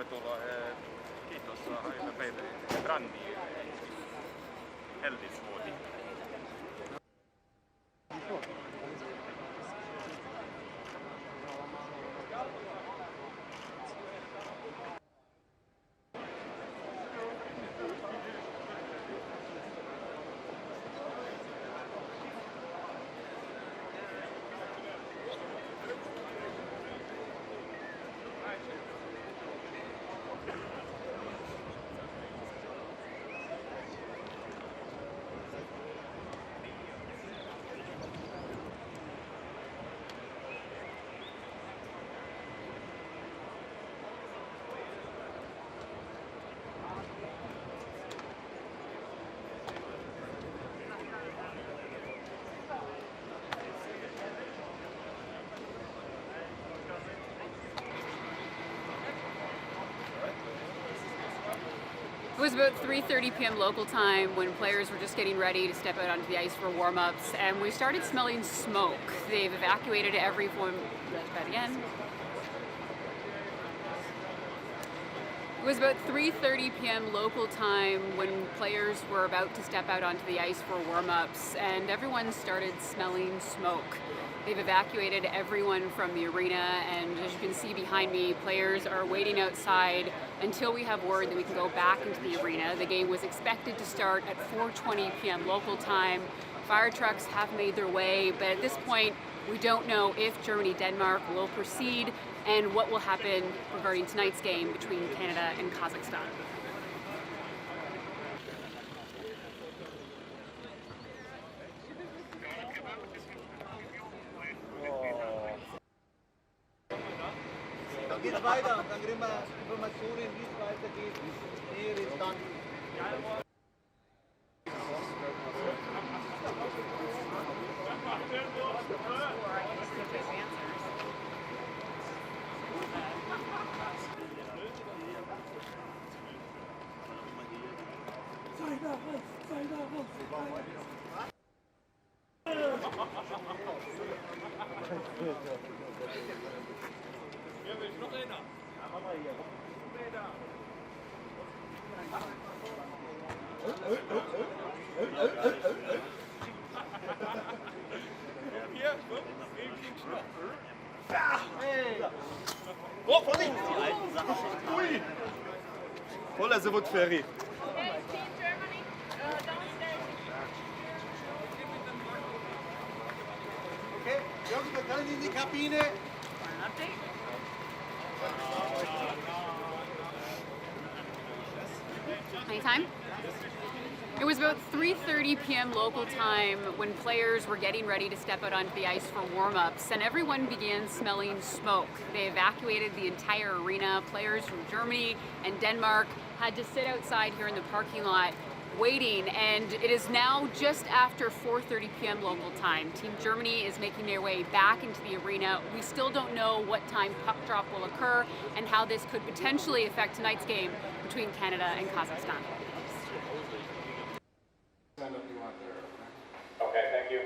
tervetuloa. Kiitos. Har med brann i heltidsvård. It was about 3:30 p.m. local time when players were just getting ready to step out onto the ice for warm-ups, and we started smelling smoke. They've evacuated everyone. Again. It was about 3:30 p.m. local time when players were about to step out onto the ice for warm-ups, and everyone started smelling smoke. They've evacuated everyone from the arena, and as you can see behind me, players are waiting outside until we have word that we can go back into the arena. The game was expected to start at 4:20 p.m. local time. Fire trucks have made their way, but at this point, we don't know if Germany-Denmark will proceed and what will happen regarding tonight's game between Canada and Kazakhstan. Geht's weiter und dann kriegen wir Informationen, wie es weitergeht. Hier ist dann. Oh, von links! Ui! Voller se votre ferry. Okay, Jungs, wir können in die Kabine. Anytime? It was about 3:30 p.m. local time when players were getting ready to step out onto the ice for warm-ups, and everyone began smelling smoke. They evacuated the entire arena. Players from Germany and Denmark had to sit outside here in the parking lot waiting, and it is now just after 4:30 p.m. local time. Team Germany is making their way back into the arena. We still don't know what time puck drop will occur and how this could potentially affect tonight's game between Canada and Kazakhstan. Okay, thank you.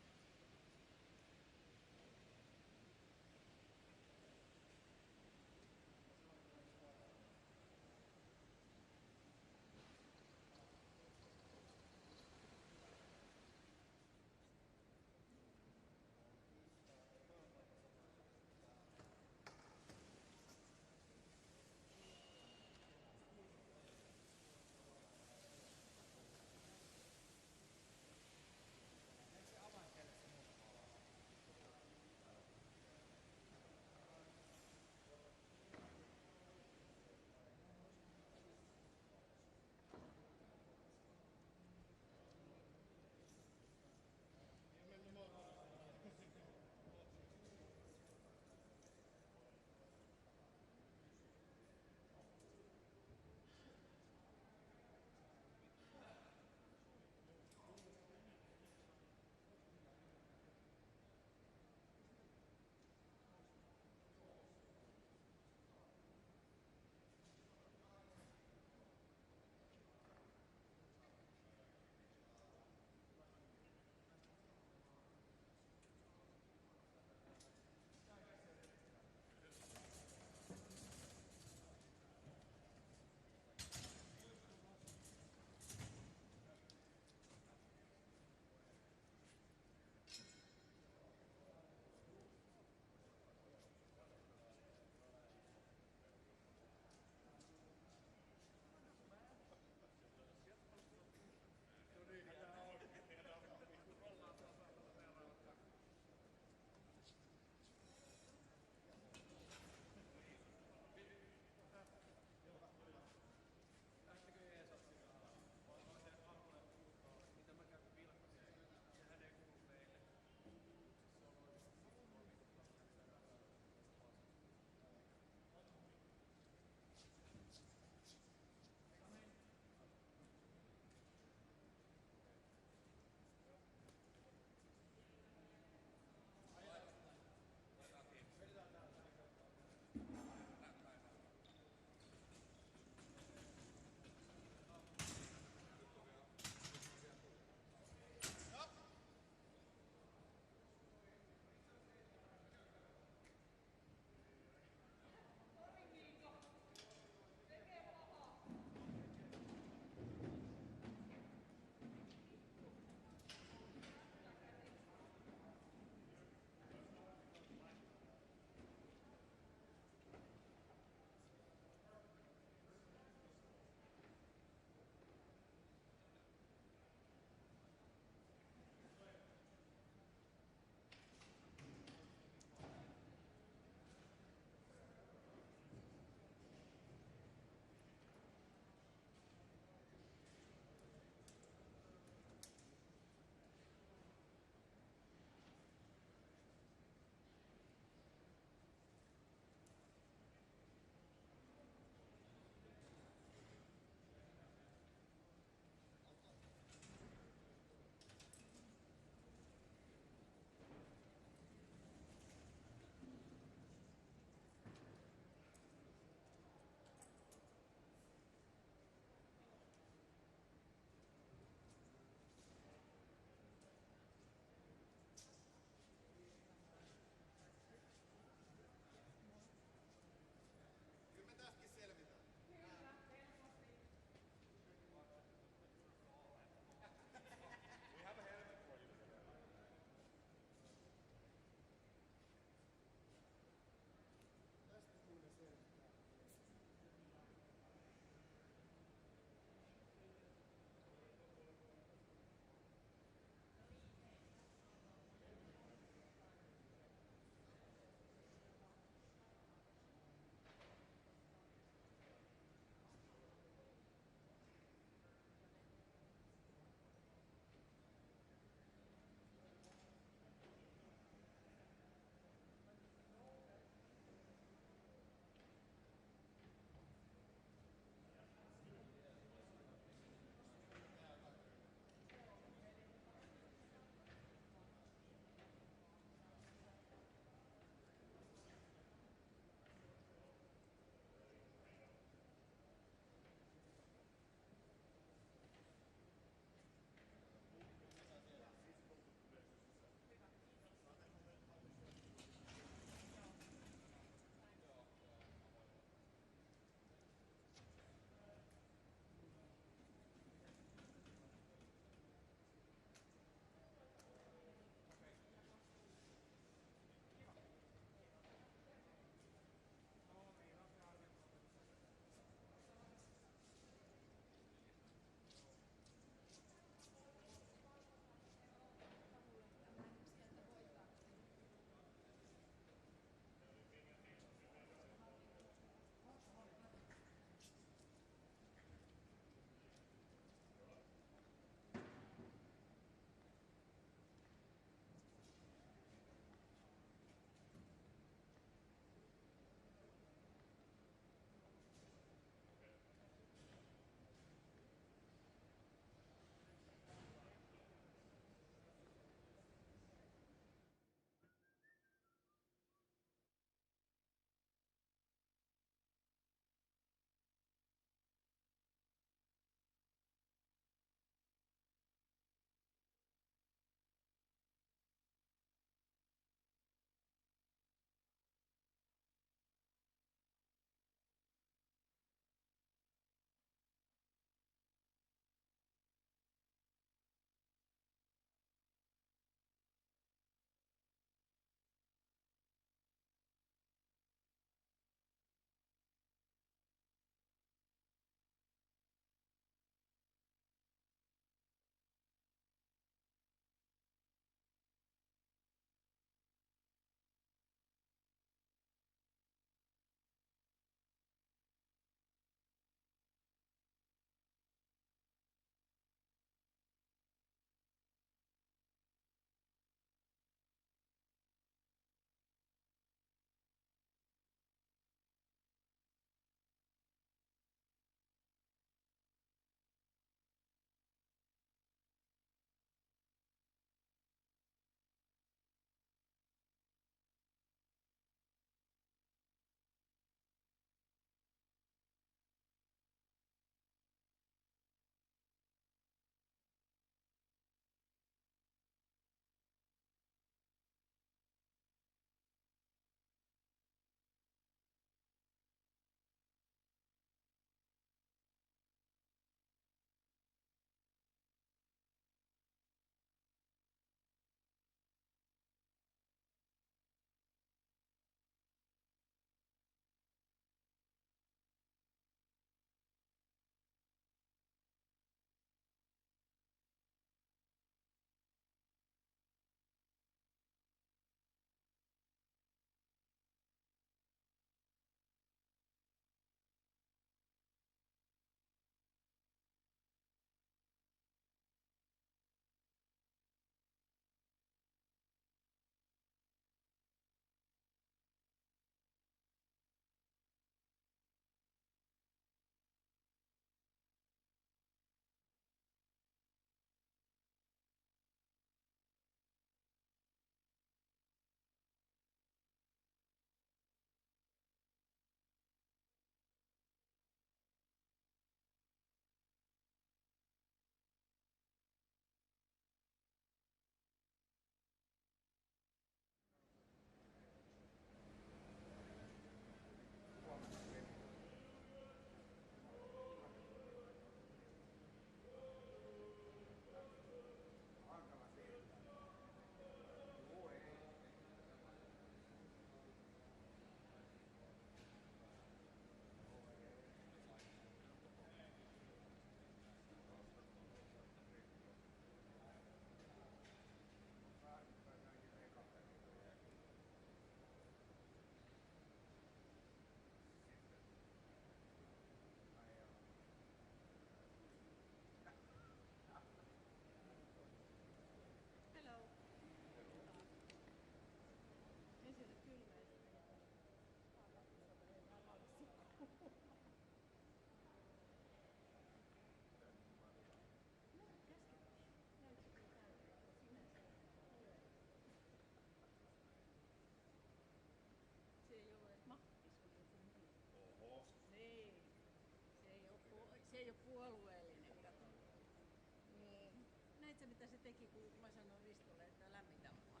teki, kun mä sanoin Ristolle, että lämmitä mua.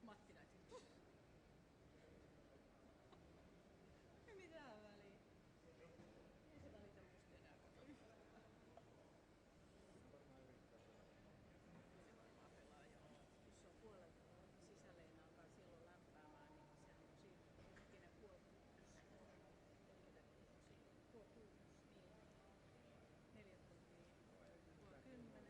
Matti näytti. Ei mitään väliä. Ei se välitä musta enää kato yhtään. Se varmaan pelaa jo. Jos se on puolelta sisälein alkaa silloin lämpäämään, niin sehän on siinä hetkinen puolipuutus. Puolipuutus, niin. 4 tuntia. Puoli 10.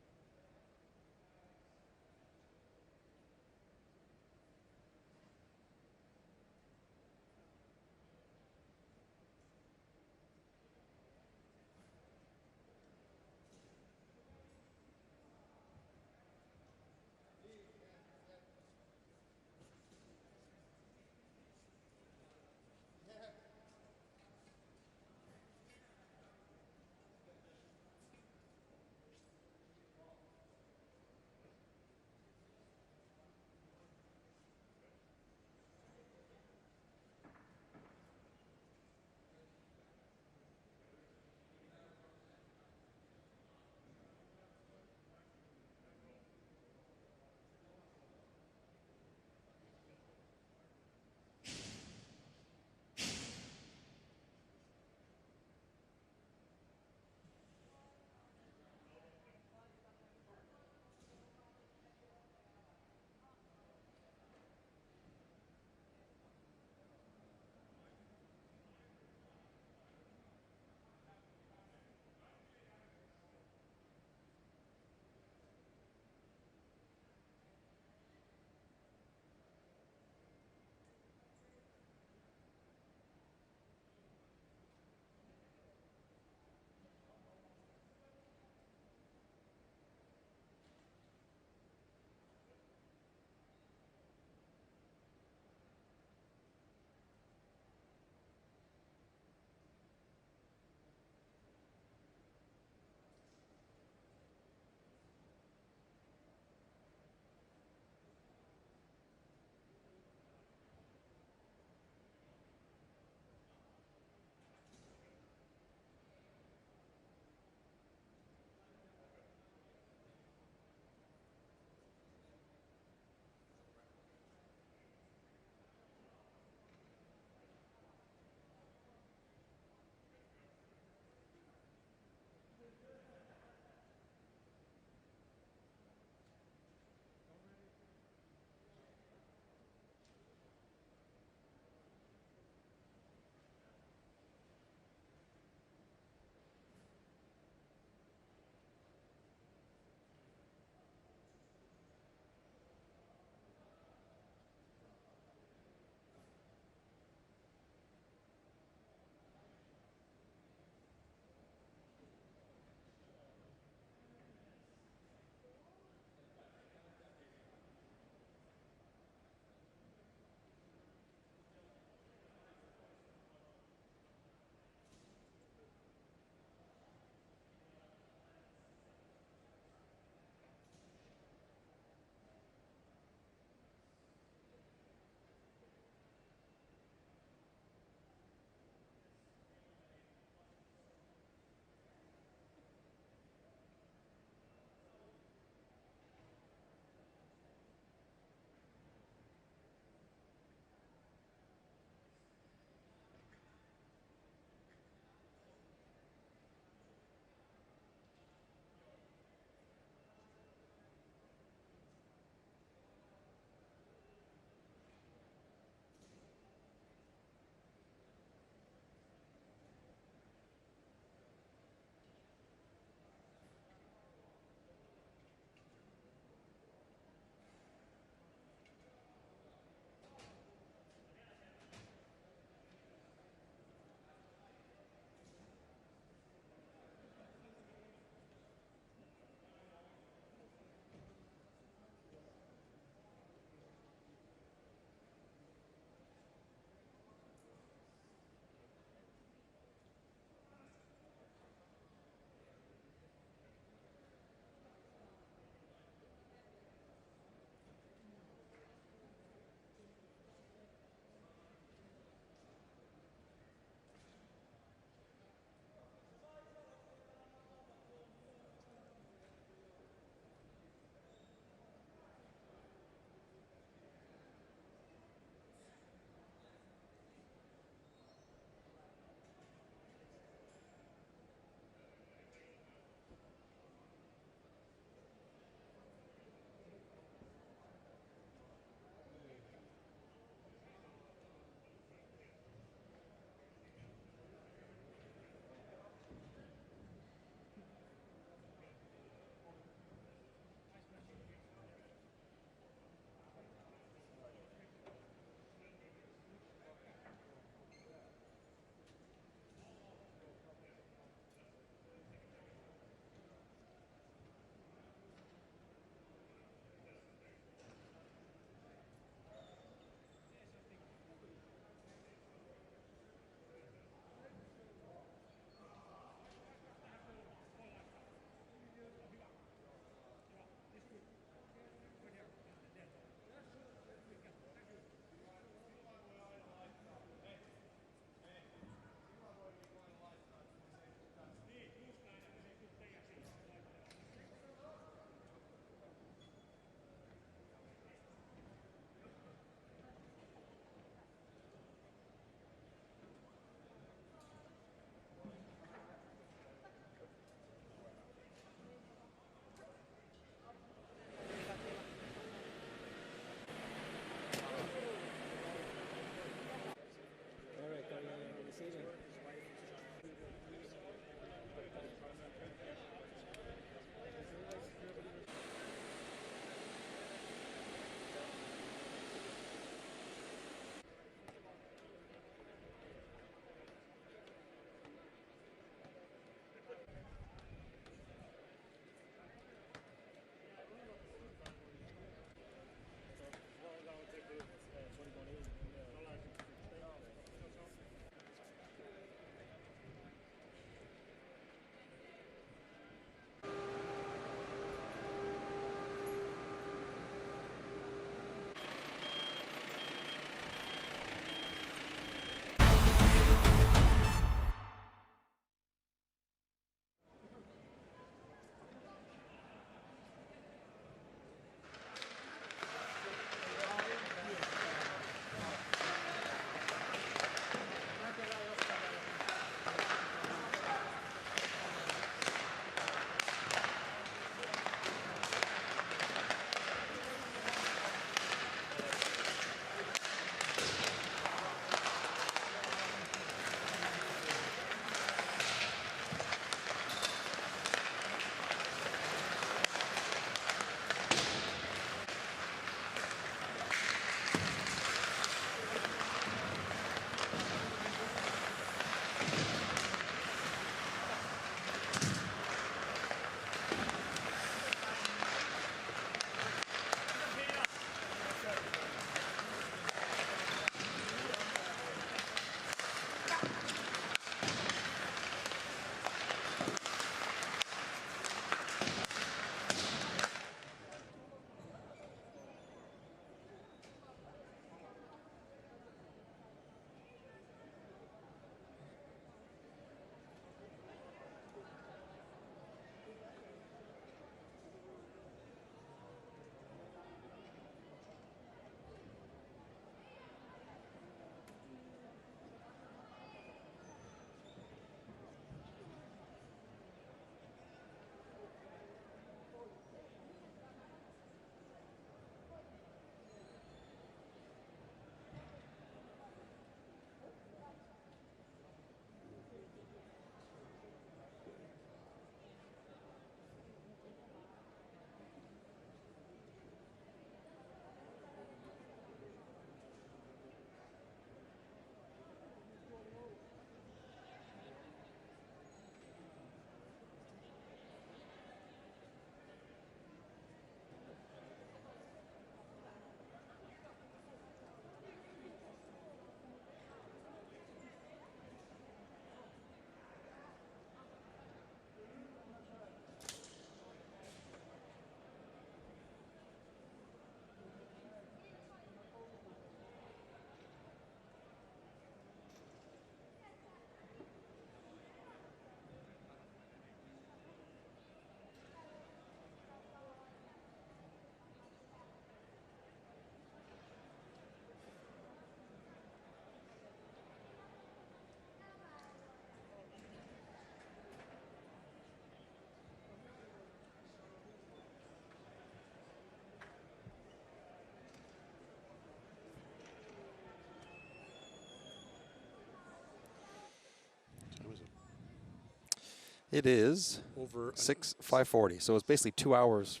It is over 5:40, so it's basically 2 hours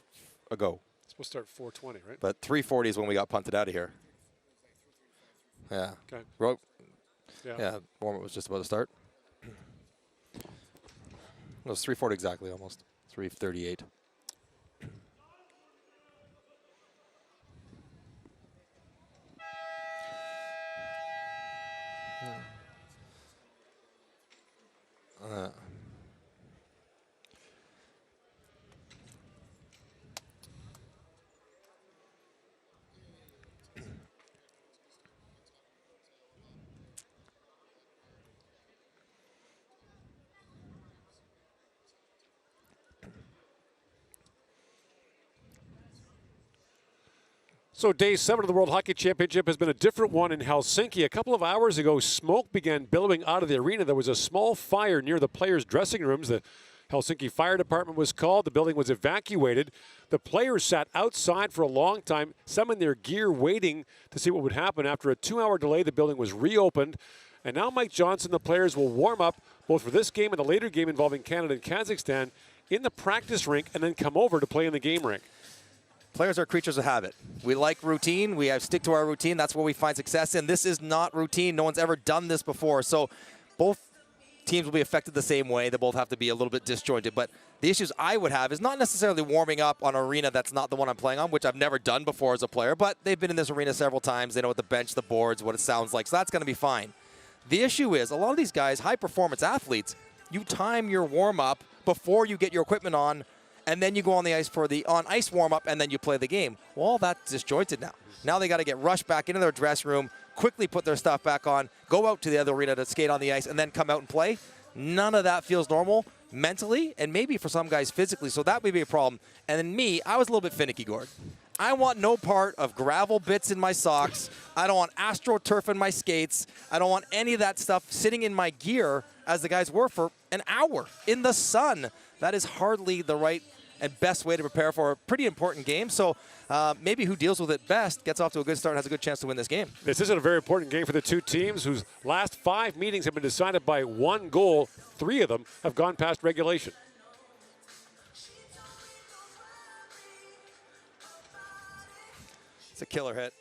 ago. It's supposed to start 4:20, right? But 3:40 is when we got punted out of here. Yeah. Okay. Yeah, warm-up was just about to start. It was 3:40 exactly, almost. 3:38. So day 7 of the World Hockey Championship has been a different one in Helsinki. A couple of hours ago, smoke began billowing out of the arena. There was a small fire near the players' dressing rooms. The Helsinki Fire Department was called. The building was evacuated. The players sat outside for a long time, some in their gear waiting to see what would happen. After a 2-hour delay, the building was reopened. And now Mike Johnson, the players will warm up both for this game and the later game involving Canada and Kazakhstan in the practice rink and then come over to play in the game rink. Players are creatures of habit. We like routine. We stick to our routine. That's where we find success in. This is not routine. No one's ever done this before. So both teams will be affected the same way. They both have to be a little bit disjointed. But the issues I would have is not necessarily warming up on an arena that's not the one I'm playing on, which I've never done before as a player. But they've been in this arena several times. They know what the bench, the boards, what it sounds like. So that's going to be fine. The issue is a lot of these guys, high-performance athletes, you time your warm-up before you get your equipment on, and then you go on the ice for the on-ice warm-up, and then you play the game. Well, all that's disjointed now. Now they got to get rushed back into their dressing room, quickly put their stuff back on, go out to the other arena to skate on the ice, and then come out and play. None of that feels normal mentally, and maybe for some guys physically, so that would be a problem. And then me, I was a little bit finicky, Gord. I want no part of gravel bits in my socks. I don't want AstroTurf in my skates. I don't want any of that stuff sitting in my gear as the guys were for an hour in the sun. That is hardly the right and best way to prepare for a pretty important game. So maybe who deals with it best gets off to a good start and has a good chance to win this game. This isn't a very important game for the two teams whose last 5 meetings have been decided by 1 goal. 3 of them have gone past regulation. It's a killer hit.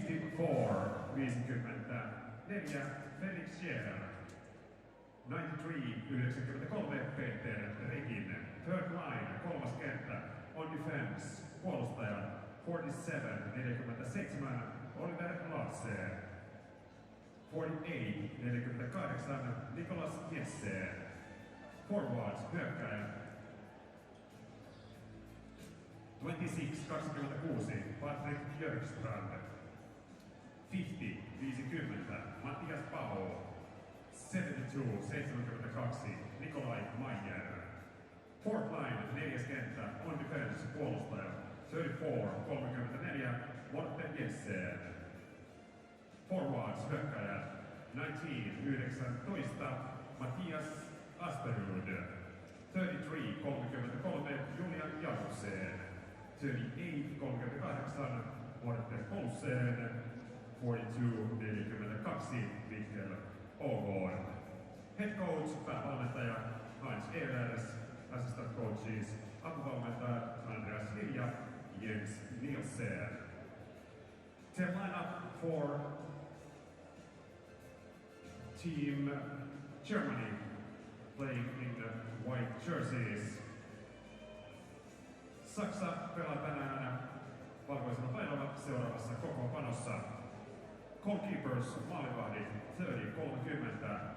54 Felix Scherer. 93-93 Peter Regin. Third line, kolmas kenttä. On defense, puolustaja 47-47 Oliver Lasse. 48-48 Nicolas Jesse. Forwards, hyökkäjä 26-26 Patrick Björkstrand. 50-50 Mattias Paho. 72-72 Nikolai Maier. Fourth line, neljäs kenttä, on defense, puolustaja 34-34 Morten Jensen. Forwards, hyökkäjä 19-19 Mattias Asperud. 33-33 Julian Jakobsen. 38-38 Morten Olsen. 42-42 Mikkel Ågård. Head coach, päävalmentaja Hans Ehlers. Assistant coaches, apuvalmentaja Andreas Vilja, Jens Nielsen. The lineup for Team Germany playing in the white jerseys. Saksa pelaa tänään valkoisella painolla seuraavassa kokoonpanossa. Goalkeepers, maalivahdit 30-30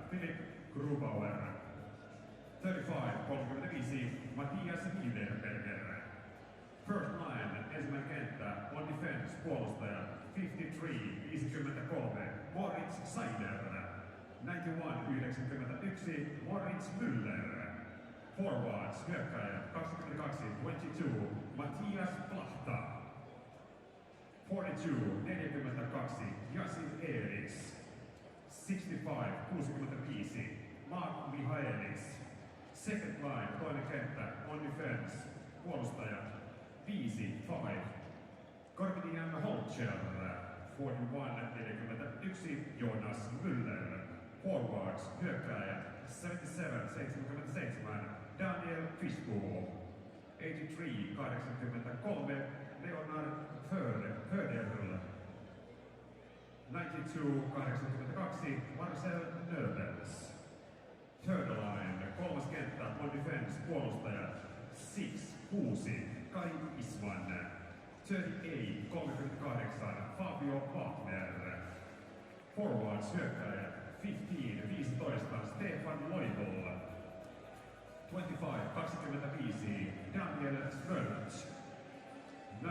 Philip Grubauer. 35-35 Mattias Niederberger. First line, ensimmäinen kenttä, on defense, puolustaja 53-53 Moritz Seider. 91-91 Moritz Müller. Forwards, hyökkäjä 22-22 Matthias Plachta. 42-42 Yasin Eriks. 65-65 Mark Mihaelis. Second line, toinen kenttä, on defense, puolustaja 5-5 Corvinian Holcher. 41-41 Jonas Müller. Forwards, hyökkääjä 77-77 Daniel Fischbo. 83-83 Leonard Föderl. 92-82 Marcel Nöbels. Third line, kolmas kenttä, on defense, puolustaja 6-6 Kai Isman. 38-38 Fabio Wagner. Forwards, hyökkääjä 15-15 Stefan Loibol. 25-25 Daniel Svölch. 94-94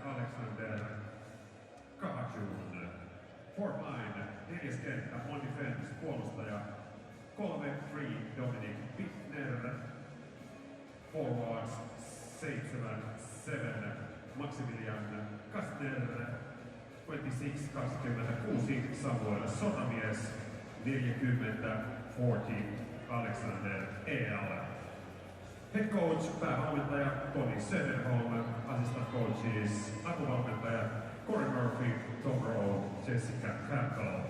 Alexander Kahachun. Fourth line, neljäs kenttä, on defense, puolustaja 3-3 Dominic Bittner. Forwards 7-7 Maximilian Kastner. 26-26 Samuel Sotamies. 40-40 Alexander Eal. Head coach, päävalmentaja Toni Söderholm. Assistant coaches, apuvalmentaja Corey Murphy, Tom Rowe, Jessica Campbell.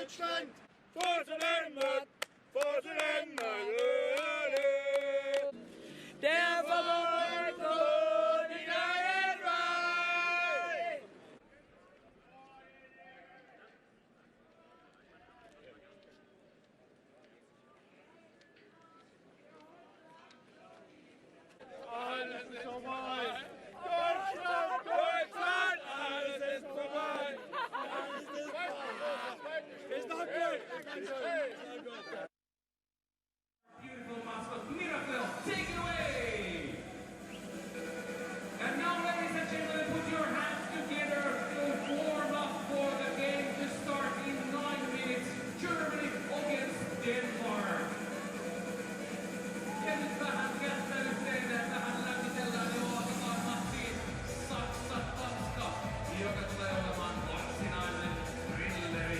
Deutschland! Fortsätt! Fortsätt! Der Verband und die Iron Right! Alles ist vorbei! Deutschland! Deutschland! Alles ist vorbei! It's not good! It's not good! Beautiful Moscow Miracle, take it away! And now, ladies and gentlemen, put your hands together to warm up for the game to start in 9 minutes. Germany against Denmark. Ja nyt vähän kättä yhteen, vähän lämmitellään ja odotetaan mattiin Saksa-Tanska, joka tulee olemaan varsinainen thrilleri.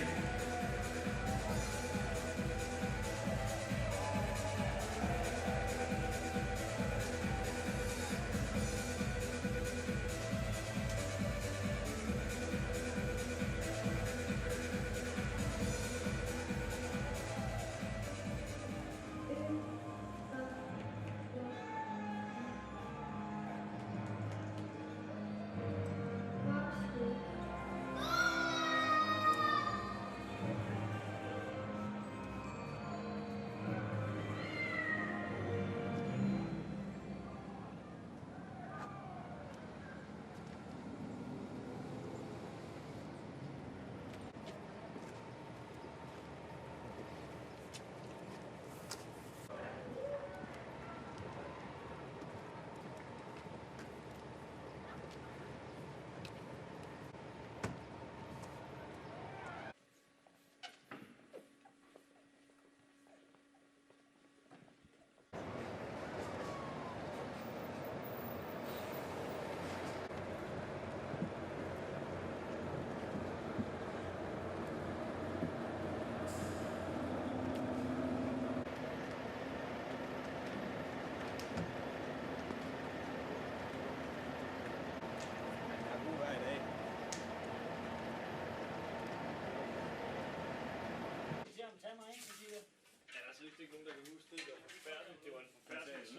Ja, der er seriøst ikke nogen, der kan huske det. Det var forfærdeligt. Det var en forfærdelig tid.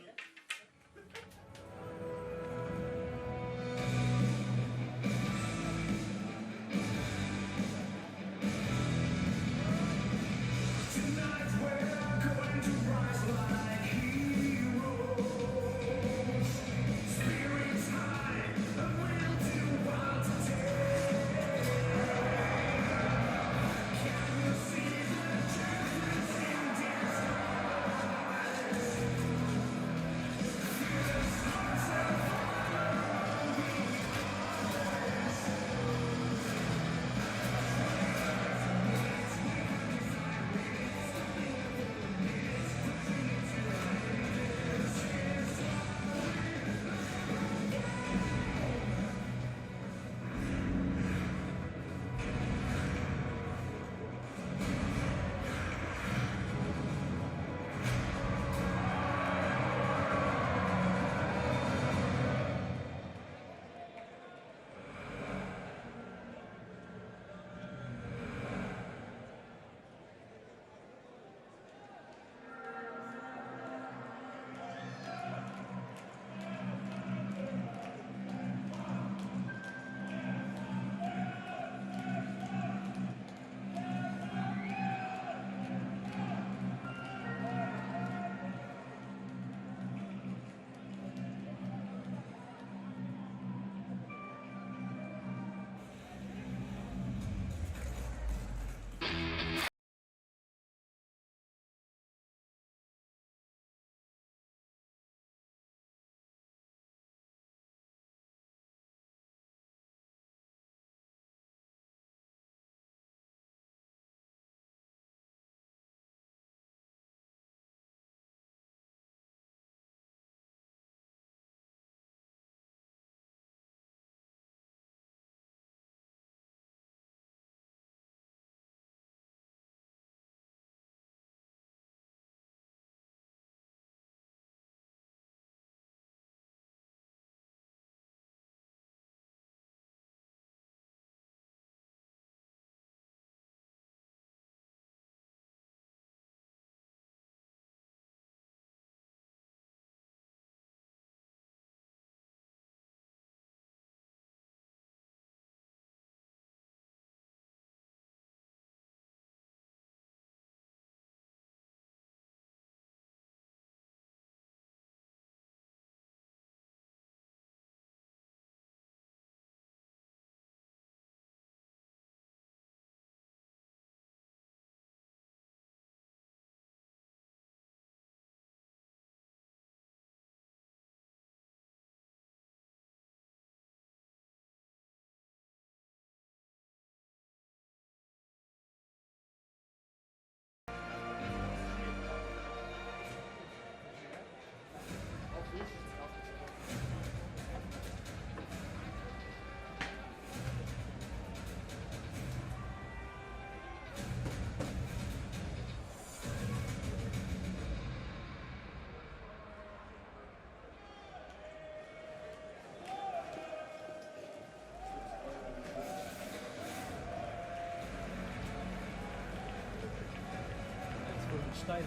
style.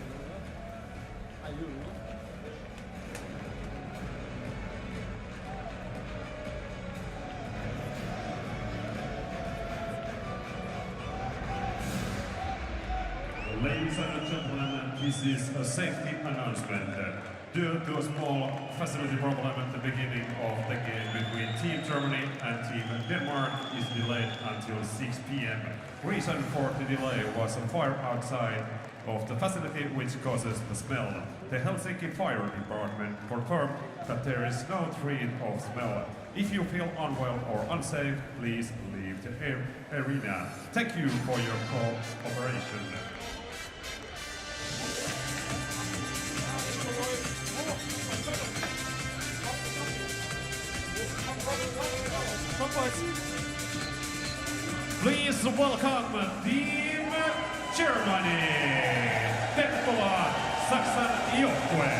I do. Ladies and gentlemen, this is a safety announcement. Due to a small facility problem at the beginning of the game between Team Germany and Team Denmark is delayed until 6 p.m. Reason for the delay was a fire outside of the facility which causes the smell. The Helsinki Fire Department confirmed that there is no threat of smell. If you feel unwell or unsafe, please leave the arena. Thank you for your cooperation. Please welcome Team Germany. Tervetuloa Saksan joukkue.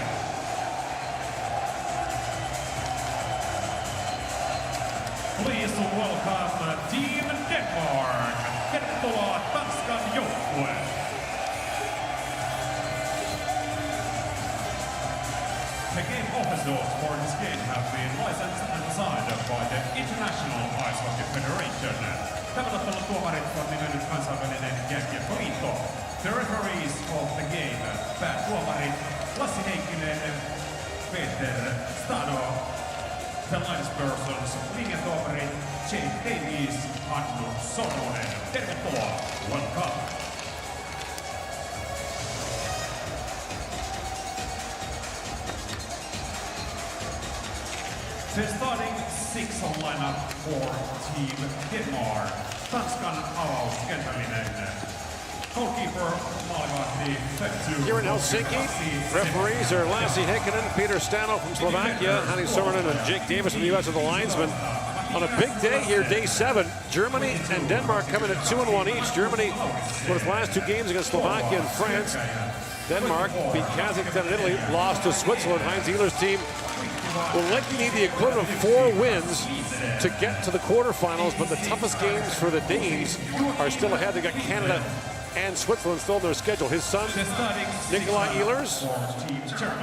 Please welcome Team Denmark. Tervetuloa Tanskan joukkue. The game officials for this game have been licensed and signed by the International Ice Hockey Federation. Tämän ottelun tuomarit on nimennyt kansainvälinen jääkiekko-liitto. The referees of the game, päätuomarit Lassi Heikkinen, Peter Stado. The linespersons, linjatuomarit Jake Davies, Hannu Sormunen. Tervetuloa, welcome. The starting six lineup for Team Denmark. Tanskan avauskentällinen. Goalkeeper maalivahti Pettu. Here in Helsinki, referees are Lassi Heikkinen, Peter Stano from Slovakia, Hannu Sormunen and Jake Davis from the U.S. are the linesmen. On a big day here, day 7, Germany and Denmark coming at 2-1 each. Germany won its last 2 games against Slovakia and France. Denmark beat Kazakhstan and Italy, lost to Switzerland. Heinz Ehler's team will likely need the equivalent of 4 wins to get to the quarterfinals, but the toughest games for the Danes are still ahead. They got Canada and Switzerland still in their schedule. His son, Nikolai Ehlers,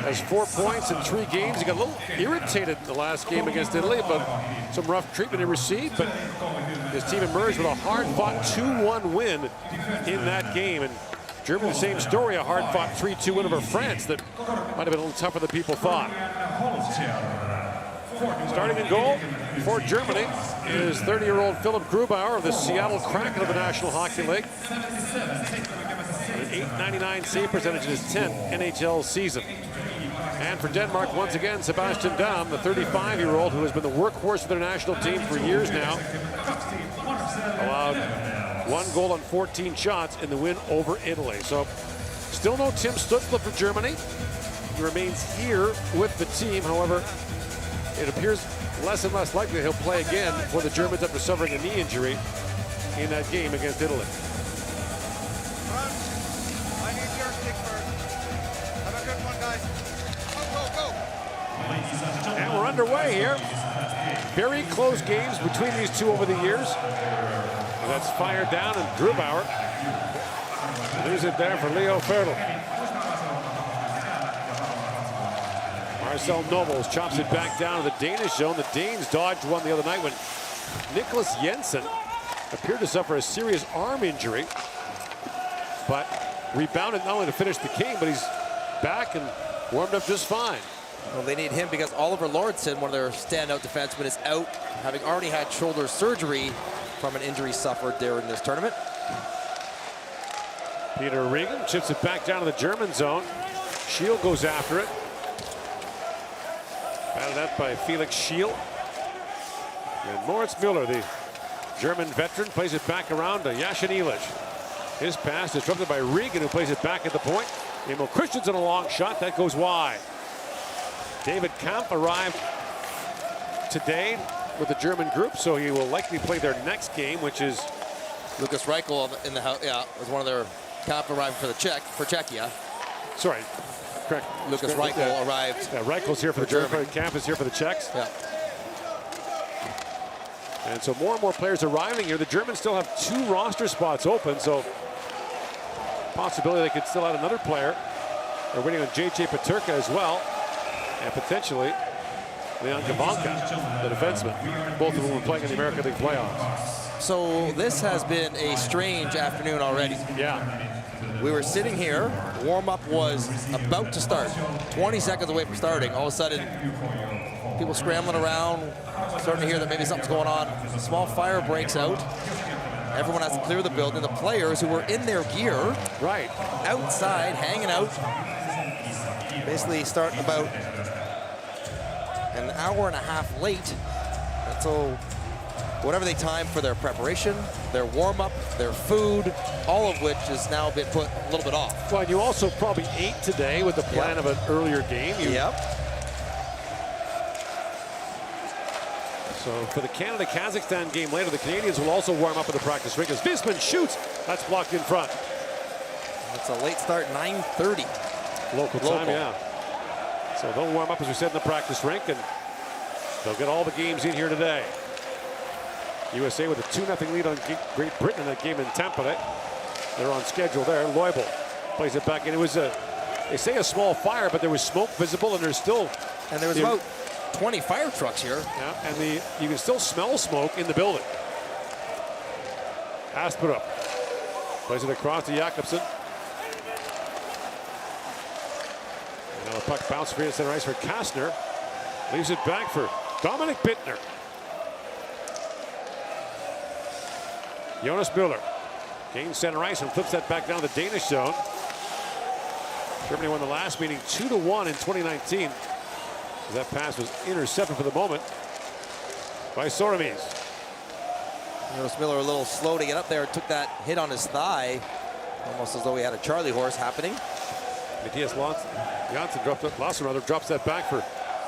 has 4 points in 3 games. He got a little irritated the last game against Italy, but some rough treatment he received, but his team emerged with a hard-fought 2-1 win in that game. And Germany, the same story, a hard-fought 3-2 win over France that might have been a little tougher than people thought. Starting in goal for Germany is 30-year-old Philipp Grubauer of the Seattle Kraken of the National Hockey League. An .899 save percentage in his 10th NHL season. And for Denmark, once again, Sebastian Damm, the 35-year-old who has been the workhorse of their national team for years now, allowed 1 goal on 14 shots in the win over Italy. So still no Tim Stützle for Germany. He remains here with the team. However, it appears less and less likely he'll play again for the Germans after suffering a knee injury in that game against Italy. I need your stick first. Have a good one, guys. Go. And we're underway here. Very close games between these two over the years. And that's fired down, and Grubauer leaves it there for Leo Fertl. Marcel Nobles chops it back down to the Danish zone. The Danes dodged one the other night when Nicholas Jensen appeared to suffer a serious arm injury, but rebounded not only to finish the game, but he's back and warmed up just fine. Well, they need him because Oliver Lauritsen, one of their standout defensemen, is out, having already had shoulder surgery from an injury suffered during this tournament. Peter Regan chips it back down to the German zone. Schiel goes after it. Batted up by Felix Schiel. And Moritz Müller, the German veteran, plays it back around to Yashin Illich. His pass disrupted by Regan, who plays it back at the point. Emil Christensen, a long shot, that goes wide. David Kampf arrived today with the German group, so he will likely play their next game, which is Lucas Reichel in the house. Yeah, was one of their Kampf arrived for Czechia. Sorry, correct. Lucas Reichel arrived. Yeah, Reichel's here for the German. Kampf is here for the Czechs. Yeah. And so more and more players arriving here. The Germans still have 2 roster spots open, so Possibility they could still add another player. They're waiting on J.J. Peterka as well, and potentially Leon Gavanka, the defenseman. Both of them were playing in the American League playoffs. So this has been a strange afternoon already. Yeah. We were sitting here, warm-up was about to start, 20 seconds away from starting. All of a sudden, people scrambling around, starting to hear that maybe something's going on. A small fire breaks out. Everyone has to clear the building. The players who were in their gear, right, outside, hanging out, basically start about an hour and a half late. And so whatever they time for their preparation, their warm-up, their food, all of which has now been put a little bit off. Well, and you also probably ate today with the plan of an earlier game. So for the Canada-Kazakhstan game later, the Canadians will also warm up at the practice rink as Visman shoots. That's blocked in front. It's a late start, 9:30. Local time, yeah. So they'll warm up, as we said, in the practice rink, and they'll get all the games in here today. USA with a 2-0 lead on Great Britain in that game in Tampere. They're on schedule there. Leubel plays it back in. It was they say a small fire, but there was smoke visible, and there's still... And there was about 20 fire trucks here. Yeah, and you can still smell smoke in the building. Asperup plays it across to Jakobsen. And now the puck bounces free at center ice for Kastner. Leaves it back for Dominic Bittner. Jonas Müller gains center ice and flips that back down the Danish zone. Germany won the last meeting 2-1 in 2019. That pass was intercepted for the moment by Soramis. Jonas Müller a little slow to get up there. Took that hit on his thigh, almost as though he had a Charlie horse happening. Matthias Janssen drops that back for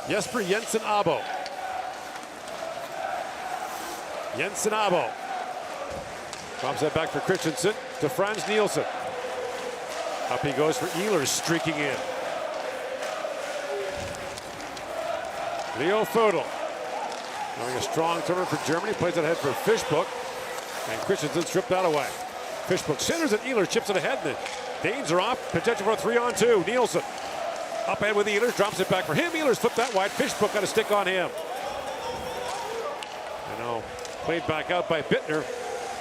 Jesper Jensen Abo. Jensen Abo drops that back for Christensen to Frans Nielsen. Up he goes for Ehlers, streaking in. Leo Födel having a strong turner for Germany, plays it ahead for Fishbook, and Christensen stripped that away. Fishbook centers and Ehlers chips it ahead, and the Danes are off. Potential for a 3-on-2. Nielsen up ahead with Ehlers, drops it back for him. Ehlers flipped that wide. Fishbook got a stick on him. And now played back out by Bittner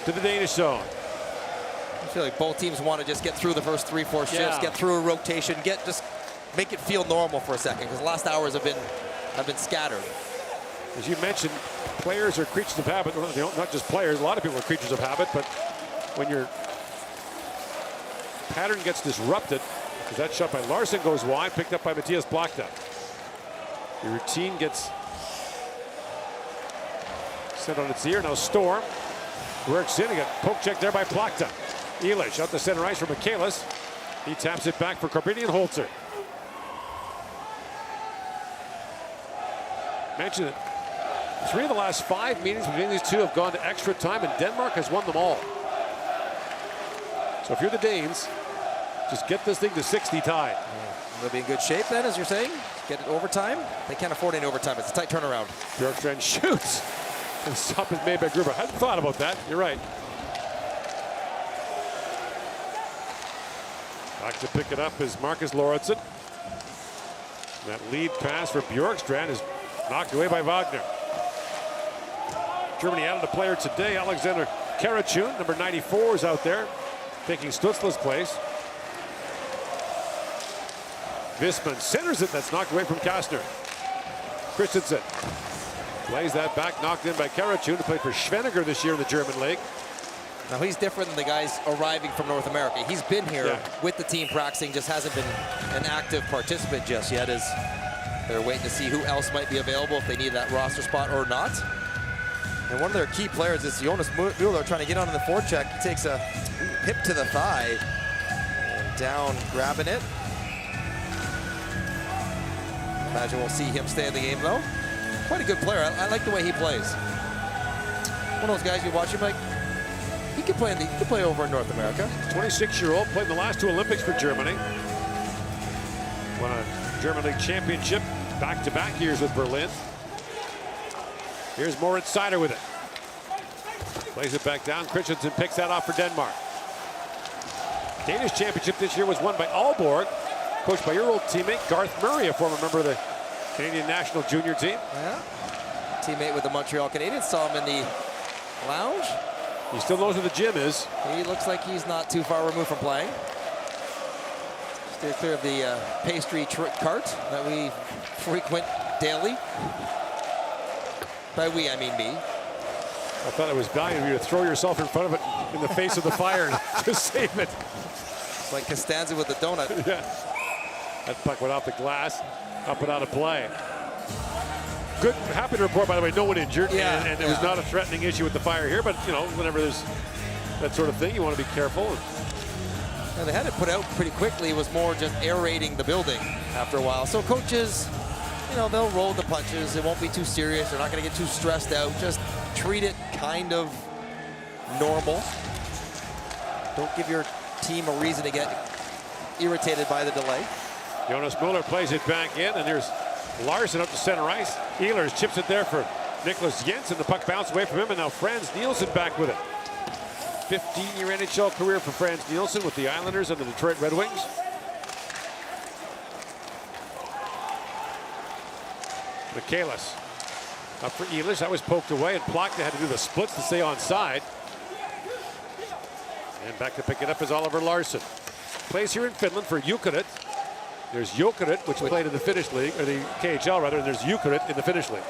to the Danish zone. I feel like both teams want to just get through the first 3-4 shifts, get through a rotation, just make it feel normal for a second, because the last hours have been scattered. As you mentioned, players are creatures of habit. Not just players, a lot of people are creatures of habit, but when your pattern gets disrupted, because that shot by Larson goes wide, picked up by Matthias Blakta. Your routine gets set on its ear. Now Storm works in. He got poke check there by Blakta. Ehlers out the center ice for Michaelis. He taps it back for Corbinian Holzer. Mentioned it. 3 of the last 5 meetings between these two have gone to extra time, and Denmark has won them all. So if you're the Danes, just get this thing to 60 tied. They'll be in good shape then, as you're saying. Get it overtime. They can't afford any overtime. It's a tight turnaround. Bjorkstrand shoots. And the stop is made by Gruber. Hadn't thought about that. You're right. Back to pick it up is Marcus Lauritsen. That lead pass for Bjorkstrand is knocked away by Wagner. Germany added a player today. Alexander Karachun, number 94, is out there, taking Stutzla's place. Visman centers it. That's knocked away from Kastner. Christensen plays that back, knocked in by Karachun, to play for Schwenninger this year in the German league. Now he's different than the guys arriving from North America. He's been here with the team practicing, just hasn't been an active participant just yet, as they're waiting to see who else might be available, if they need that roster spot or not. And one of their key players is Jonas Müller, trying to get onto the forecheck. He takes a hip to the thigh, and down grabbing it. Imagine we'll see him stay in the game though. Quite a good player. I like the way he plays. One of those guys you watch him like, he could play over in North America. 26-year-old, played in the last 2 Olympics for Germany. Won a German League championship back-to-back years with Berlin. Here's Moritz Seider with it. Plays it back down. Christensen picks that off for Denmark. Danish championship this year was won by Aalborg, coached by your old teammate Garth Murray, a former member of the Canadian national junior team. Yeah. Teammate with the Montreal Canadiens. Saw him in the lounge. He still knows where the gym is. He looks like he's not too far removed from playing. Steer clear of the pastry cart that we frequent daily. By we, I mean me. I thought it was valiant of you to throw yourself in front of it in the face of the fire to save it. It's like Costanza with the donut. Yeah. That puck went off the glass, up and out of play. Good, happy to report, by the way, no one injured, and it was not a threatening issue with the fire here, but, you know, whenever there's that sort of thing, you want to be careful. And they had it put out pretty quickly. It was more just aerating the building after a while. So coaches, you know, they'll roll the punches. It won't be too serious. They're not going to get too stressed out. Just treat it kind of normal. Don't give your team a reason to get irritated by the delay. Jonas Muller plays it back in, and there's Larson up to center ice. Ehlers chips it there for Nicholas Jensen. The puck bounced away from him, and now Franz Nielsen back with it. 15-year NHL career for Franz Nielsen with the Islanders and the Detroit Red Wings. Michaelis up for Ehlers. That was poked away, and Plachta had to do the splits to stay on side. And back to pick it up is Oliver Larson. Plays here in Finland for Jukurit. There's Jokerit, which played in the Finnish league, or the KHL rather, and there's Jukurit in the Finnish league.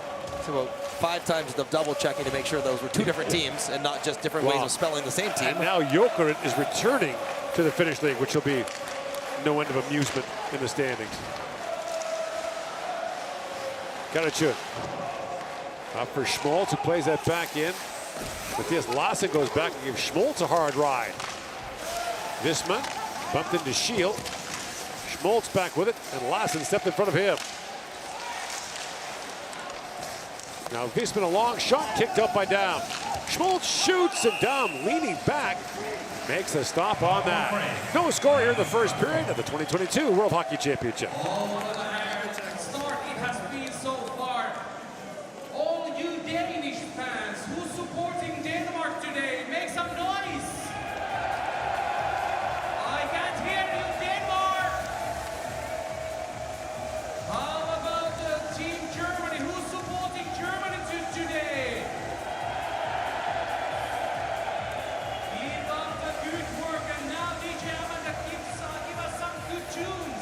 So about 5 times the double checking to make sure those were 2 different teams and not just different ways of spelling the same team. And now Jokerit is returning to the Finnish league, which will be no end of amusement in the standings. Karachuk up for Schmaltz, who plays that back in. Matthias Lassen goes back and gives Schmaltz a hard ride. Visman bumped into Shield. Schmaltz back with it, and Lassen stepped in front of him. Now Visman, a long shot kicked up by Daum. Schmaltz shoots, and Daum leaning back makes a stop on that. No score here in the first period of the 2022 World Hockey Championship. Start it has been so far. All you Danish fans who's supporting Denmark today, make some noise. I can't hear you, Denmark. How about Team Germany? Who's supporting Germany today? Keep up the good work, and now DJ Amanda give us some good tunes.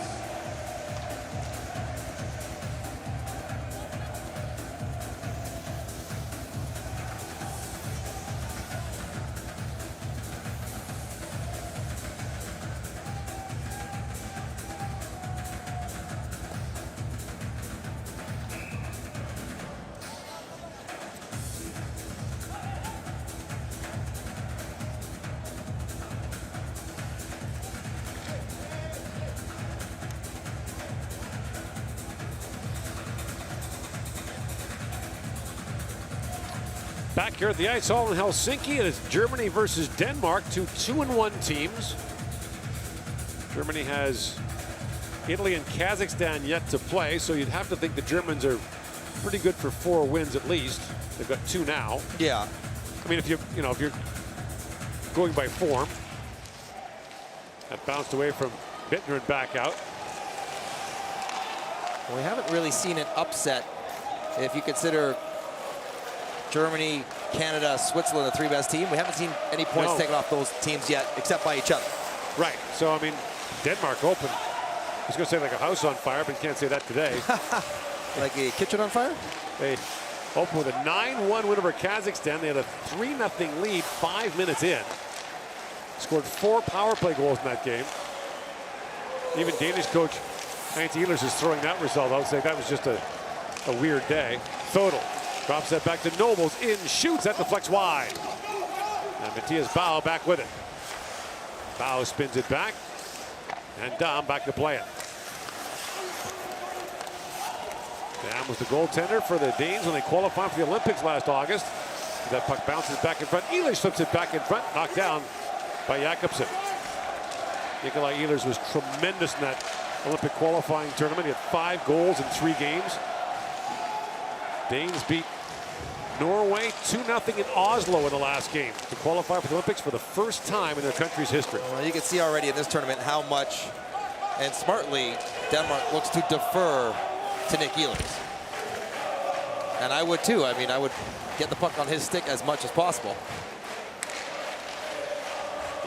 Back here at the Ice Hall in Helsinki, and it's Germany versus Denmark, 2 2-1 teams. Germany has Italy and Kazakhstan yet to play, so you'd have to think the Germans are pretty good for 4 wins at least. They've got 2 now. Yeah. I mean, if you're going by form, that bounced away from Bittner and back out. Well, we haven't really seen an upset if you consider Germany, Canada, Switzerland, the 3 best team. We haven't seen any points taken off those teams yet, except by each other. Right. So, I mean, Denmark opened. I was going to say like a house on fire, but you can't say that today. Like a kitchen on fire? They opened with a 9-1 win over Kazakhstan. They had a 3-0 lead 5 minutes in. Scored 4 power play goals in that game. Even Danish coach Heinz Ehlers is throwing that result out, saying that was just a weird day. Thodel drops that back to Nobles, in, shoots, that deflects wide. And Matthias Bau back with it. Bau spins it back, and Daum back to play it. Daum was the goaltender for the Danes when they qualified for the Olympics last August. That puck bounces back in front. Ehlers flips it back in front, knocked down by Jakobsen. Nikolai Ehlers was tremendous in that Olympic qualifying tournament. He had 5 goals in 3 games. Danes beat Norway 2-0 in Oslo in the last game to qualify for the Olympics for the first time in their country's history. Well, you can see already in this tournament how much, and smartly, Denmark looks to defer to Nick Ehlers. And I would too. I mean, I would get the puck on his stick as much as possible.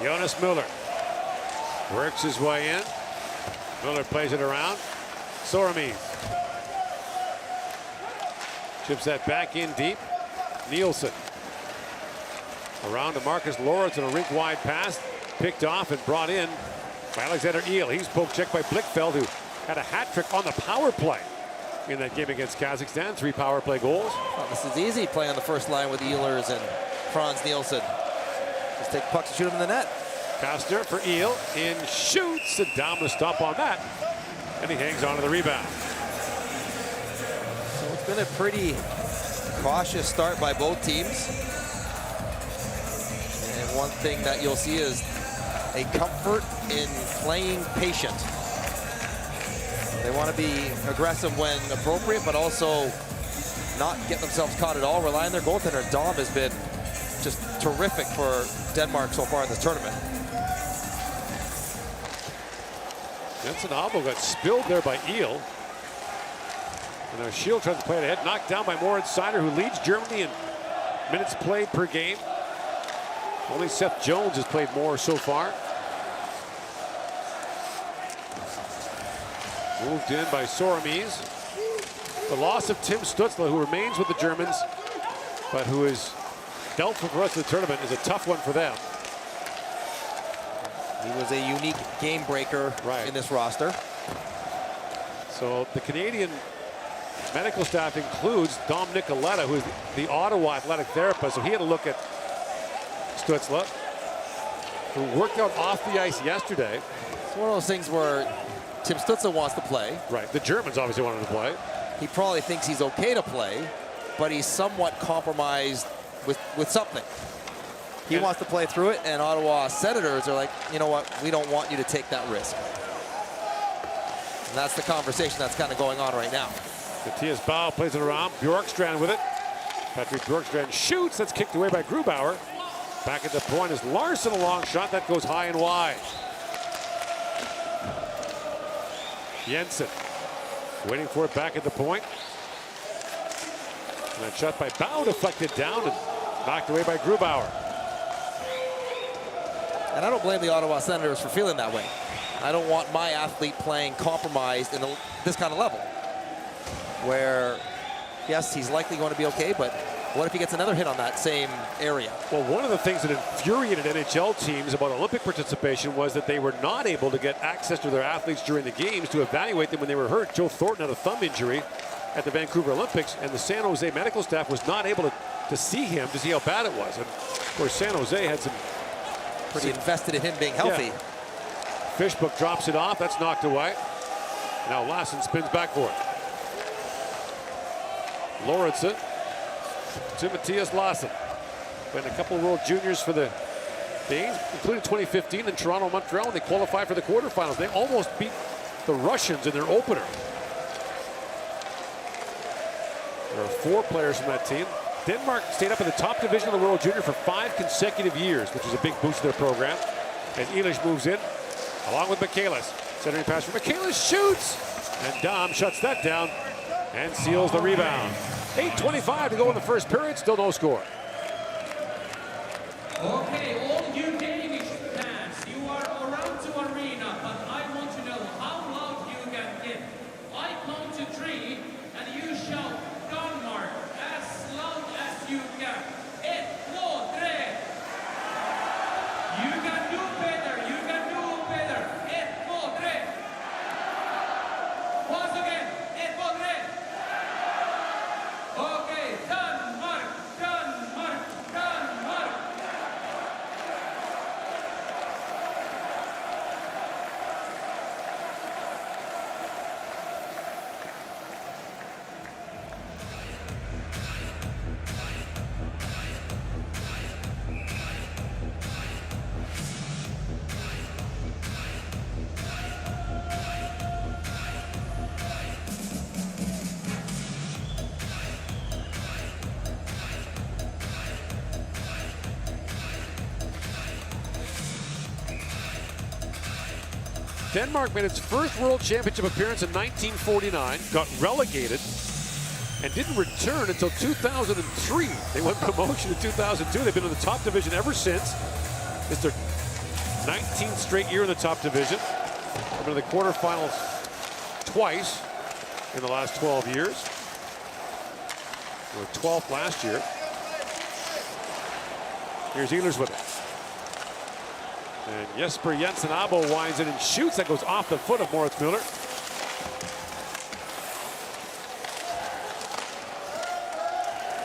Jonas Müller works his way in. Müller plays it around. Soramies chips that back in deep. Nielsen around to Marcus Lawrence on a rink-wide pass. Picked off and brought in by Alexander Eel. He's poke checked by Blickfeld, who had a hat trick on the power play in that game against Kazakhstan. 3 power play goals. Well, this is easy playing on the first line with Ehlers and Franz Nielsen. Just take pucks and shoot them in the net. Koster for Eel in shoots, and down to stop on that, and he hangs on to the rebound. So it's been a pretty cautious start by both teams. And one thing that you'll see is a comfort in playing patient. They want to be aggressive when appropriate, but also not get themselves caught at all. Rely on their goaltender. Dom has been just terrific for Denmark so far in this tournament. Jensen Abo got spilled there by Eel. And now Shield tries to play it ahead, knocked down by Moritz Seider, who leads Germany in minutes played per game. Only Seth Jones has played more so far. Moved in by Soramies. The loss of Tim Stutzla, who remains with the Germans, but who is doubtful for the rest of the tournament, is a tough one for them. He was a unique game breaker in this roster. So the Canadian medical staff includes Dom Nicoletta, who is the Ottawa athletic therapist. So he had a look at Stutzla, who worked out off the ice yesterday. It's one of those things where Tim Stutzla wants to play. Right. The Germans obviously wanted to play. He probably thinks he's okay to play, but he's somewhat compromised with something. He wants to play through it, and Ottawa Senators are like, you know what, we don't want you to take that risk. And that's the conversation that's kind of going on right now. Matthias Bau plays it around. Bjorkstrand with it. Patrick Bjorkstrand shoots. That's kicked away by Grubauer. Back at the point is Larson, a long shot. That goes high and wide. Jensen waiting for it back at the point. And that shot by Bau deflected down and knocked away by Grubauer. And I don't blame the Ottawa Senators for feeling that way. I don't want my athlete playing compromised in this kind of level, where, yes, he's likely going to be okay, but what if he gets another hit on that same area? Well, one of the things that infuriated NHL teams about Olympic participation was that they were not able to get access to their athletes during the games to evaluate them when they were hurt. Joe Thornton had a thumb injury at the Vancouver Olympics, and the San Jose medical staff was not able to see him to see how bad it was. And of course, San Jose had some pretty invested in him being healthy. Yeah. Fishbook drops it off. That's knocked away. Now Lassen spins back for it. Lorentzen to Matthias Lassen. Playing a couple World Juniors for the Danes, including 2015 in Toronto, Montreal, and they qualified for the quarterfinals. They almost beat the Russians in their opener. There are 4 players from that team. Denmark stayed up in the top division of the World Junior for 5 consecutive years, which is a big boost to their program. As Eilish moves in, along with Michaelis. Centering pass for Michaelis, shoots! And Dom shuts that down and seals the rebound. 8:25 to go in the first period, still no score. Okay, all you Danish fans, you are around to arena, but I want to know how loud you can get. I count to 3, and you shout Denmark as loud as you can. 1, 2, 3. You can do better, you can do better. 1, 2, 3. Once again, 1, 2, 3. Okay, Denmark, Denmark, Denmark. Denmark made its first World Championship appearance in 1949, got relegated, and didn't return until 2003. They won promotion in 2002. They've been in the top division ever since. It's their 19th straight year in the top division. They've been in the quarterfinals twice in the last 12 years. They were 12th last year. Here's Ehlers with it. And Jesper Jensen-Abo winds it and shoots. That goes off the foot of Moritz Müller.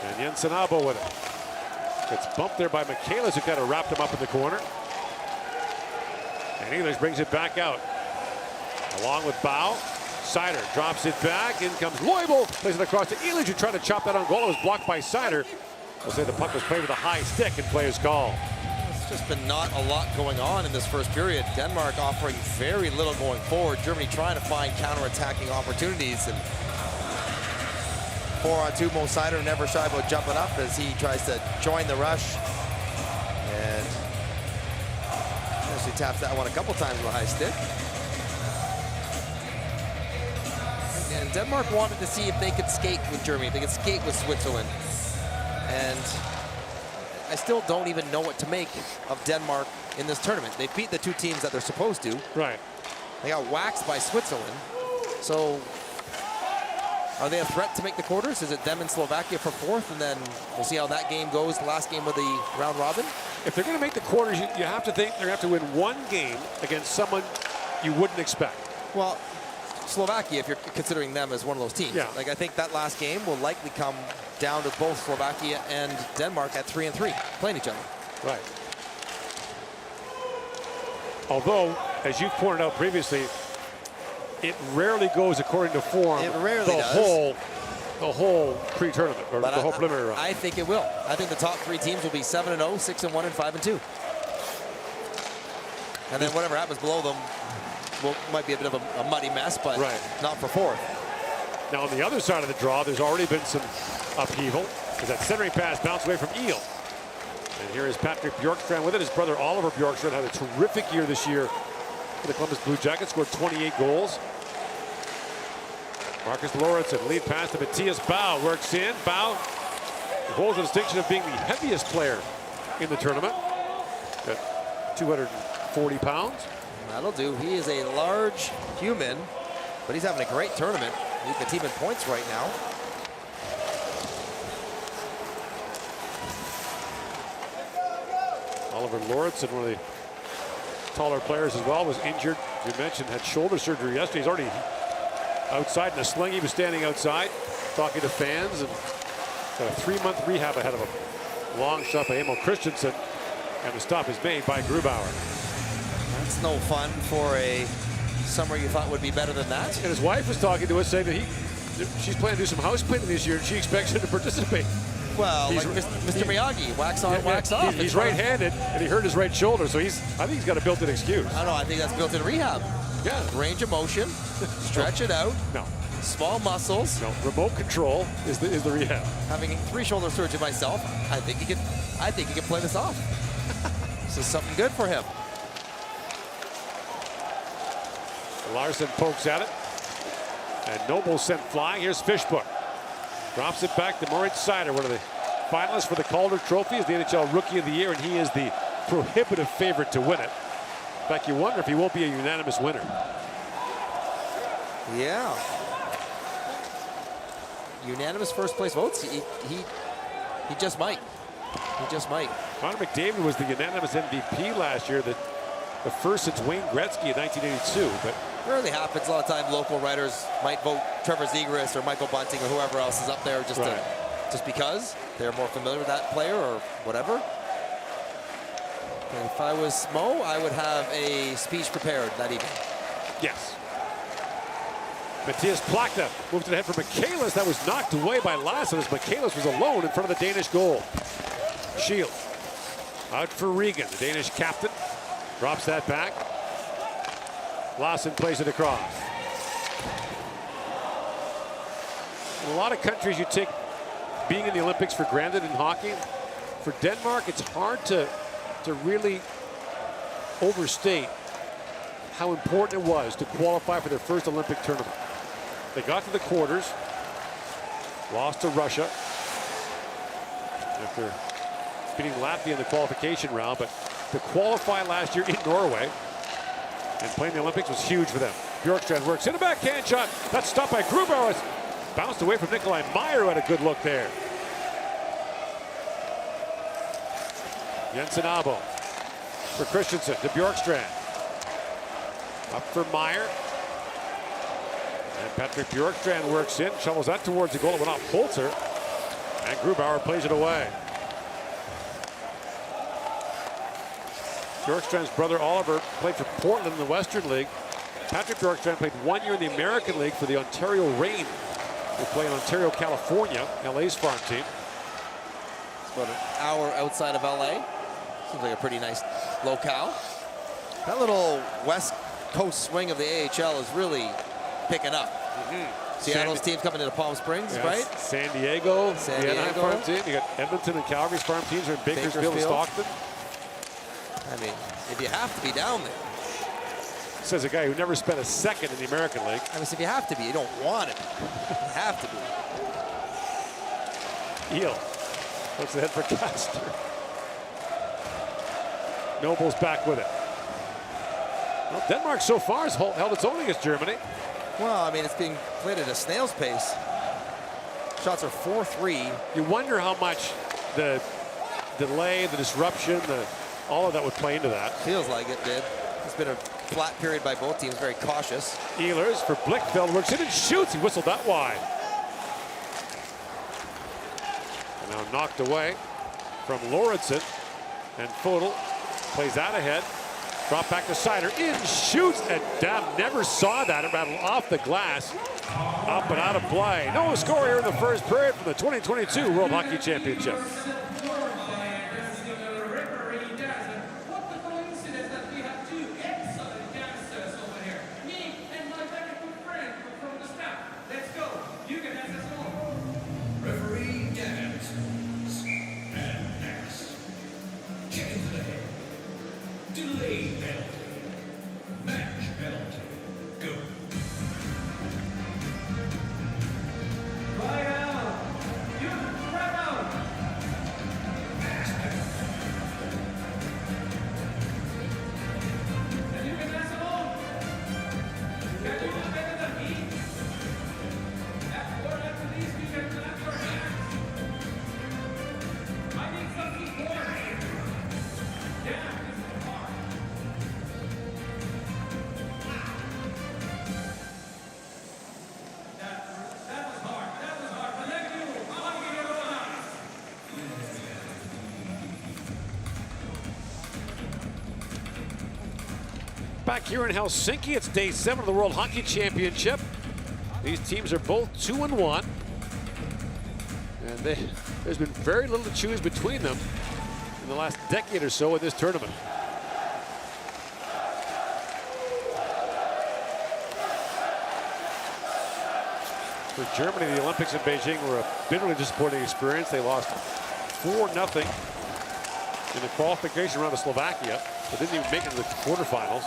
And Jensen-Abo with it. Gets bumped there by Michaelis, who kind of wrapped him up in the corner. And Ehlers brings it back out. Along with Bau. Seider drops it back. In comes Leubel. Plays it across to Ehlers, who tried to chop that on goal. It was blocked by Seider. They'll say the puck was played with a high stick and players call. It's just been not a lot going on in this first period. Denmark offering very little going forward. Germany trying to find counter-attacking opportunities. And 4-on-2, Mo Seider never shy about jumping up as he tries to join the rush. And actually taps that one a couple times with a high stick. And Denmark wanted to see if they could skate with Germany, if they could skate with Switzerland. And I still don't even know what to make of Denmark in this tournament. They beat the two teams that they're supposed to. Right. They got waxed by Switzerland. So are they a threat to make the quarters? Is it them and Slovakia for fourth? And then we'll see how that game goes, the last game of the round robin. If they're going to make the quarters, you have to think they're going to have to win one game against someone you wouldn't expect. Well, Slovakia, if you're considering them as one of those teams. Yeah. Like, I think that last game will likely come down to both Slovakia and Denmark at 3-3, playing each other. Right. Although, as you pointed out previously, it rarely goes according to form. It rarely does. The whole pre-tournament, or the whole preliminary round. I think it will. I think the top three teams will be 7-0, 6-1, and 5-2. And then whatever happens below them might be a bit of a muddy mess, but not for fourth. Now on the other side of the draw, there's already been some upheaval as that centering pass bounced away from Eel. And here is Patrick Bjorkstrand with it. His brother Oliver Bjorkstrand had a terrific year this year for the Columbus Blue Jackets, scored 28 goals. Marcus Lauritsen, lead pass to Matthias Bau, works in. Bau holds the distinction of being the heaviest player in the tournament at 240 pounds. That'll do. He is a large human, but he's having a great tournament. Leading the team in points right now. Oliver Lauritsen, one of the taller players as well, was injured. You mentioned had shoulder surgery yesterday. He's already outside in a sling. He was standing outside talking to fans and got a 3-month rehab ahead of him. Long shot by Emil Christensen, and the stop is made by Grubauer. That's no fun for a summer you thought would be better than that. And his wife was talking to us saying that she's planning to do some house painting this year and she expects him to participate. Well, like Mr. Miyagi, wax on, wax off. He's right-handed and he hurt his right shoulder, so I think he's got a built-in excuse. I don't know, I think that's built-in rehab. Yeah. Range of motion, stretch it out. No. Small muscles. No, remote control is the rehab. Having 3 shoulder surgery myself, I think he can play this off. This is something good for him. Larson pokes at it. And Noble sent flying. Here's Fishbook. Drops it back to Moritz Seider, one of the finalists for the Calder Trophy, is the NHL Rookie of the Year, and he is the prohibitive favorite to win it. In fact, you wonder if he won't be a unanimous winner. Yeah. Unanimous first place votes. He just might. He just might. Connor McDavid was the unanimous MVP last year, the first since Wayne Gretzky in 1982. But rarely happens. A lot of times local writers might vote Trevor Zegras or Michael Bunting or whoever else is up there just because they're more familiar with that player or whatever. And if I was Mo, I would have a speech prepared that evening. Yes. Matthias Plachta moved it ahead for Michaelis. That was knocked away by Lassen as Michaelis was alone in front of the Danish goal. Shield out for Regan, the Danish captain. Drops that back. Lassen plays it across. In a lot of countries, you take being in the Olympics for granted in hockey. For Denmark, it's hard to really overstate how important it was to qualify for their first Olympic tournament. They got to the quarters, lost to Russia after beating Latvia in the qualification round, but to qualify last year in Norway and playing the Olympics was huge for them. Bjorkstrand works in a backhand shot. That's stopped by Grubauer. Bounced away from Nikolai Meyer, who had a good look there. Jensen Abo for Christensen to Bjorkstrand. Up for Meyer. And Patrick Bjorkstrand works in, shovels that towards the goal. It went off Holzer. And Grubauer plays it away. Bjorkstrand's brother Oliver played for Portland in the Western League. Patrick Bjorkstrand played 1 year in the American League for the Ontario Reign. They play in Ontario, California, LA's farm team. It's about an hour outside of LA. Seems like a pretty nice locale. That little West Coast swing of the AHL is really picking up. Seattle's teams coming into Palm Springs, right? San Diego, San the Anaheim Diego. farm team. You got Edmonton and Calgary's farm teams are in Bakersfield and Stockton. I mean, if you have to be down there. Says a guy who never spent a second in the American League. I mean, if you have to be, you don't want it. You have to be. Eel looks ahead for Castor. Noble's back with it. Well, Denmark so far has held its own against Germany. Well, I mean, it's being played at a snail's pace. Shots are 4-3. You wonder how much the delay, the disruption, all of that would play into that. Feels like it did. It's been a flat period by both teams, very cautious. Ehlers for Blichfeld, works in and shoots. He whistled that wide. And now knocked away from Lorentzen. And Fodel plays that ahead. Drop back to Sider. In, shoots, and Dab never saw that. It rattled off the glass. Up and out of play. No score here in the first period from the 2022 World Hockey Championship. Back here in Helsinki, it's day 7 of the World Hockey Championship. These teams are both 2-1. And there's been very little to choose between them in the last decade or so in this tournament. For Germany, the Olympics in Beijing were a bitterly disappointing experience. They lost 4-0 in the qualification round of Slovakia, but didn't even make it to the quarterfinals.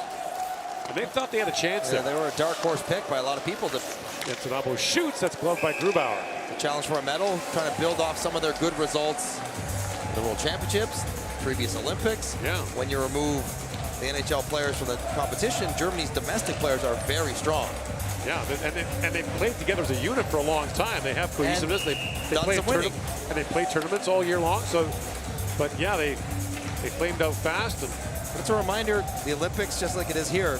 And they thought they had a chance there. They were a dark horse pick by a lot of people. Jensen Abo shoots. That's gloved by Grubauer. The challenge for a medal, trying to build off some of their good results. The World Championships, previous Olympics. Yeah. When you remove the NHL players from the competition, Germany's domestic players are very strong. Yeah, and they played together as a unit for a long time. They have cohesiveness. They play and they play tournaments all year long. So, but yeah, they flamed out fast. And it's a reminder, the Olympics, just like it is here,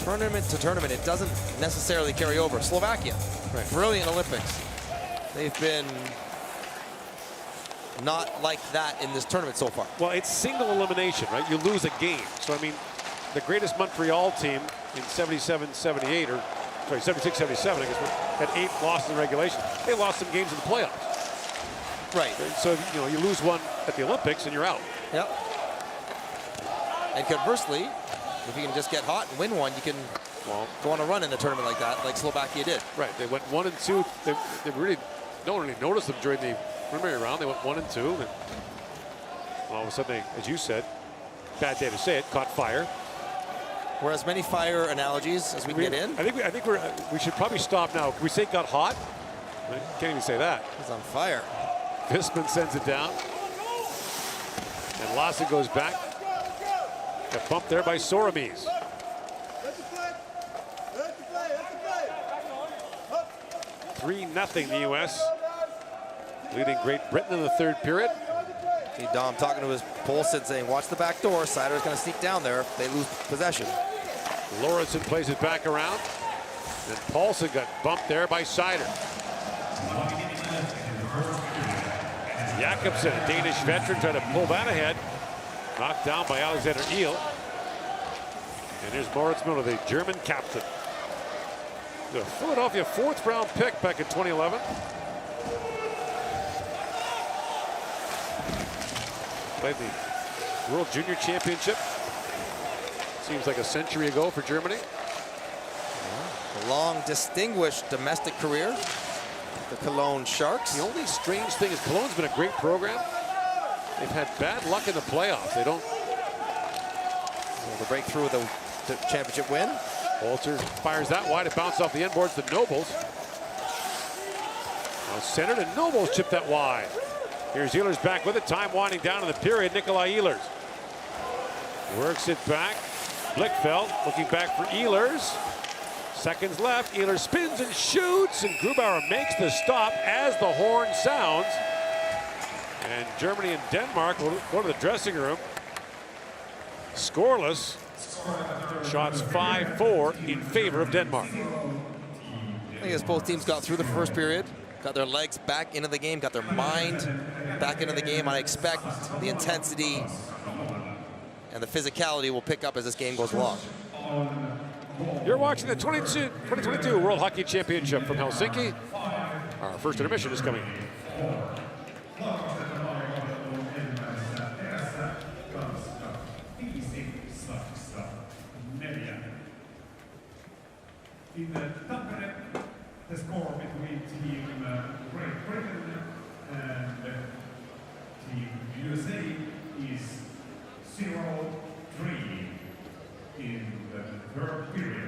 tournament to tournament, it doesn't necessarily carry over. Slovakia, brilliant Olympics. They've been not like that in this tournament so far. Well, it's single elimination, right? You lose a game. So, I mean, the greatest Montreal team in 77-78, or sorry, 76-77, I guess, had 8 losses in regulation. They lost some games in the playoffs. Right. So, you know, you lose one at the Olympics and you're out. Yep. And conversely, if you can just get hot and win one, you can go on a run in a tournament like that, like Slovakia did. Right. They went 1-2. They really don't really notice them during the preliminary round. They went 1-2. And all of a sudden, as you said, bad day to say it, caught fire. We're as many fire analogies as we can get in. I think we should probably stop now. Can we say got hot? I can't even say that. He's on fire. Visman sends it down. And Lawson goes back. Got bumped there by Soramis. 3-0 the U.S. leading Great Britain in the third period. See Dom talking to his Poulsen saying, watch the back door. Sider's going to sneak down there if they lose possession. Lorentzen plays it back around. And Paulson got bumped there by Sider. Jakobsen, a Danish veteran, trying to pull that ahead. Knocked down by Alexander Eel. And here's Moritz Müller, the German captain. The Philadelphia 4th round pick back in 2011. Played the World Junior Championship. Seems like a century ago for Germany. A long, distinguished domestic career. The Cologne Sharks. The only strange thing is Cologne's been a great program. They've had bad luck in the playoffs. They don't. Well, the breakthrough with the championship win. Holzer fires that wide. It bounced off the end boards to Nobles. Now centered, and Nobles chipped that wide. Here's Ehlers back with it. Time winding down in the period. Nikolai Ehlers works it back. Blichfeld looking back for Ehlers. Seconds left. Ehlers spins and shoots, and Grubauer makes the stop as the horn sounds. And Germany and Denmark will go to the dressing room. Scoreless. Shots 5-4 in favor of Denmark. I think as both teams got through the first period, got their legs back into the game, got their mind back into the game. I expect the intensity and the physicality will pick up as this game goes along. You're watching the 2022 World Hockey Championship from Helsinki. Our first intermission is coming. In Tampere, the score between Team Great Britain and Team USA is 0-3 in the third period.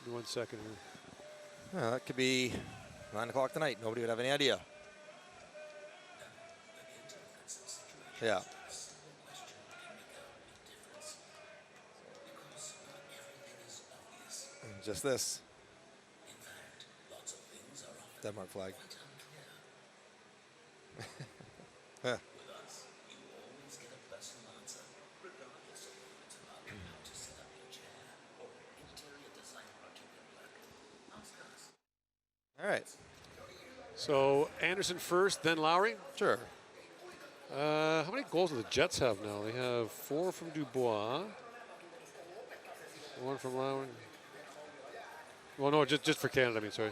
Give me 1 second here. Yeah, that could be 9 o'clock tonight. Nobody would have any idea. Yeah. And just this. Denmark flag. Yeah. All right. So Anderson first, then Lowry. Sure. How many goals do the Jets have now? They have 4 from Dubois, 1 from Lowry. Well, no, just for Canada. I mean, sorry.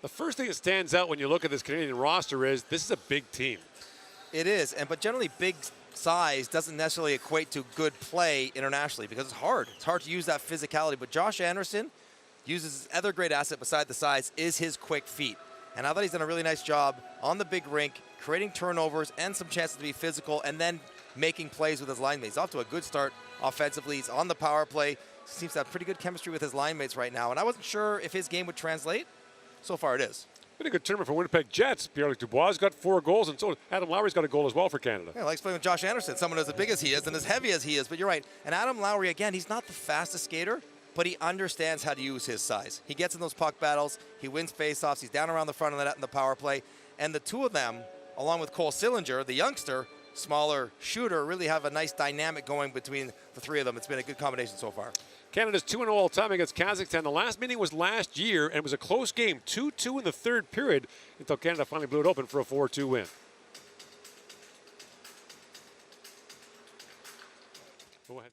The first thing that stands out when you look at this Canadian roster is this is a big team. It is, but generally big size doesn't necessarily equate to good play internationally because it's hard. It's hard to use that physicality, but Josh Anderson uses his other great asset beside the size is his quick feet. And I thought he's done a really nice job on the big rink creating turnovers and some chances to be physical, and then making plays with his line mates. Off to a good start offensively. He's on the power play. Seems to have pretty good chemistry with his line mates right now, and I wasn't sure if his game would translate. So far it is. Been a good tournament for Winnipeg Jets. Pierre-Luc Dubois got 4 goals, and so Adam Lowry's got a goal as well for Canada. Yeah, I like playing with Josh Anderson, someone as big as he is and as heavy as he is, but you're right. And Adam Lowry, again, he's not the fastest skater, but he understands how to use his size. He gets in those puck battles, he wins faceoffs, he's down around the front of the net in the power play, and the two of them, along with Cole Sillinger, the youngster, smaller shooter, really have a nice dynamic going between the three of them. It's been a good combination so far. Canada's 2-0 all-time against Kazakhstan. The last meeting was last year, and it was a close game, 2-2 in the third period, until Canada finally blew it open for a 4-2 win. Go ahead.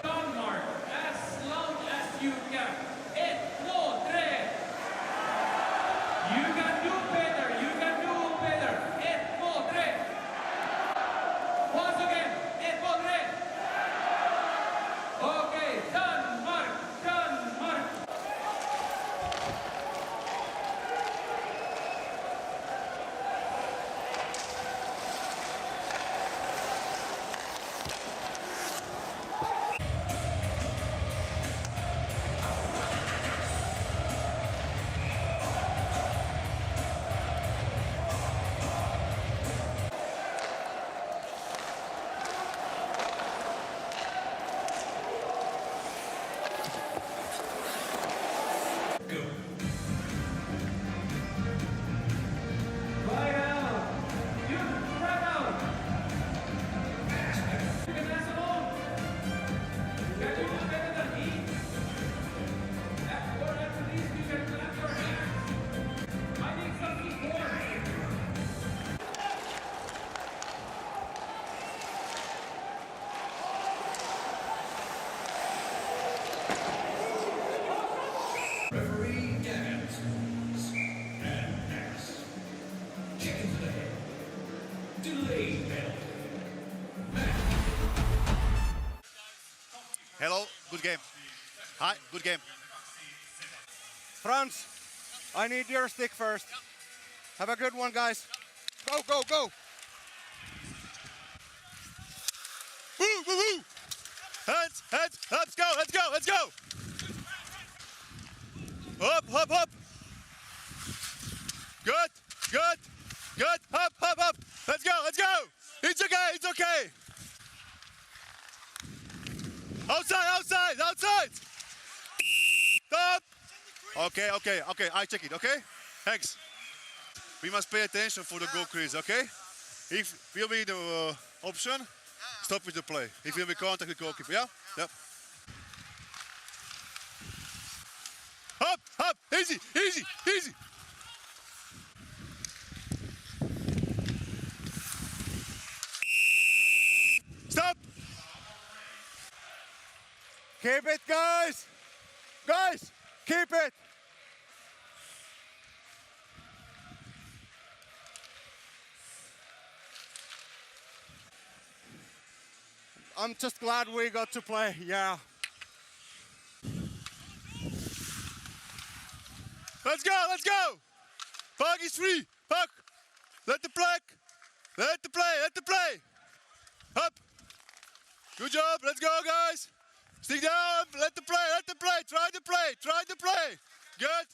Denmark, as long as you can. 1, 2, 3. You can do better. You can do better. 1, 2, 3. Once again. 1, 2, 3. Okay, Denmark, Denmark. Hello, good game. Hi, good game. Franz, I need your stick first. Have a good one, guys. Go, go, go. Woo, woo, woo. Heads, heads, let's go, let's go, let's go. Up, up, up. Good, good, good. Up, up, up. Let's go, let's go. It's okay, it's okay. Outside, outside, outside. Stop. Okay, okay, okay. I check it, okay? Thanks. We must pay attention for the goal crease, okay? If will be the option, stop with the play. If will be contact with goalkeeper, yeah? Yep. up, easy, easy, easy. Stop. Keep it, guys. Guys, keep it. I'm just glad we got to play, yeah. Let's go, let's go. Puck is free, puck. Let the play, let the play. Up. Good job, let's go, guys. Stick down, let the play, try to play. Good.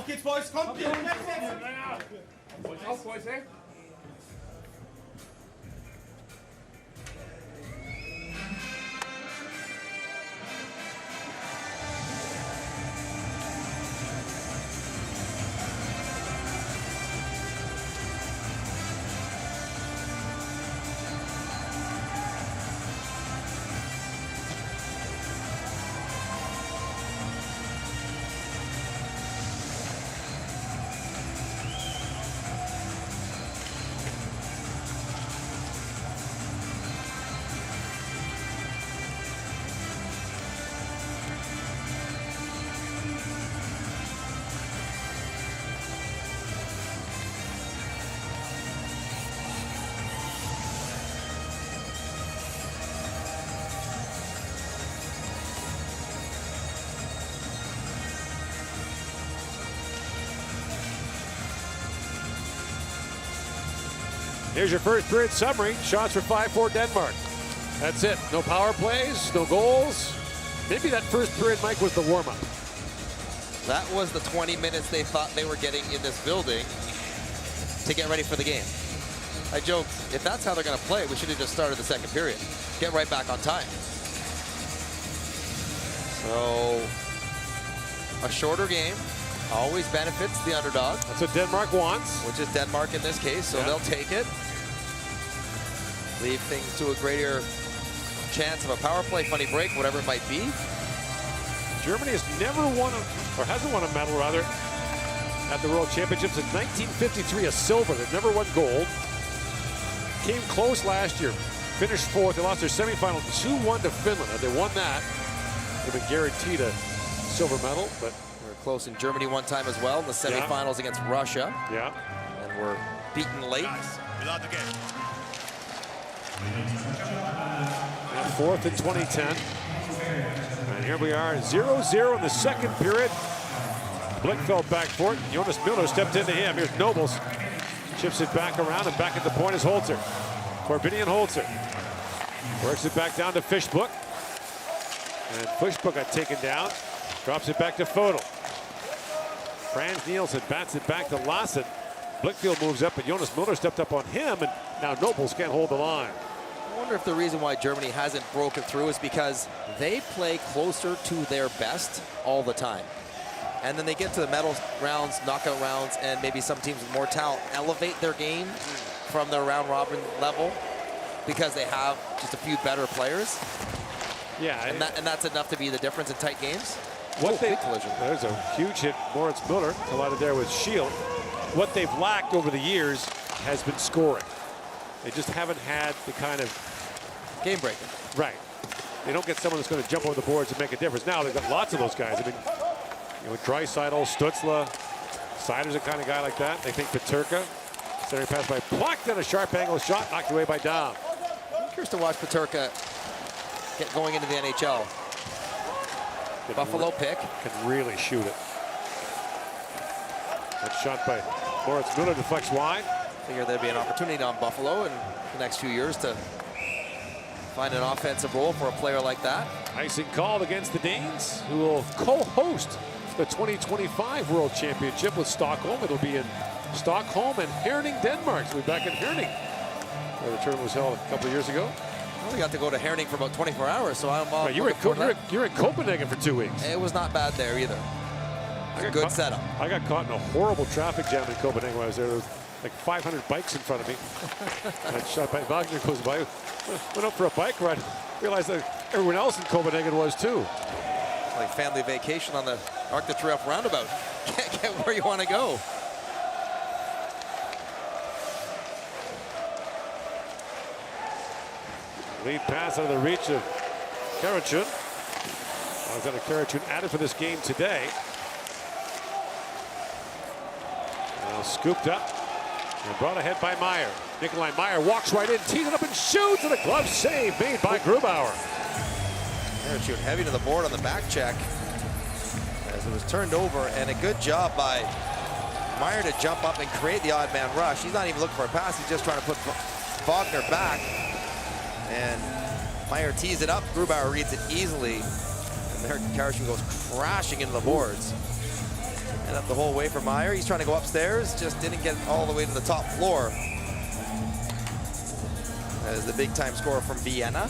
geht's, Boys. Kommt, hier. Boys auf, Boys, eh? Here's your first period summary. Shots for 5-4 Denmark. That's it. No power plays, no goals. Maybe that first period, Mike, was the warm-up. That was the 20 minutes they thought they were getting in this building to get ready for the game. I joked, if that's how they're going to play, we should have just started the second period. Get right back on time. So, a shorter game always benefits the underdog. That's what Denmark wants. Which is Denmark in this case, so they'll take it. Leave things to a greater chance of a power play, funny break, whatever it might be. Germany has never won, or hasn't won a medal, rather, at the World Championships in 1953, a silver. They've never won gold. Came close last year. Finished fourth. They lost their semifinal 2-1 to Finland. Had they won that, they've been guaranteed a silver medal, but we were close in Germany one time as well in the semifinals against Russia. Yeah. And were beaten late. Guys, we love the game. And fourth in 2010. And here we are, 0-0 in the second period. Blick fell back for it. Jonas Miller stepped into him. Here's Nobles. Chips it back around, and back at the point is Holzer. Corbinian Holzer. Works it back down to Fishbook. And Fishbook got taken down. Drops it back to Fodel. Franz Nielsen bats it back to Lassen. Blickfield moves up, and Jonas Miller stepped up on him, and now Nobles can't hold the line. I wonder if the reason why Germany hasn't broken through is because they play closer to their best all the time. And then they get to the medal rounds, knockout rounds, and maybe some teams with more talent elevate their game from their round robin level because they have just a few better players. Yeah. And that's enough to be the difference in tight games. Collision. There's a huge hit. Moritz Müller collided there with Shield. What they've lacked over the years has been scoring. They just haven't had the kind of game breaker. Right. They don't get someone that's going to jump over the boards and make a difference. Now they've got lots of those guys. I mean, you know, Draisaitl, Stutzla, Seider's a kind of guy like that. They think Peterka. Centering pass by Pluck, then a sharp angle shot knocked away by Dom. I'm curious to watch Peterka get going into the NHL. Buffalo pick. Can really shoot it. That shot by Moritz Müller deflects wide. Figure there'd be an opportunity on Buffalo in the next few years to find an offensive role for a player like that. Icing called against the Danes, who will co-host the 2025 World Championship with Stockholm. It'll be in Stockholm and Herning, Denmark. So we'll be back in Herning, where the tournament was held a couple of years ago. I only got to go to Herning for about 24 hours, so I'm right, you're in Copenhagen for 2 weeks. It was not bad there either. A good setup. I got caught in a horrible traffic jam in Copenhagen when I was there. There was like 500 bikes in front of me. I shot by Wagner goes by. Went up for a bike ride. Realized that everyone else in Copenhagen was too. Like family vacation on the Arc de Triomphe roundabout. Can't get where you want to go. Lead pass out of the reach of Karachun. Alexander Karachun added for this game today. Now scooped up and brought ahead by Meyer. Nikolai Meyer walks right in, tees it up and shoots, and a glove save made by Grubauer. Karachun heavy to the board on the back check as it was turned over, and a good job by Meyer to jump up and create the odd man rush. He's not even looking for a pass, he's just trying to put Wagner back. And Meyer tees it up. Grubauer reads it easily. And there Karachun goes crashing into the boards. And up the whole way for Meyer. He's trying to go upstairs, just didn't get all the way to the top floor. That is the big time scorer from Vienna.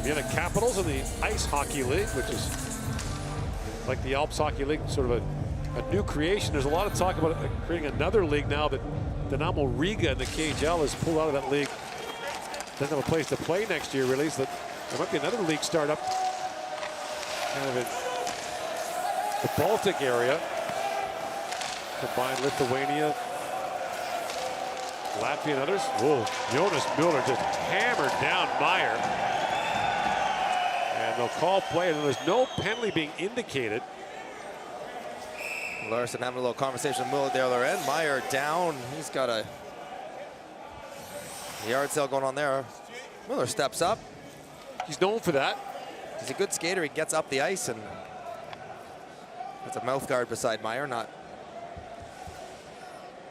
Vienna Capitals in the Ice Hockey League, which is like the Alps Hockey League, sort of a new creation. There's a lot of talk about creating another league now that Dynamo Riga and the KHL has pulled out of that league. Doesn't have a place to play next year, really. So there might be another league startup kind of in the Baltic area. Combined Lithuania, Latvia, and others. Whoa, Jonas Mueller just hammered down Meyer. And they'll call play, and there's no penalty being indicated. Larson having a little conversation with Mueller at the other end. Meyer down. He's got a yard sale going on there. Mueller steps up. He's known for that. He's a good skater. He gets up the ice, and that's a mouth guard beside Meyer, not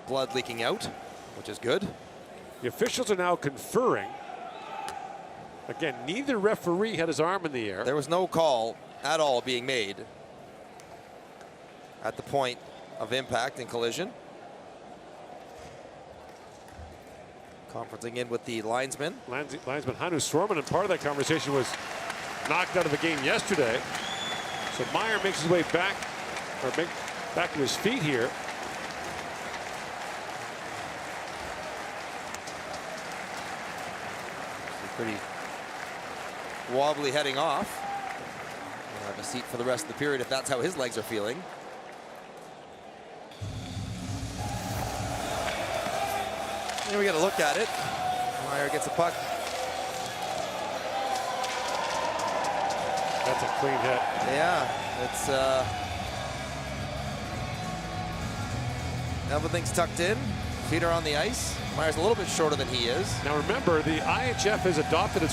blood leaking out, which is good. The officials are now conferring. Again, neither referee had his arm in the air. There was no call at all being made at the point of impact and collision. Conferencing in with the linesman. Linesman Hannu Sorman, and part of that conversation was knocked out of the game yesterday. So Meyer makes his way back, back to his feet here. Pretty wobbly heading off. He'll have a seat for the rest of the period if that's how his legs are feeling. Here we got to look at it. Meyer gets a puck. That's a clean hit. Yeah, it's everything's tucked in. Feet are on the ice. Meyer's a little bit shorter than he is. Now remember, the IIHF has adjusted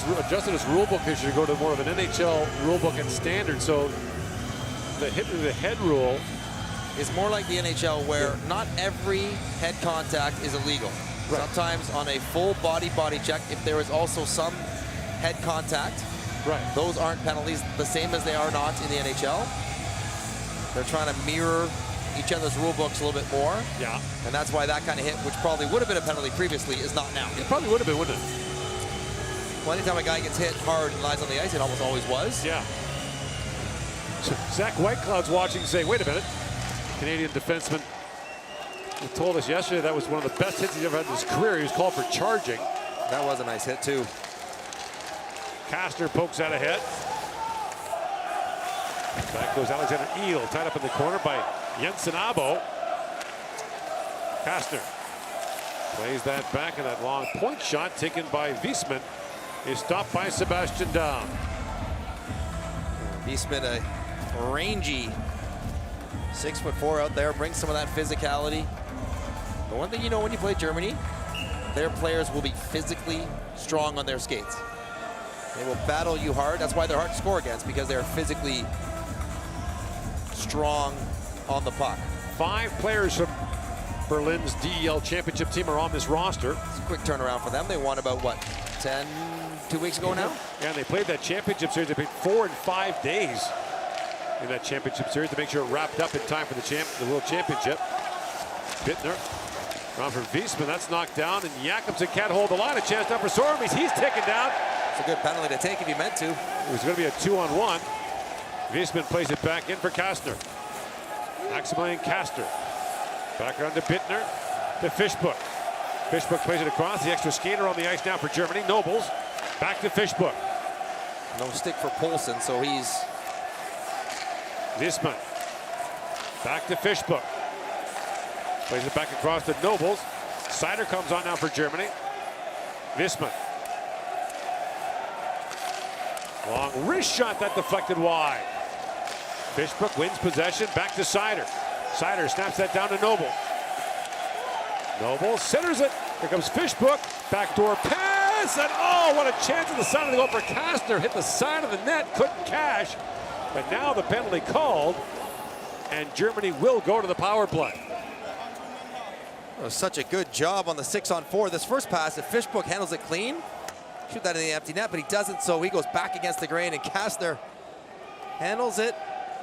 its rule book this year to go to more of an NHL rule book and standard. So the hit to the head rule is more like the NHL, where not every head contact is illegal. Right. Sometimes on a full body check, if there is also some head contact, right, those aren't penalties, the same as they are not in the NHL. They're trying to mirror each other's rule books a little bit more. Yeah. And that's why that kind of hit, which probably would have been a penalty previously, is not now. It probably would have been, wouldn't it? Well, anytime a guy gets hit hard and lies on the ice, it almost always was. Yeah. So Zach Whitecloud's watching, saying, wait a minute. Canadian defenseman who told us yesterday that was one of the best hits he's ever had in his career. He was called for charging. That was a nice hit, too. Castner pokes out ahead. Back goes Alexander Eel, tied up in the corner by Jensen Abo. Castner plays that back, and that long point shot taken by Wiesman is stopped by Sebastian Daum. Wiesman, a rangy 6'4" out there, brings some of that physicality. The one thing you know when you play Germany, their players will be physically strong on their skates. They will battle you hard. That's why they're hard to score against, because they're physically strong on the puck. 5 players from Berlin's DEL championship team are on this roster. It's a quick turnaround for them. They won about, what, 2 weeks ago now? Yeah, and they played that championship series. They played 4 and 5 days in that championship series to make sure it wrapped up in time for the World Championship. Bittner, around for Wiesman. That's knocked down, and Jakobsen can't hold the line. A chance now for Sormis. He's taken down. It's a good penalty to take if he meant to. It was going to be a 2-on-1. Wiesman plays it back in for Castner. Maximilian Castner. Back around to Bittner. To Fishbook. Fishbook plays it across. The extra skater on the ice now for Germany. Nobles. Back to Fishbook. No stick for Poulsen, so he's... Wiesman. Back to Fishbook. Plays it back across to Nobles. Seider comes on now for Germany. Wiesman. Long wrist shot that deflected wide. Fishbook wins possession. Back to Seider. Seider snaps that down to Noble. Noble centers it. Here comes Fishbook. Backdoor pass. And oh, what a chance at the side of the goal for Castner. Hit the side of the net. Couldn't cash. But now the penalty called. And Germany will go to the power play. It was such a good job on the 6-on-4. This first pass, if Fishbook handles it clean, shoot that in the empty net, but he doesn't, so he goes back against the grain, and Castner handles it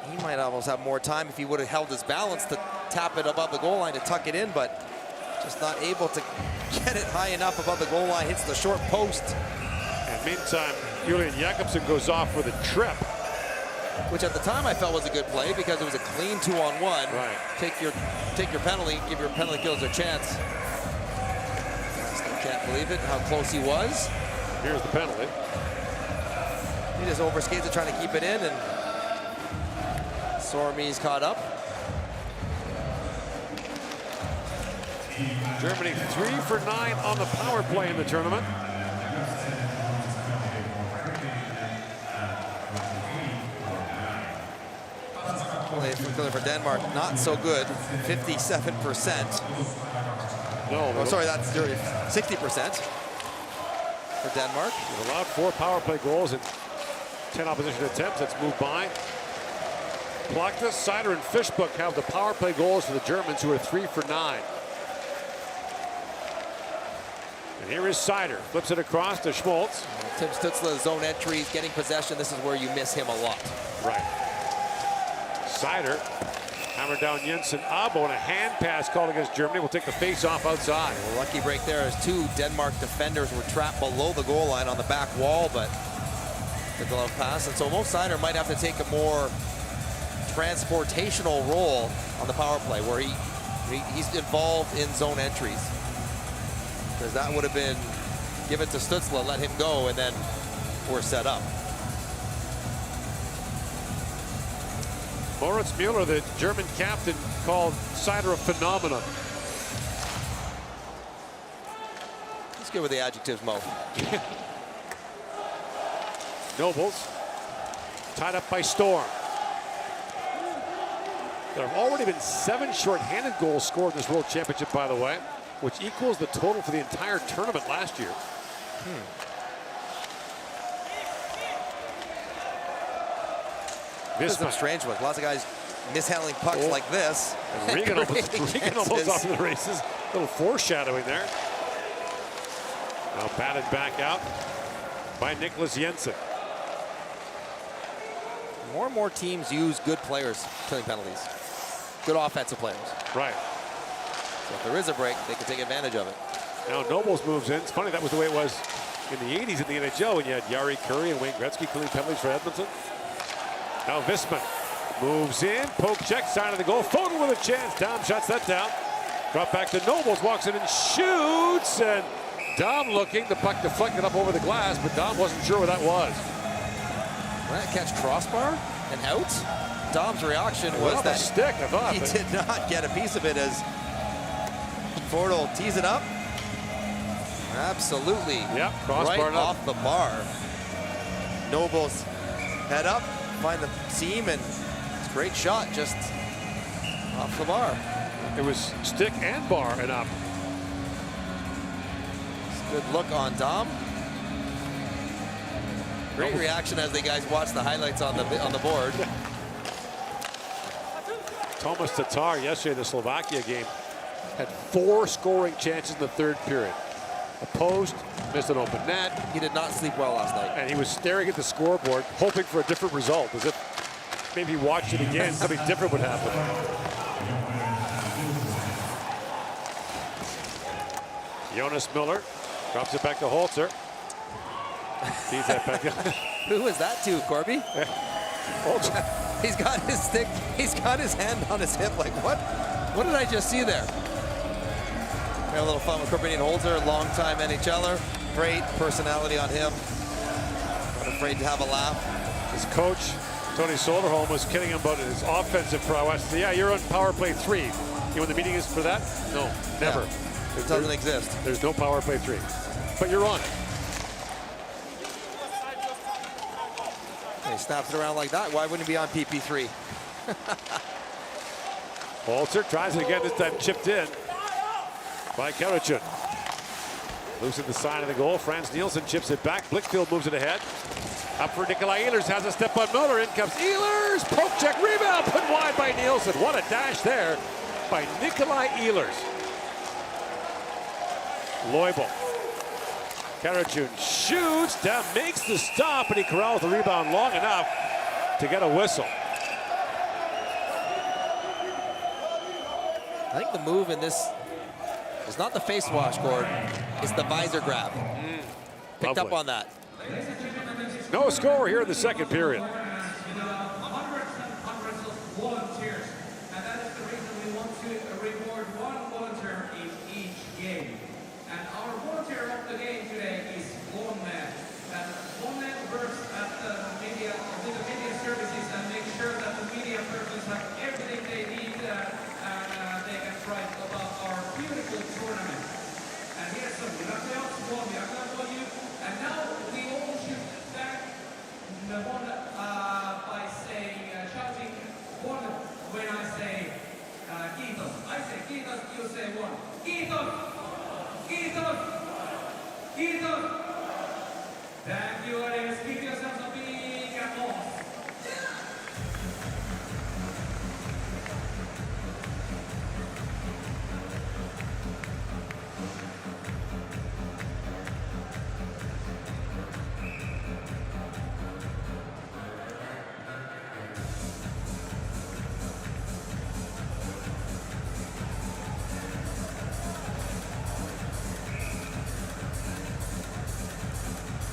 He might almost have more time if he would have held his balance to tap it above the goal line to tuck it in, but just not able to get it high enough above the goal line. Hits the short post. And meantime, Julian Jakobsen goes off with a trip. Which at the time I felt was a good play because it was a clean 2-on-1. Right. Take your penalty, give your penalty kills a chance. Still can't believe it, how close he was. Here's the penalty. He just overskates it trying to keep it in, and Sormi's caught up. Germany 3 for 9 on the power play in the tournament. For Denmark, not so good, 57%. No, oh, sorry, that's 60% for Denmark. They've allowed 4 power play goals in 10 opposition attempts. Let's move by. Plachta, Seider, and Fishbook have the power play goals for the Germans, who are 3 for 9. And here is Seider. Flips it across to Schmaltz. Tim Stützle, zone entries, getting possession. This is where you miss him a lot. Right. Seider hammered down Jensen Abo, and a hand pass called against Germany. Will take the face off outside. Well, lucky break there as 2 Denmark defenders were trapped below the goal line on the back wall, but the glove pass. And so Mo Seider might have to take a more transportational role on the power play where he's involved in zone entries. Because that would have been give it to Stützle, let him go, and then we're set up. Moritz Müller, the German captain, called Seider a phenomenon. Let's go with the adjectives, Mo. Nobles tied up by Storm. There have already been 7 shorthanded goals scored in this World Championship, by the way, which equals the total for the entire tournament last year. There's some strange ones. Lots of guys mishandling pucks like this. And Regan almost off to the races. A little foreshadowing there. Now batted back out by Nicholas Jensen. More and more teams use good players killing penalties. Good offensive players. Right. So if there is a break, they can take advantage of it. Now Nobles moves in. It's funny, that was the way it was in the 80s in the NHL when you had Jari Kurri and Wayne Gretzky killing penalties for Edmonton. Now Visman moves in, poke check, side of the goal. Foden with a chance. Dom shuts that down. Drop back to Nobles, walks in and shoots. And Dom looking, the puck deflected up over the glass, but Dom wasn't sure what that was. That catch crossbar and out. Dom's reaction was that stick, I thought, he did not get a piece of it as Ford will tease it up. Absolutely. Yep, crossbar right off the bar. Nobles head up, find the seam, and it's a great shot just off the bar. It was stick and bar and up. Good look on Dom. Great reaction as the guys watch the highlights on the board. Thomas Tatar yesterday, the Slovakia game, had 4 scoring chances in the third period. A post, missed an open net. He did not sleep well last night. And he was staring at the scoreboard, hoping for a different result, as if maybe he watched it again, something different would happen. Jonas Miller drops it back to Holzer. Feeds that back. Who is that to, Corby? Holzer. He's got his stick. He's got his hand on his hip. Like, what? What did I just see there? Had a little fun with Corbinian Holzer, longtime NHLer. Great personality on him. Not afraid to have a laugh. His coach, Tony Soderholm, was kidding him about his offensive prowess. He said, yeah, you're on power play 3. You know when the meeting is for that? No, never. Yeah, it doesn't exist. There's no power play 3. But you're on it. He snaps it around like that. Why wouldn't he be on PP3? Holzer tries it again, this time chipped in by Karachun. Loose at the side of the goal. Franz Nielsen chips it back. Blickfield moves it ahead. Up for Nikolai Ehlers. Has a step on Miller. In comes Ehlers. Poke check. Rebound. Put wide by Nielsen. What a dash there by Nikolai Ehlers. Leubel. Karachun shoots. Down. Makes the stop. And he corrals the rebound long enough to get a whistle. I think the move in this is not the face wash, Gord. It's the visor grab. Picked up Lovely. on that. No score here in the second period. Hundreds and hundreds of volunteers, and that is the reason we want to reward one volunteer in each game. And our volunteer of the game today is Vonne. And Vonne works at the media, with the media services and makes sure that the media persons have everything they need and they can write about our beautiful tournament. And here's some Gracias, Vonne. I'm going to call you. And now we all should thank the one by saying, shouting one when I say kiitos. I say kiitos, you say one. Kiitos! Kiitos! Kiitos! Thank you, audience. Give yourselves a big applause.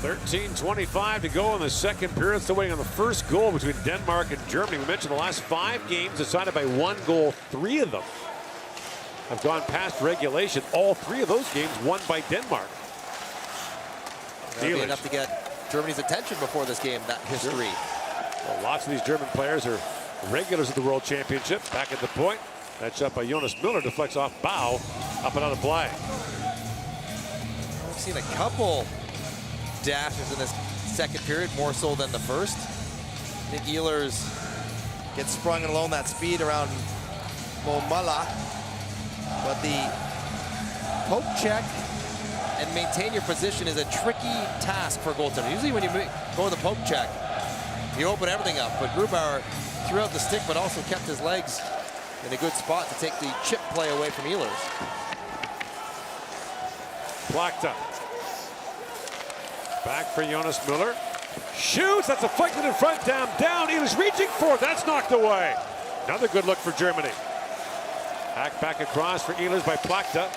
$13:25 to go in the second period. Still waiting on the first goal between Denmark and Germany. We mentioned the last 5 games decided by 1 goal. 3 of them have gone past regulation. All 3 of those games won by Denmark. That'll be enough to get Germany's attention before this game, that history. Well, lots of these German players are regulars of the World Championship. Back at the point. That shot by Jonas Müller deflects off bow. Up and out of play. We've seen a couple dashes in this second period, more so than the first. Nick Ehlers gets sprung along that speed around Momala. But the poke check and maintain your position is a tricky task for a goaltender. Usually when you go with a poke check, you open everything up. But Grubauer threw out the stick, but also kept his legs in a good spot to take the chip play away from Ehlers. Blocked up. Back for Jonas Müller. Shoots. That's deflected in front. Down. Ehlers reaching for it. That's knocked away. Another good look for Germany. Hack back across for Ehlers by Plachta.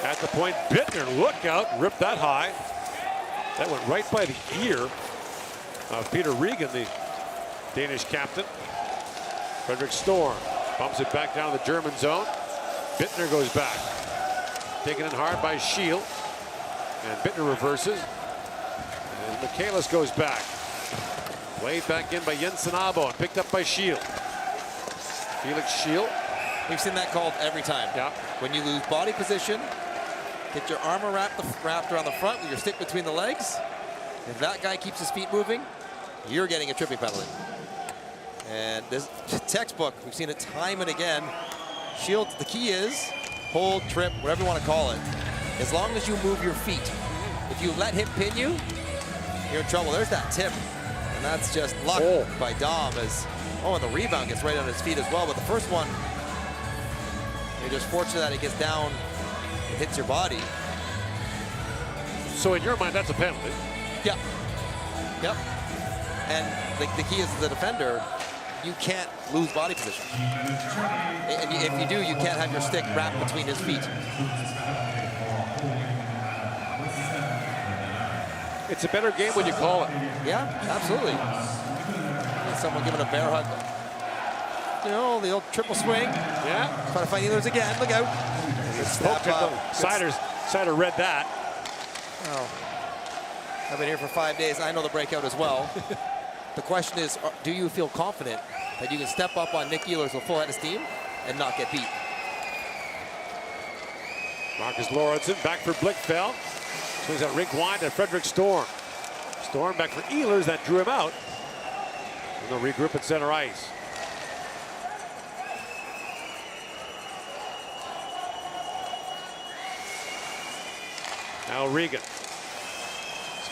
At the point, Bittner, look out. Ripped that high. That went right by the ear of Peter Regan, the Danish captain. Frederick Storm bumps it back down to the German zone. Bittner goes back. Taken in hard by Schiel. And Bittner reverses. And Michaelis goes back. Played back in by Jensen Abo and picked up by Schiel. Felix Schiel. We've seen that called every time. Yeah. When you lose body position, get your arm wrapped around the front with your stick between the legs. If that guy keeps his feet moving, you're getting a tripping penalty. And this textbook, we've seen it time and again. Shield, the key is hold, trip, whatever you want to call it. As long as you move your feet. If you let him pin you, you're in trouble. There's that tip. And that's just luck by Dom as, and the rebound gets right on his feet as well. But the first one, you're just fortunate that it gets down and hits your body. So in your mind, that's a penalty. Yep. Yep. And the key is, as a defender, you can't lose body position. And if you do, you can't have your stick wrapped between his feet. It's a better game when you call it. Yeah, absolutely. Someone giving a bear hug. You know, the old triple swing. Yeah. Trying to find Ehlers again. Look out. Sider read that. Oh. I've been here for 5 days. I know the breakout as well. The question is, do you feel confident that you can step up on Nick Ehlers with full head of steam and not get beat? Marcus Lorentzen back for Blickfeld. Swings that rink wide to Frederick Storm. Storm back for Ehlers. That drew him out. And they'll regroup at center ice. Now Regan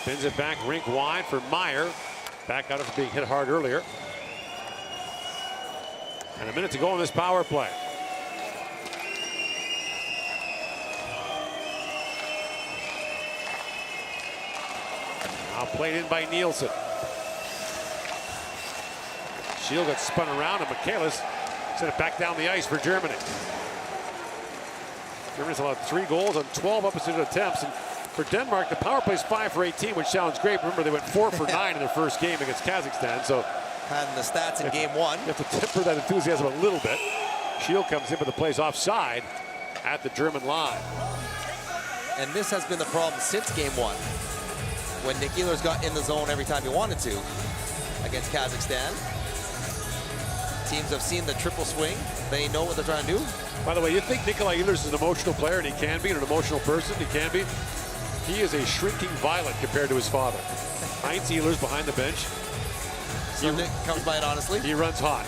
spins it back rink wide for Meyer. Back out after being hit hard earlier. And a minute to go in this power play. Now played in by Nielsen. Schiel got spun around and Michaelis sent it back down the ice for Germany. Germany's allowed 3 goals on 12 opposition attempts. And for Denmark, the power play is 5 for 18, which sounds great. Remember, they went 4 for 9 in their first game against Kazakhstan. So, and the stats in game 1. You have to temper that enthusiasm a little bit. Shield comes in, but the play's offside at the German line. And this has been the problem since game 1. When Nick Ehlers got in the zone every time he wanted to against Kazakhstan. Teams have seen the triple swing. They know what they're trying to do. By the way, you think Nikolai Ehlers is an emotional player, and he can be, and an emotional person, he can be. He is a shrinking violet compared to his father. Heinz Ehlers behind the bench. So Nick comes by it honestly. He runs hot.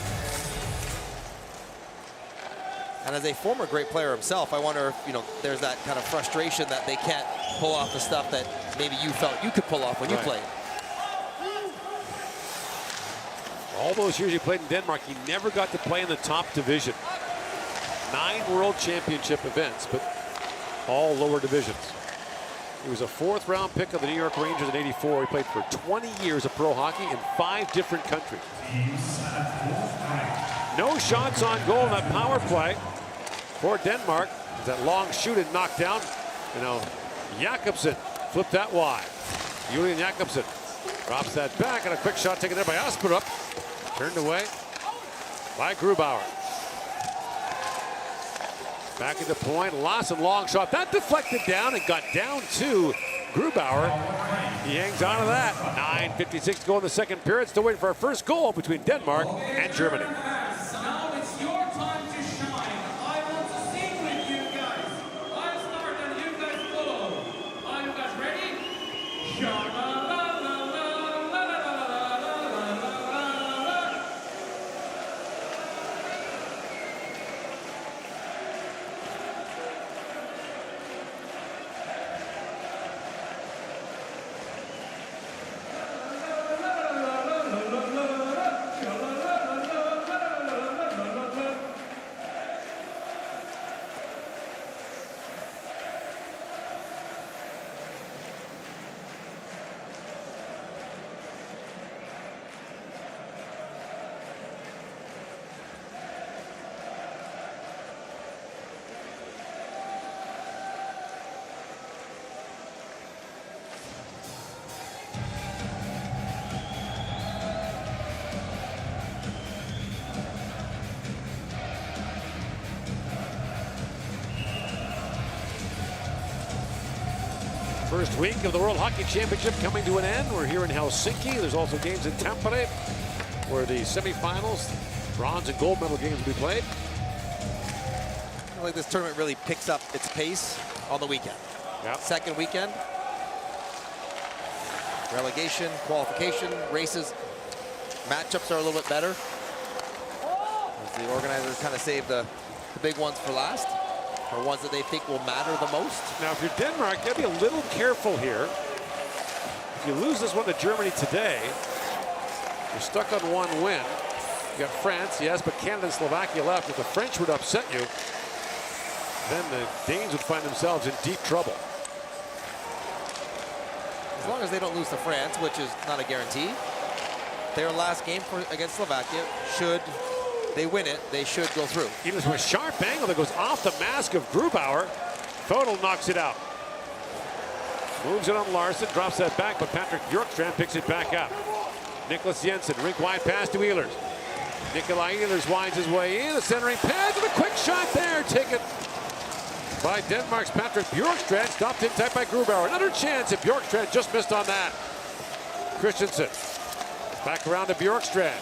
And as a former great player himself, I wonder if, there's that kind of frustration that they can't pull off the stuff that maybe you felt you could pull off when you played. All those years he played in Denmark, he never got to play in the top division. 9 World Championship events, but all lower divisions. He was a 4th round pick of the New York Rangers in '84. He played for 20 years of pro hockey in 5 different countries. No shots on goal in that power play for Denmark. That long shoot and knocked down. Jakobsen flipped that wide. Julian Jakobsen drops that back, and a quick shot taken there by Asperup. Turned away by Grubauer. Back into point. Lawson long shot. That deflected down and got down to Grubauer. He hangs on to that. 9:56 to go in the second period. Still waiting for our first goal between Denmark and Germany. Now it's your time to shine. I want to sing with you guys. I'll start and you guys follow. Are you guys ready? First week of the World Hockey Championship coming to an end. We're here in Helsinki. There's also games in Tampere where the semifinals, bronze and gold medal games will be played. I feel like this tournament really picks up its pace on the weekend. Yep. Second weekend, relegation, qualification, races, matchups are a little bit better. As the organizers kind of save the big ones for last, or ones that they think will matter the most. Now, if you're Denmark, you got to be a little careful here. If you lose this one to Germany today, you're stuck on 1 win. You got France, yes, but Canada and Slovakia left. If the French would upset you, then the Danes would find themselves in deep trouble. As long as they don't lose to France, which is not a guarantee, their last game against Slovakia, should they win it, they should go through. Even with a sharp angle that goes off the mask of Grubauer, Fodal knocks it out. Moves it on Larson, drops that back, but Patrick Bjorkstrand picks it back up. Nicholas Jensen, rink wide pass to Ehlers. Nikolai Ehlers winds his way in, the centering pass, and a quick shot there, taken by Denmark's Patrick Bjorkstrand, stopped in tight by Grubauer. Another chance if Bjorkstrand just missed on that. Christensen, back around to Bjorkstrand.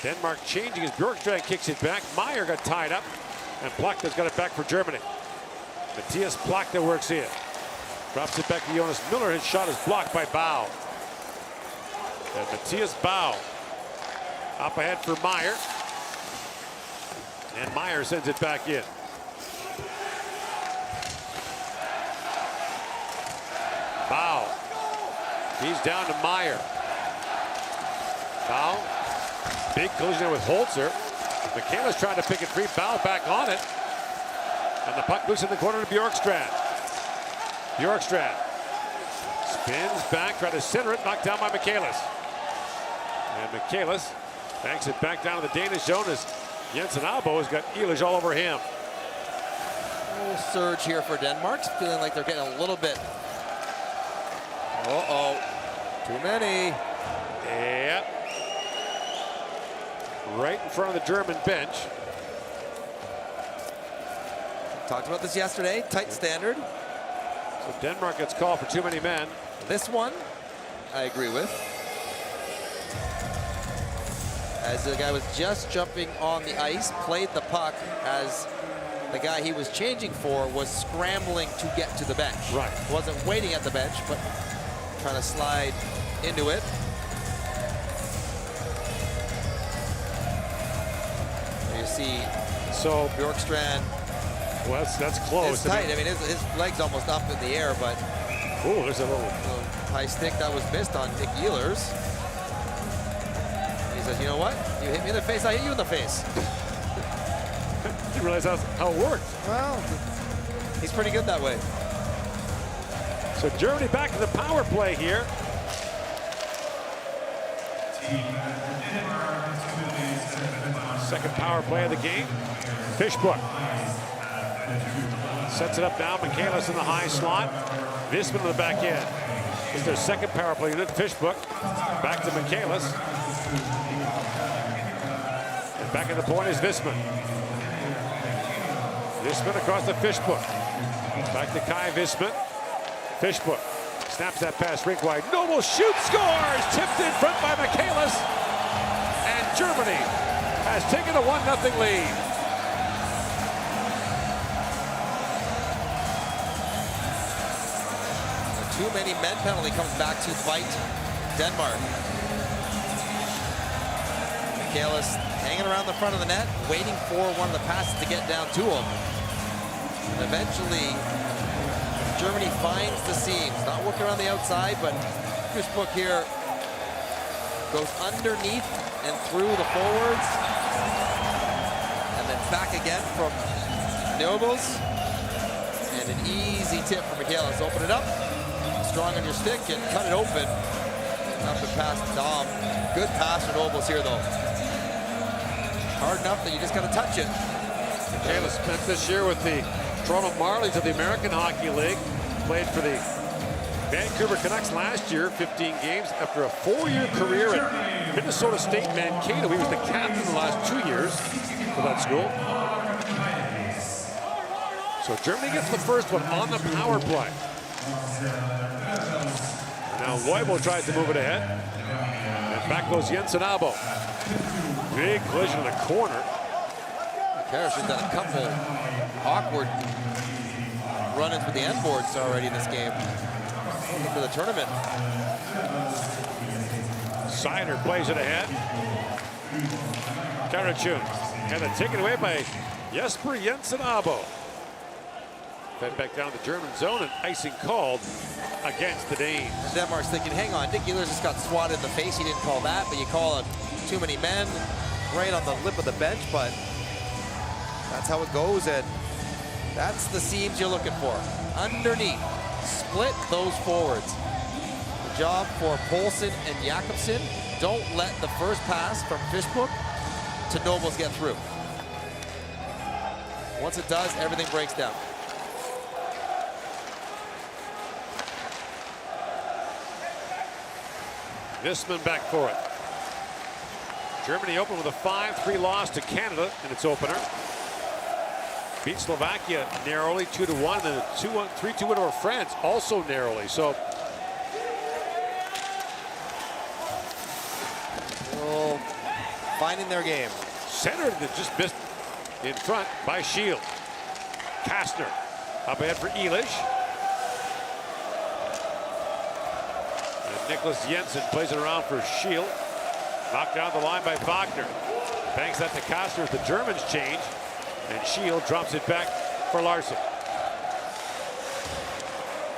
Denmark changing as Bjorkstrand kicks it back. Meyer got tied up, and Plachta's got it back for Germany. Matthias Plachta works in. Drops it back to Jonas Miller. His shot is blocked by Bau. And Matthias Bau up ahead for Meyer. And Meyer sends it back in. Bau. He's down to Meyer. Bau. Big collision there with Holzer. Michaela's trying to pick it free. Bau back on it. And the puck loose in the corner to Bjorkstrand. Bjorkstrand spins back, trying to center it, knocked down by Michaelis. And Michaelis banks it back down to the Danish zone as Jensen Abo has got Ehlers all over him. little surge here for Denmark. Feeling like they're getting a little bit. Uh-oh. Too many. Yep. Right in front of the German bench. Talked about this yesterday. Tight standard. So Denmark gets called for too many men. This one, I agree with. As the guy was just jumping on the ice, played the puck as the guy he was changing for was scrambling to get to the bench. Right. Wasn't waiting at the bench, but trying to slide into it. There you see So Bjorkstrand. Well, that's close. It's tight. I mean, his leg's almost up in the air, but Oh, there's a little high stick that was missed on Nick Ehlers. He says, you know what? You hit me in the face, I hit you in the face. Didn't realize how it worked. Well, he's pretty good that way. So Germany back to the power play here. Second power play of the game. Fishbook sets it up now. Michaelis in the high slot. Visman on the back end. It's their second power play unit. Fishbook back to Michaelis. And back at the point is Visman. Visman across the Fishbook. Back to Kai Visman. Fishbook snaps that pass rink wide. Noble shoots, scores! Tipped in front by Michaelis. And Germany has taken a 1-0 lead. Too many men penalty comes back to bite Denmark. Michaelis hanging around the front of the net, waiting for one of the passes to get down to him. And eventually, Germany finds the seams. Not working around the outside, but Fishbook here goes underneath and through the forwards. And then back again from Nobles. And an easy tip for Michaelis. Open it up. Strong on your stick and cut it open. Up and past Dom. Good pass for Nobles here, though. Hard enough that you just got to touch it. Michaelis spent this year with the Toronto Marlies of the American Hockey League. Played for the Vancouver Canucks last year, 15 games. After a 4-year career at Minnesota State Mankato, he was the captain the last 2 years for that school. So Germany gets the first one on the power play. Now Leubel tries to move it ahead. And back goes Jensen Abo. Big collision in the corner. Harrison's done a couple awkward run-ins with the end boards already in this game for the tournament. Seider plays it ahead. Karachun. And then taken away by Jesper Jensen Abo. Fed back down the German zone and icing called against the Danes. Denmark's thinking, hang on, Nick Ehlers just got swatted in the face. He didn't call that, but you call it too many men right on the lip of the bench, but that's how it goes, and that's the seams you're looking for. Underneath, split those forwards. The job for Poulsen and Jakobsen. Don't let the first pass from Fishbook to Nobles get through. Once it does, everything breaks down. Visman back for it. Germany opened with a 5-3 loss to Canada in its opener. Beat Slovakia narrowly 2-1, and then a 3-2 win over France also narrowly. So Well, finding their game. Centered that just missed in front by Shield. Kastner up ahead for Elish. And Nicholas Jensen plays it around for Shield. Knocked down the line by Wagner. Banks that to Kastner as the Germans change. And Shield drops it back for Larson.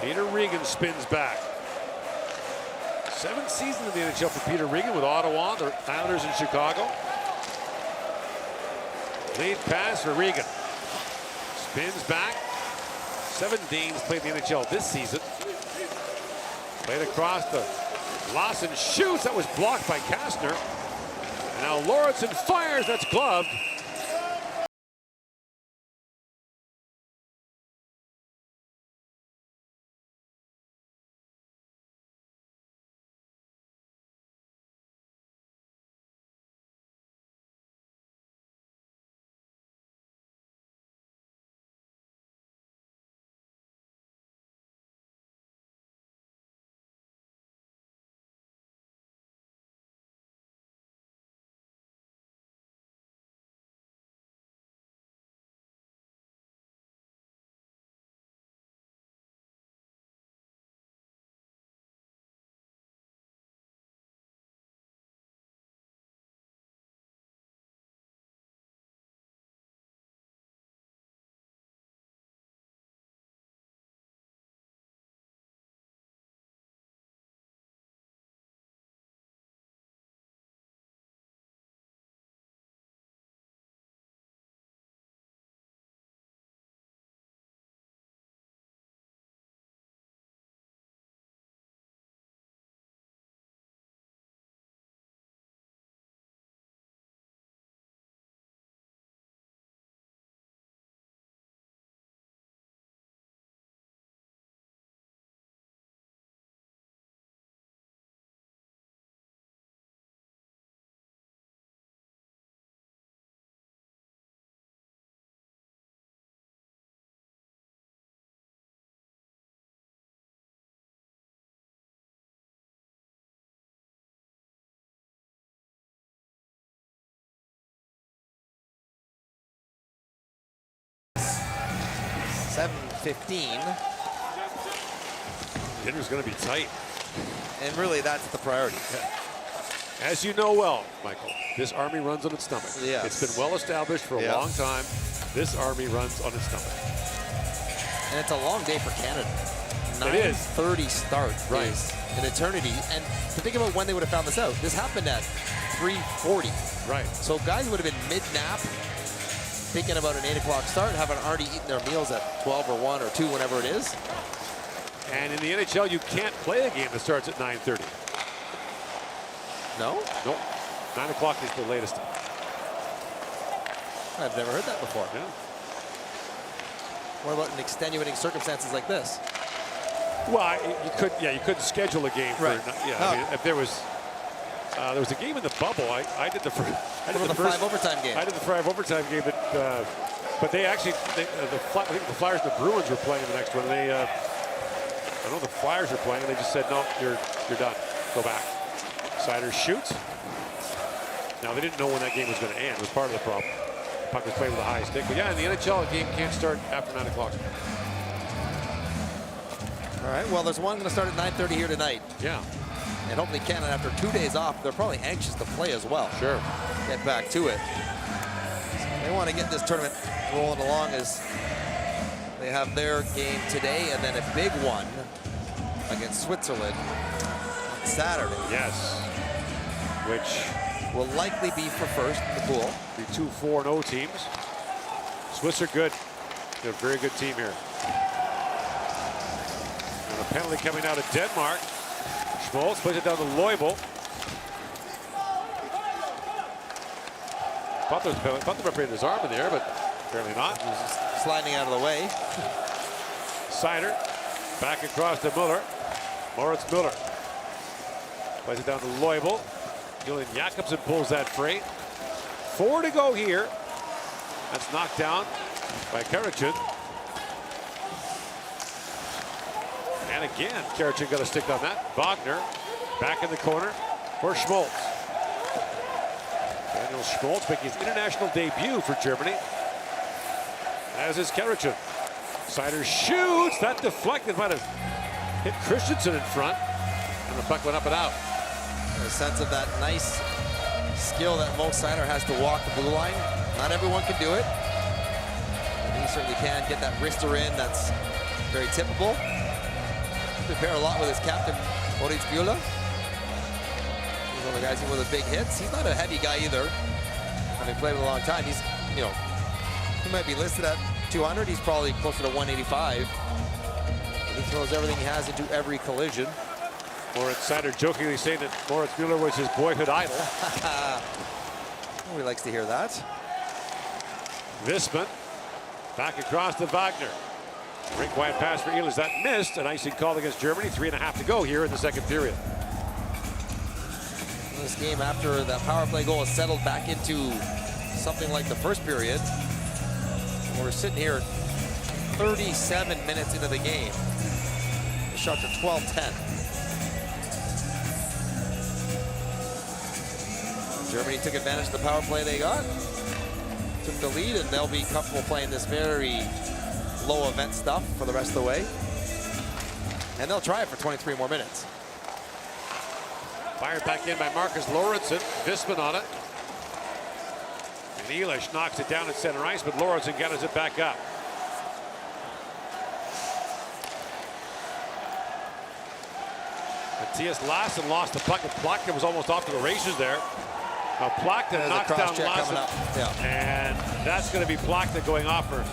Peter Regan spins back. 7 seasons in the NHL for Peter Regan with Ottawa, the Islanders in Chicago. Lead pass for Regan. Spins back. 7 Danes played in the NHL this season. Played across the Lawson shoots. That was blocked by Kastner. And now Lauritsen fires. That's gloved. 7:15. Dinner's going to be tight. And really, that's the priority. As you know well, Michael, this Army runs on its stomach. Yes. It's been well established for a long time. This Army runs on its stomach. And it's a long day for Canada. It is. 9:30 start is an eternity. And to think about when they would have found this out, this happened at 3:40. Right. So guys would have been mid-nap, thinking about an 8 o'clock start, having already eaten their meals at 12 or 1 or 2, whenever it is. And in the NHL, you can't play a game that starts at 9:30. No? Nope. 9 o'clock is the latest. I've never heard that before. Yeah. What about in extenuating circumstances like this? Well, you couldn't schedule a game. Right. I mean, if there was a game in the bubble, I did the first. I did the first 5 overtime game. I did the 5 overtime game, but they actually, I think the Flyers and the Bruins were playing in the next one. They, I know the Flyers were playing, and they just said, no, you're done. Go back. Seider shoots. Now they didn't know when that game was going to end. It was part of the problem. Puck was played with a high stick. But yeah, in the NHL, a game can't start after 9 o'clock. All right, well, there's one going to start at 9:30 here tonight. Yeah. And hopefully Canada, after 2 days off, they're probably anxious to play as well. Sure. Get back to it. They want to get this tournament rolling along as they have their game today and then a big one against Switzerland on Saturday. Yes. Which will likely be for first in the pool. The 2 4-0 teams. Swiss are good. They're a very good team here. And a penalty coming out of Denmark. Schmaltz plays it down to Leubel. Thought they separated his arm in there, but apparently not. He's just sliding out of the way. Seider back across to Muller. Moritz Muller plays it down to Leubel. Julian Jakobsen pulls that freight. 4 to go here. That's knocked down by Karachin. And again, Karachin got a stick on that. Wagner back in the corner for Schmaltz. Daniel Schmaltz making his international debut for Germany, as is Karachin. Seider shoots. That deflected, might have hit Christensen in front. And the puck went up and out. A sense of that nice skill that Mo Seider has to walk the blue line. Not everyone can do it. But he certainly can get that wrister in. That's very typical. Prepare a lot with his captain, Moritz Müller. He's one of the guys with the big hits. He's not a heavy guy either. Having played with a long time, he's, you know, he might be listed at 200. He's probably closer to 185. He throws everything he has into every collision. Moritz Seider jokingly saying that Moritz Müller was his boyhood idol. He likes to hear that. Wisman back across to Wagner. Rink wide pass for Ehlers. That missed. An icing call against Germany. 3.5 to go here in the second period. This game, after that power play goal, is settled back into something like the first period. We're sitting here 37 minutes into the game. The shots are 12-10. Germany took advantage of the power play they got. Took the lead, and they'll be comfortable playing this very low event stuff for the rest of the way. And they'll try it for 23 more minutes. Fired back in by Marcus Lorentzen. Wisman on it. And Ehlers knocks it down at center ice, but Lorentzen gathers it back up. Matthias Lassen lost the puck, and Plachta was almost off to the races there. Now Plachta knocks down Lassen. Yeah. And that's going to be Plachta going off for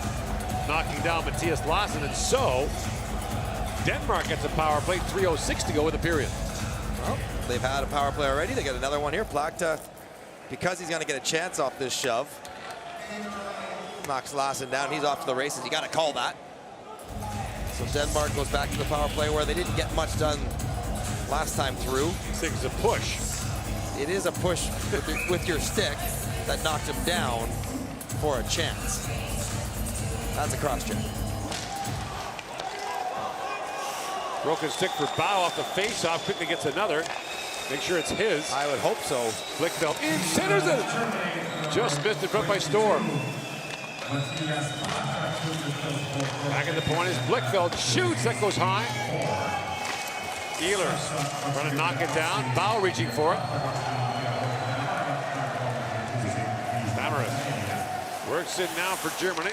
knocking down Matthias Lassen. And so Denmark gets a power play. 3:06 to go in the period. Well, they've had a power play already. They got another one here. Plachta, because he's going to get a chance off this shove, knocks Lassen down. He's off to the races. You got to call that. So Denmark goes back to the power play where they didn't get much done last time through. This thing's a push. It is a push with your stick that knocked him down for a chance. That's a cross check. Broken stick for Bow off the face-off. Quickly gets another. Make sure it's his. I would hope so. Flickfeld in, centers it. Just missed in front by Storm. Back at the point is Blickfeld. Shoots. That goes high. Ehlers trying to knock it down. Bow reaching for it. Stammeris works in now for Germany.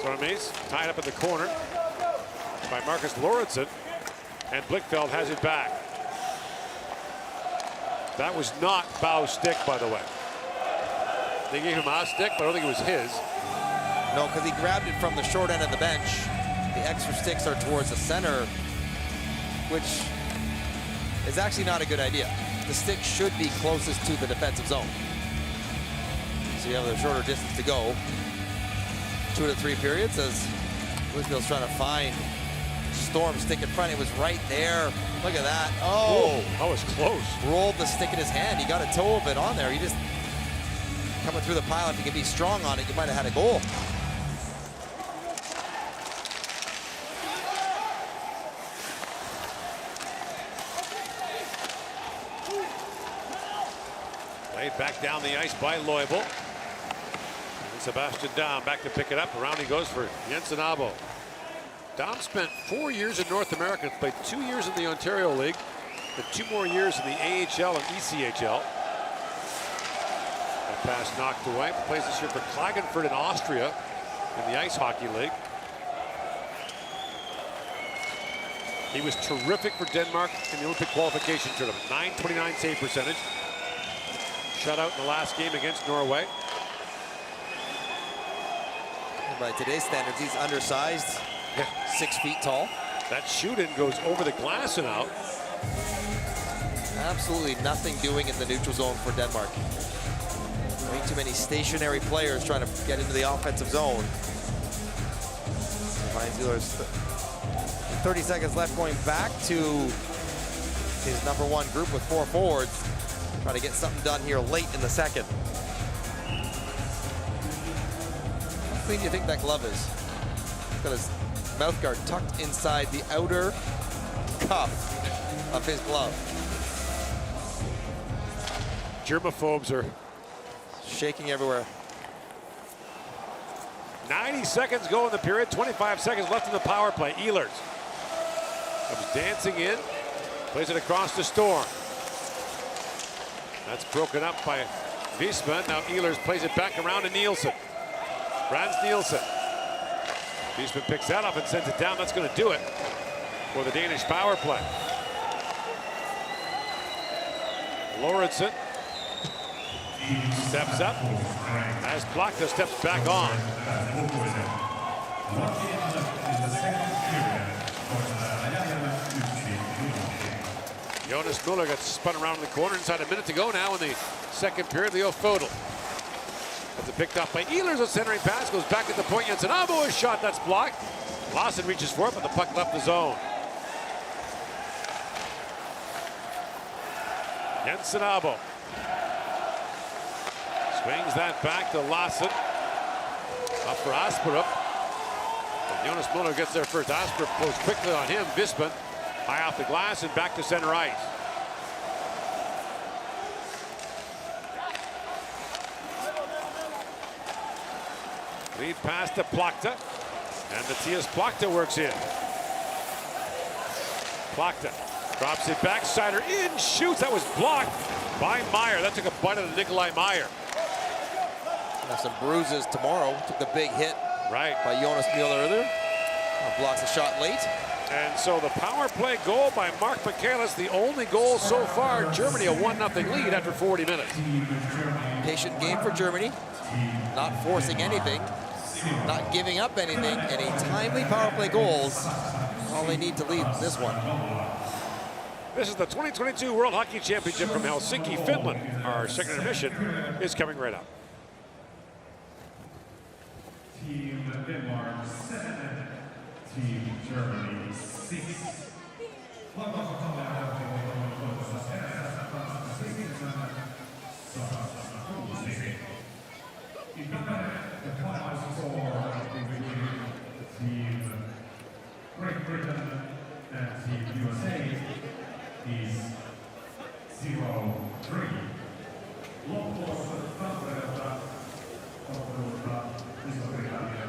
Sormes tied up in the corner by Marcus Lauritsen. And Blickfeld has it back. That was not Bow's stick, by the way. They gave him a stick, but I don't think it was his. No, because he grabbed it from the short end of the bench. The extra sticks are towards the center, which is actually not a good idea. The stick should be closest to the defensive zone. So you have a shorter distance to go. 2 to 3 periods as Bluefield's trying to find Storm's stick in front. It was right there. Look at that. Oh, that was close. Rolled the stick in his hand. He got a toe of it on there. He just coming through the pile. If you can be strong on it, you might have had a goal. Played back down the ice by Leubel. And Sebastian Daum back to pick it up. Around he goes for Jensen Abo. Daum spent 4 years in North America, played 2 years in the Ontario League, and 2 more years in the AHL and ECHL. That pass knocked away. Plays this year for Klagenfurt in Austria in the Ice Hockey League. He was terrific for Denmark in the Olympic qualification tournament. .929 save percentage. Shutout in the last game against Norway. By today's standards, he's undersized. Yeah. 6 feet tall. That shoot-in goes over the glass and out. Absolutely nothing doing in the neutral zone for Denmark. Way too many stationary players trying to get into the offensive zone. Ehlers, 30 seconds left, going back to his number 1 group with 4 forwards. Trying to get something done here late in the second. How clean do you think that glove is? Got his mouth guard tucked inside the outer cuff of his glove. Germaphobes are shaking everywhere. 90 seconds go in the period, 25 seconds left in the power play. Ehlers comes dancing in, plays it across the Storm. That's broken up by Wiesmann. Now Ehlers plays it back around to Nielsen. Frans Nielsen. Wiesmann picks that up and sends it down. That's going to do it for the Danish power play. Lauritsen steps up as Plachta steps back on. Jonas Muller gets spun around in the corner inside a minute to go now in the second period. Leo Fodel. That's it picked up by Ehlers. A centering pass goes back at the point. Jensen Abo, a shot that's blocked. Lawson reaches for it, but the puck left the zone. Jensen Abo swings that back to Lawson. Up for Asperup. And Jonas Muller gets there first. Asperup pulls quickly on him. Wiesmann high off the glass and back to center ice. Lead pass to Plachta. And Matthias Plachta works in. Plachta drops it back. Sider in, shoots. That was blocked by Meyer. That took a bite out of Nikolai Meyer. Have some bruises tomorrow. Took the big hit right by Jonas Muller earlier. Blocks a shot late. And so the power play goal by Mark Michaelis, the only goal so far. Germany a 1-0 lead after 40 minutes. Patient game for Germany. Not forcing anything. Not giving up anything. Any timely power play goals. All they need to lead this one. This is the 2022 World Hockey Championship from Helsinki, Finland. Our second intermission is coming right up. Team Denmark 7, Team Germany 6. The final score between Team Great Britain and Team USA is 0-3. Lopputulos Tampereelta ottelulta Iso-Britannia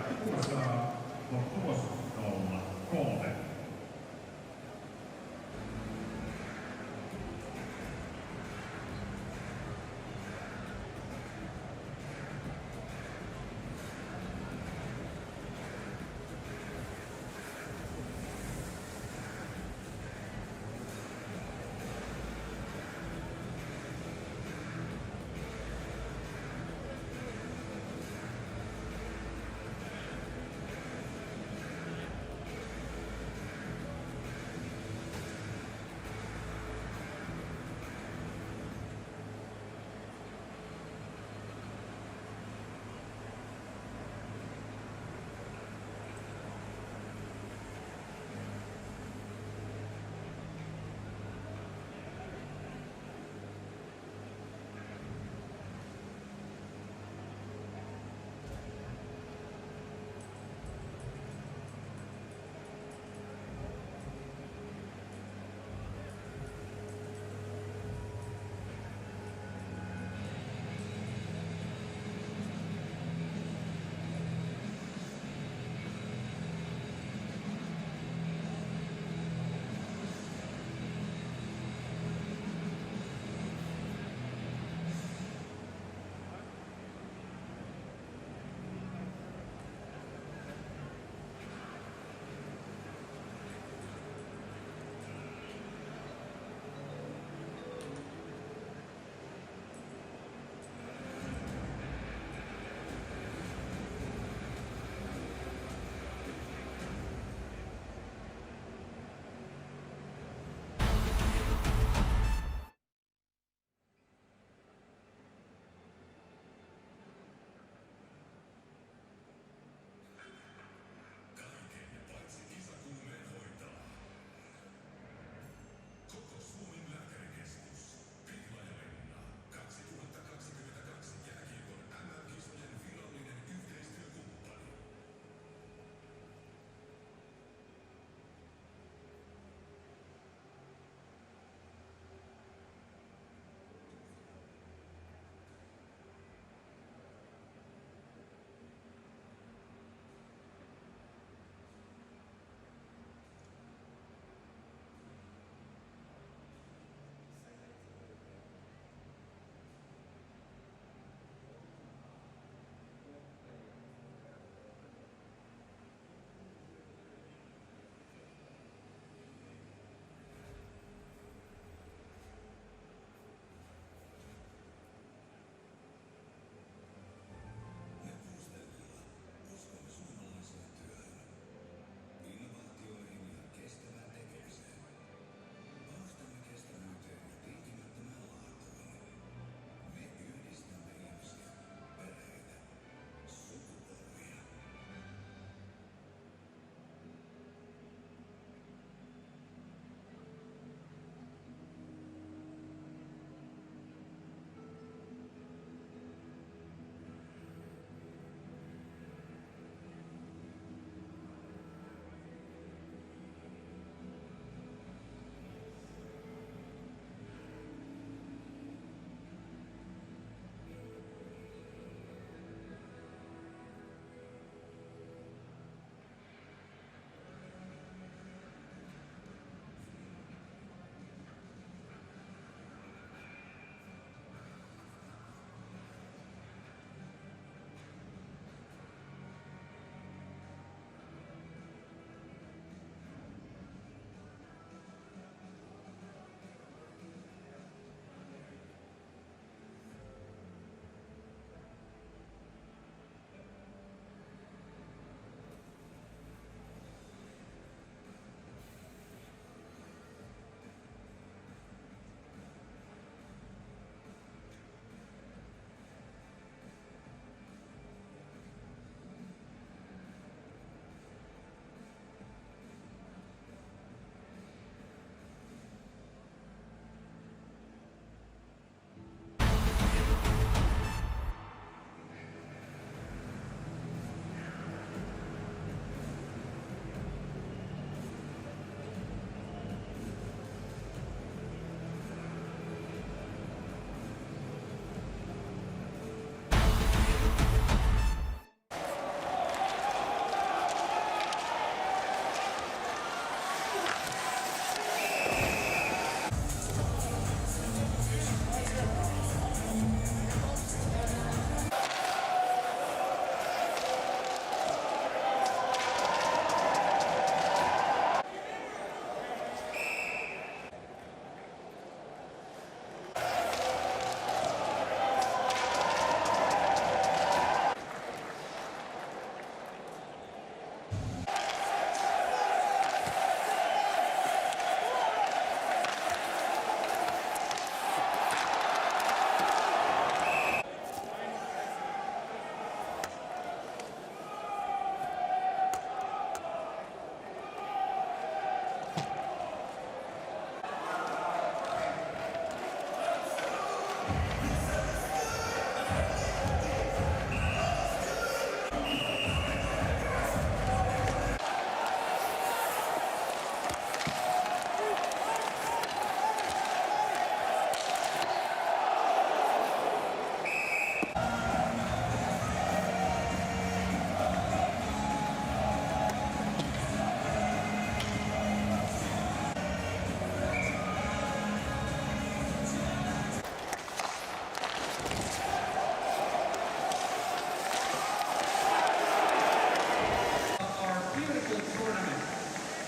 Our beautiful tournament.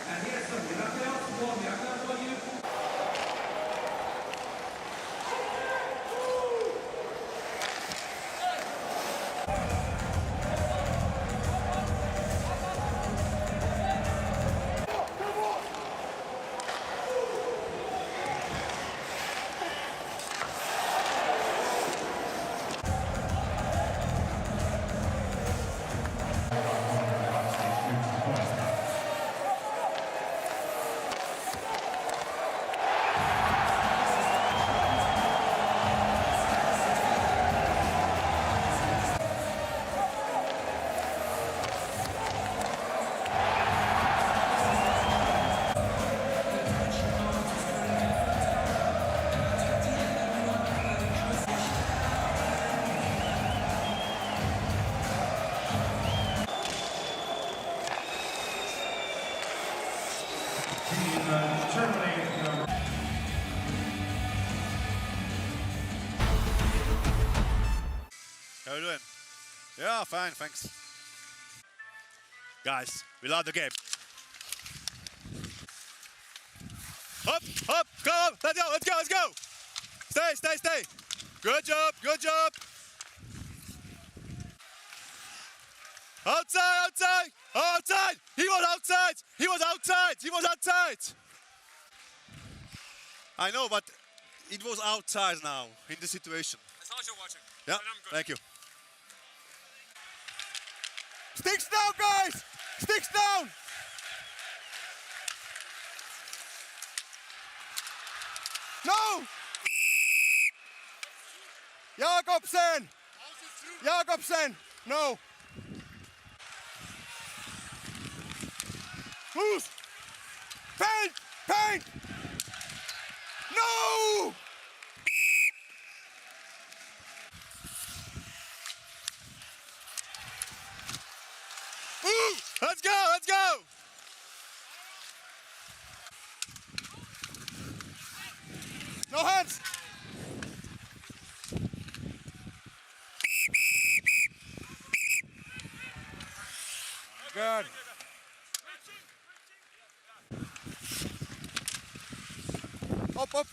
And here's some knockouts. Warm knockouts for you. Team Germany number. How you doing? Yeah, fine, thanks. Guys, we love the game. Up, up, go, let's go, let's go, let's go. Stay, stay, stay. Good job, good job. Outside, outside, outside. He was outside, he was outside, he was outside. I know, but it was outside now in the situation. As long as you're watching. Yeah, Then I'm good. thank you. Sticks down, guys! Sticks down! No! Jakobsen! Jakobsen! No! Loose! Paint! Paint! No! Ooh, let's go, let's go! No hands! Good. Up, up.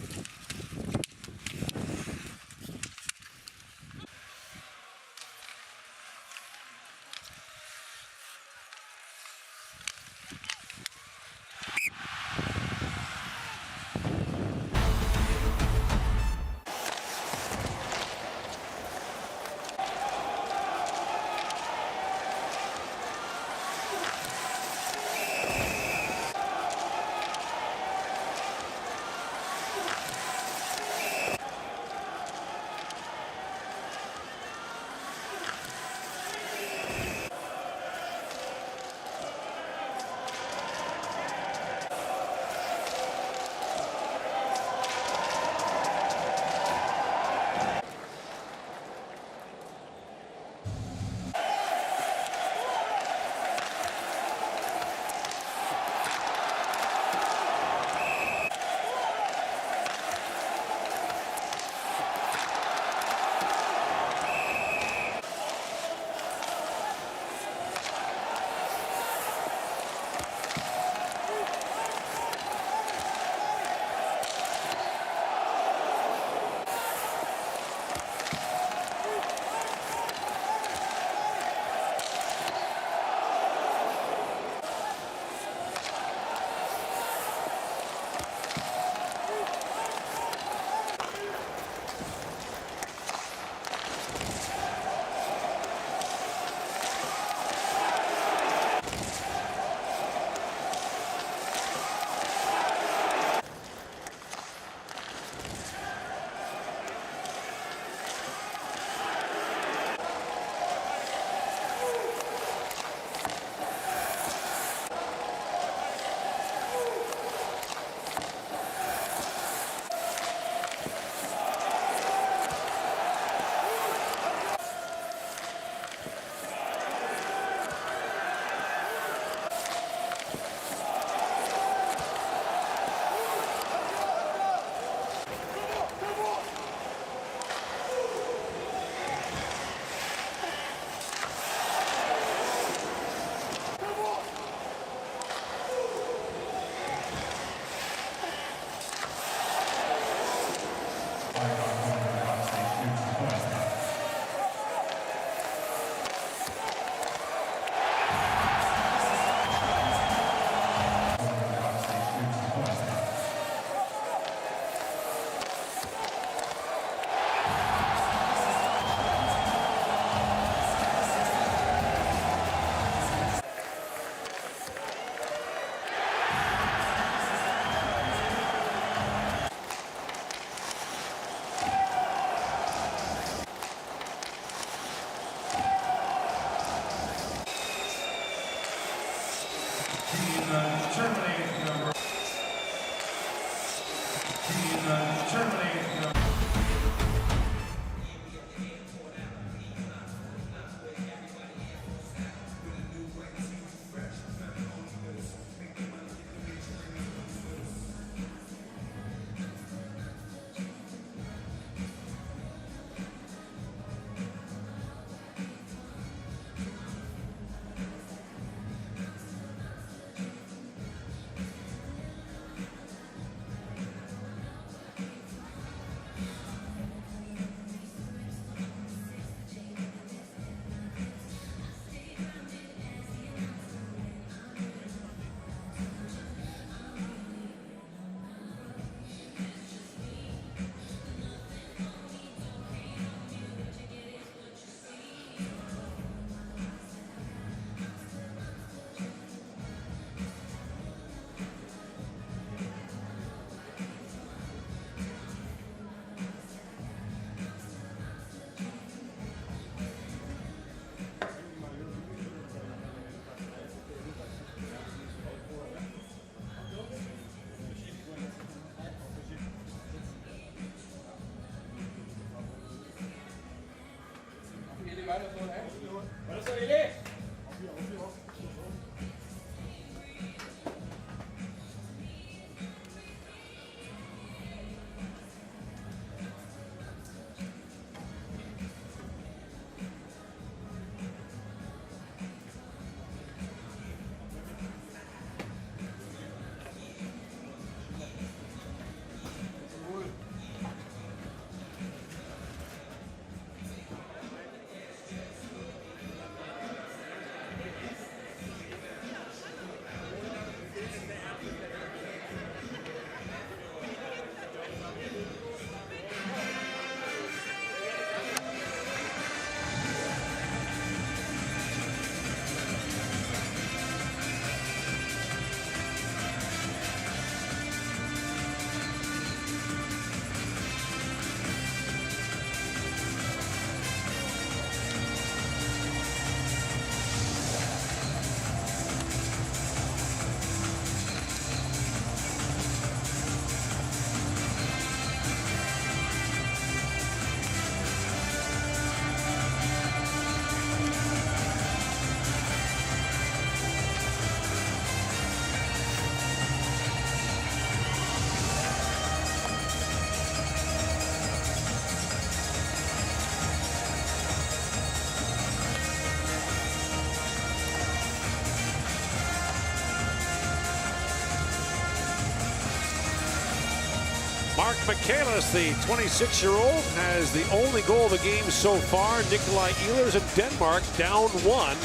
Mark Michaelis, the 26-year-old, has the only goal of the game so far. Nikolai Ehlers and Denmark down 1.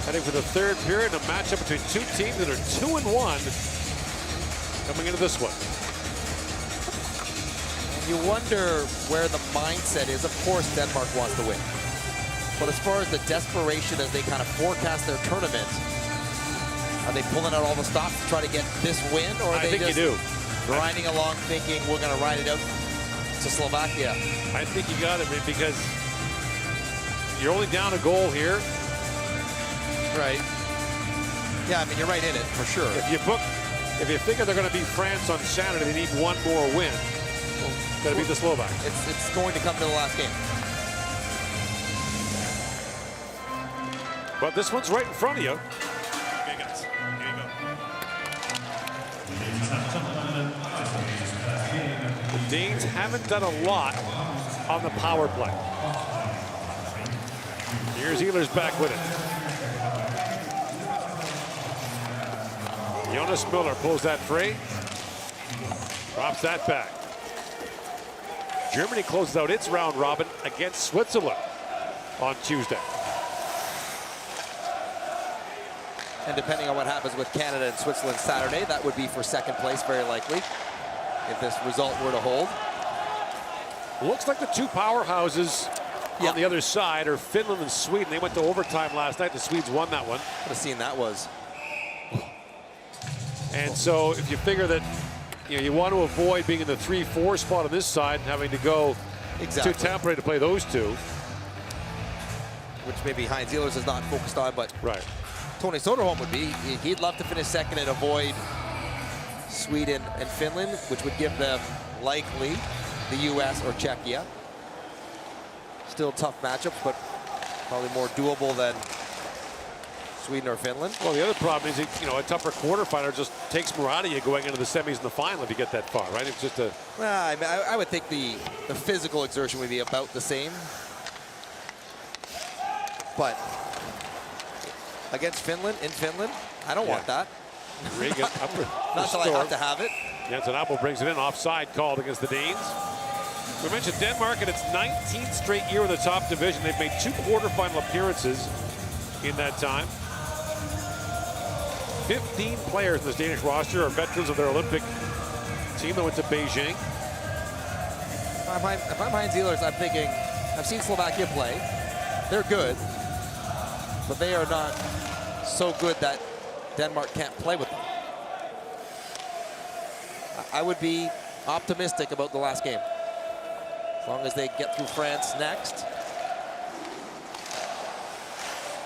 Heading for the third period, a matchup between two teams that are 2-1 coming into this one. And you wonder where the mindset is. Of course, Denmark wants to win. But as far as the desperation as they kind of forecast their tournament, are they pulling out all the stops to try to get this win? Or are they think just you do. Riding along thinking we're going to ride it out to Slovakia? I think you got it, because you're only down a goal here. Right. Yeah, I mean, you're right in it, for sure. If you figure they're going to beat France on Saturday, they need one more win. Got to beat the Slovaks. It's going to come to the last game. But this one's right in front of you. Okay, guys, here you go. The Danes haven't done a lot on the power play. Here's Ehlers back with it. Jonas Müller pulls that free. Drops that back. Germany closes out its round robin against Switzerland on Tuesday. And depending on what happens with Canada and Switzerland Saturday, that would be for second place, very likely, if this result were to hold. Looks like the two powerhouses on the other side are Finland and Sweden. They went to overtime last night. The Swedes won that one. What a scene that was. And so if you figure that you want to avoid being in the 3-4 spot on this side and having to go to Tampere to play those two. Which maybe Heinz Ehlers is not focused on, but right. Tony Soderholm would be. He'd love to finish second and avoid Sweden and Finland, which would give them likely the U.S. or Czechia. Still tough matchups, but probably more doable than Sweden or Finland. Well, the other problem is, a tougher quarterfinal just takes more out of you going into the semis and the final if you get that far, right? It's just a... Well, I mean, I would think the physical exertion would be about the same. But against Finland, in Finland, I don't want that. Reagan, Not until I have to have it. Jensen Apple brings it in, offside called against the Danes. We mentioned Denmark in its 19th straight year in the top division. They've made 2 quarterfinal appearances in that time. 15 players in this Danish roster are veterans of their Olympic team that went to Beijing. If I'm Heinz Ehlers, I'm thinking, I've seen Slovakia play. They're good, but they are not so good that Denmark can't play with them. I would be optimistic about the last game. As long as they get through France next.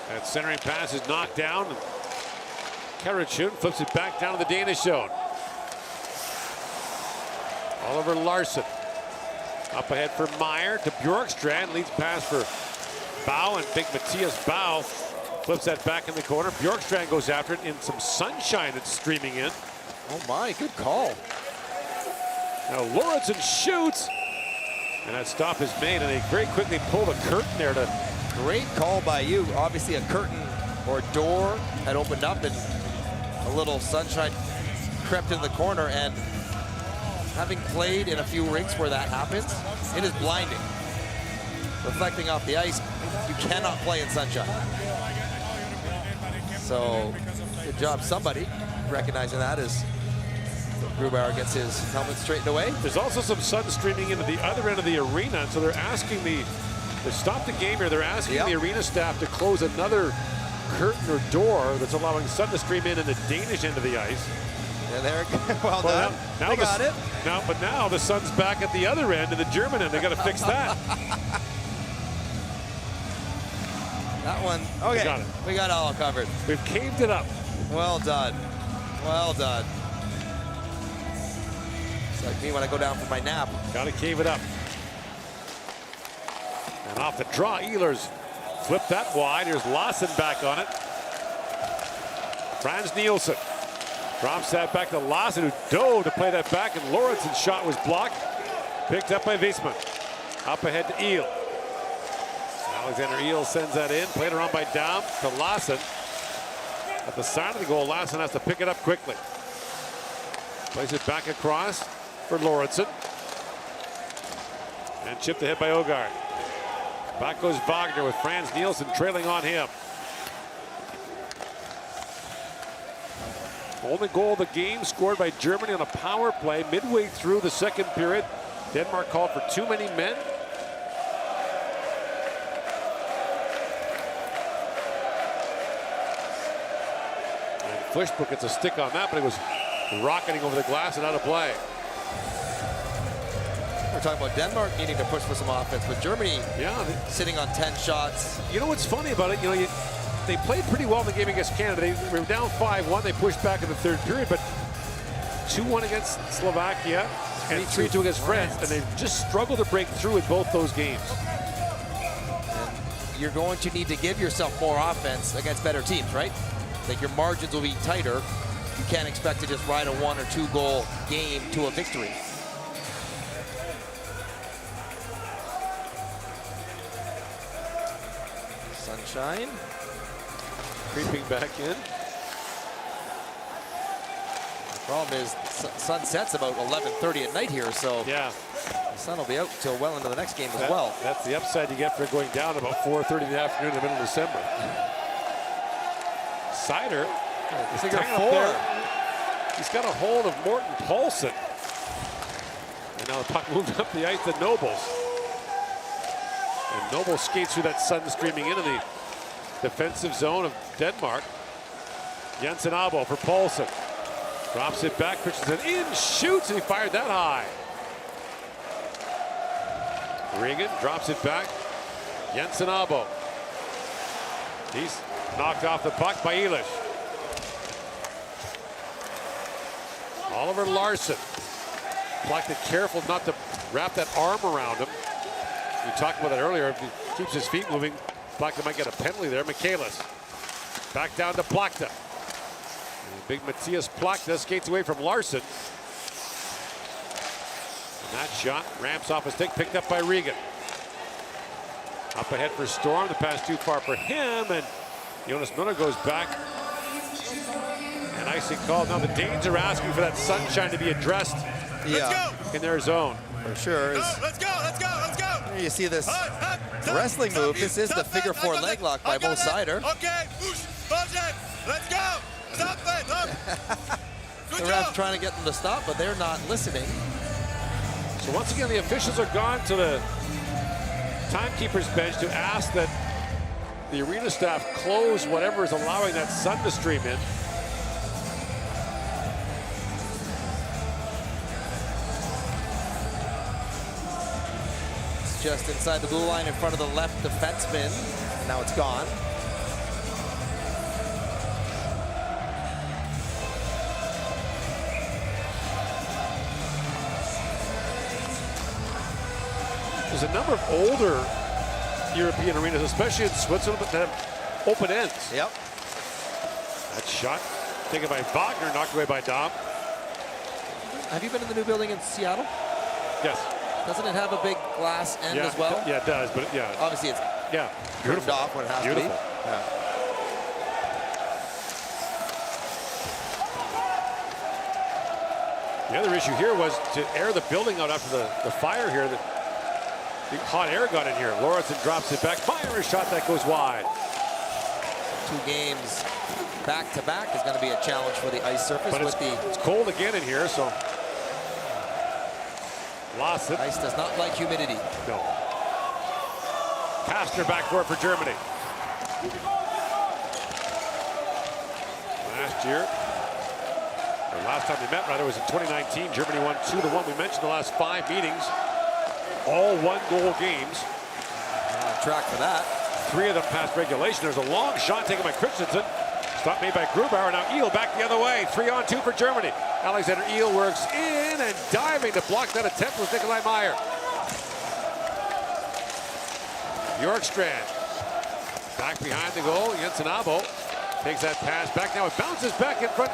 That centering pass is knocked down. Karachun flips it back down to the Danish zone. Oliver Larsson up ahead for Meyer to Bjorkstrand. Leads pass for Bow and big Matthias Bow flips that back in the corner. Bjorkstrand goes after it in some sunshine that's streaming in. Oh my, good call. Now Lorentzen shoots, and that stop is made, and they very quickly pull the curtain there to. Great call by you. Obviously a curtain or a door had opened up and a little sunshine crept in the corner, and having played in a few rinks where that happens, it is blinding. Reflecting off the ice, you cannot play in sunshine. So good job somebody recognizing that as Grubauer gets his helmet straightened away. There's also some sun streaming into the other end of the arena, and so they're asking to stop the game here. They're asking the arena staff to close another curtain or door that's allowing sun to stream in the Danish end of the ice. And there, well done. Now they got it. But now the sun's back at the other end, in the German end. They got to fix that. That one, okay. We got it all covered. We've caved it up. Well done. Well done. It's like me when I go down for my nap. Got to cave it up. And off the draw, Ehlers flipped that wide. Here's Lawson back on it. Frans Nielsen drops that back to Lawson, who dove to play that back, and Lorentzen's shot was blocked. Picked up by Wiesman. Up ahead to Eel. Alexander Eel sends that in. Played around by Daum to Lawson. At the side of the goal, Lawson has to pick it up quickly. Plays it back across for Lorentzen. And chipped ahead by Ogard. Back goes Wagner with Frans Nielsen trailing on him. Only goal of the game scored by Germany on a power play midway through the second period. Denmark called for too many men. And Flishbrook gets a stick on that, but it was rocketing over the glass and out of play. We're talking about Denmark needing to push for some offense, but Germany sitting on 10 shots. You know what's funny about it? You know, they played pretty well in the game against Canada. They were down 5-1. They pushed back in the third period, but 2-1 against Slovakia and 3-2 against France, and they've just struggled to break through in both those games. And you're going to need to give yourself more offense against better teams, right? Like your margins will be tighter. You can't expect to just ride a 1 or 2 goal game to a victory. Sunshine. Creeping back in. The problem is sun sets about 11:30 at night here, so yeah, the sun will be out until well into the next game as well. That's the upside you get for going down about 4:30 in the afternoon in the middle of December. Seider, figure 4. He's got a hold of Morten Paulsen. And now the puck moved up the ice to Nobles. And Noble skates through that sun streaming into the defensive zone of Denmark. Jensen Abo for Paulsen. Drops it back, Christensen in, shoots, and he fired that high. Regan drops it back. Jensen Abo. He's knocked off the puck by Ehlers. Oliver Larsson. Plucked it careful not to wrap that arm around him. We talked about that earlier. If he keeps his feet moving, Plachta might get a penalty there. Michaelis. Back down to Plachta. And big Matthias Plachta skates away from Larsson. And that shot ramps off a stick, picked up by Regan. Up ahead for Storm. The pass too far for him, and Jonas Miller goes back. And icing called. Now the Danes are asking for that sunshine to be addressed in their zone. For sure. Let's go. Here you see this wrestling move. This is the figure 4 leg lock by Mo Seider. Okay, push it. Let's go. Stop it. The ref trying to get them to stop, but they're not listening. So once again, the officials are gone to the timekeeper's bench to ask that the arena staff close whatever is allowing that sun to stream in. Just inside the blue line in front of the left defenseman. And now it's gone. There's a number of older European arenas, especially in Switzerland, that have open ends. Yep. That shot taken by Wagner, knocked away by Dom. Have you been in the new building in Seattle? Yes. Doesn't it have a big glass end as well? Yeah, it does, but yeah. Obviously, it's trimmed off when it has to be. Yeah. The other issue here was to air the building out after the fire here. The hot air got in here. Lauritsen drops it back. Fire a shot that goes wide. 2 games back-to-back is going to be a challenge for the ice surface. But it's cold again in here, so. Lost it. Ice does not like humidity. No. Kastner backcourt for Germany. Last year, or last time they met, rather, was in 2019. Germany won 2-1. We mentioned the last 5 meetings, all 1-goal games. On track for that. 3 of them past regulation. There's a long shot taken by Christensen. Stop made by Grubauer. Now Eel back the other way. 3-on-2 for Germany. Alexander Eel works in and diving to block that attempt was Nikolai Meyer. Bjorkstrand back behind the goal. Jensen Abo takes that pass back. Now it bounces back in front.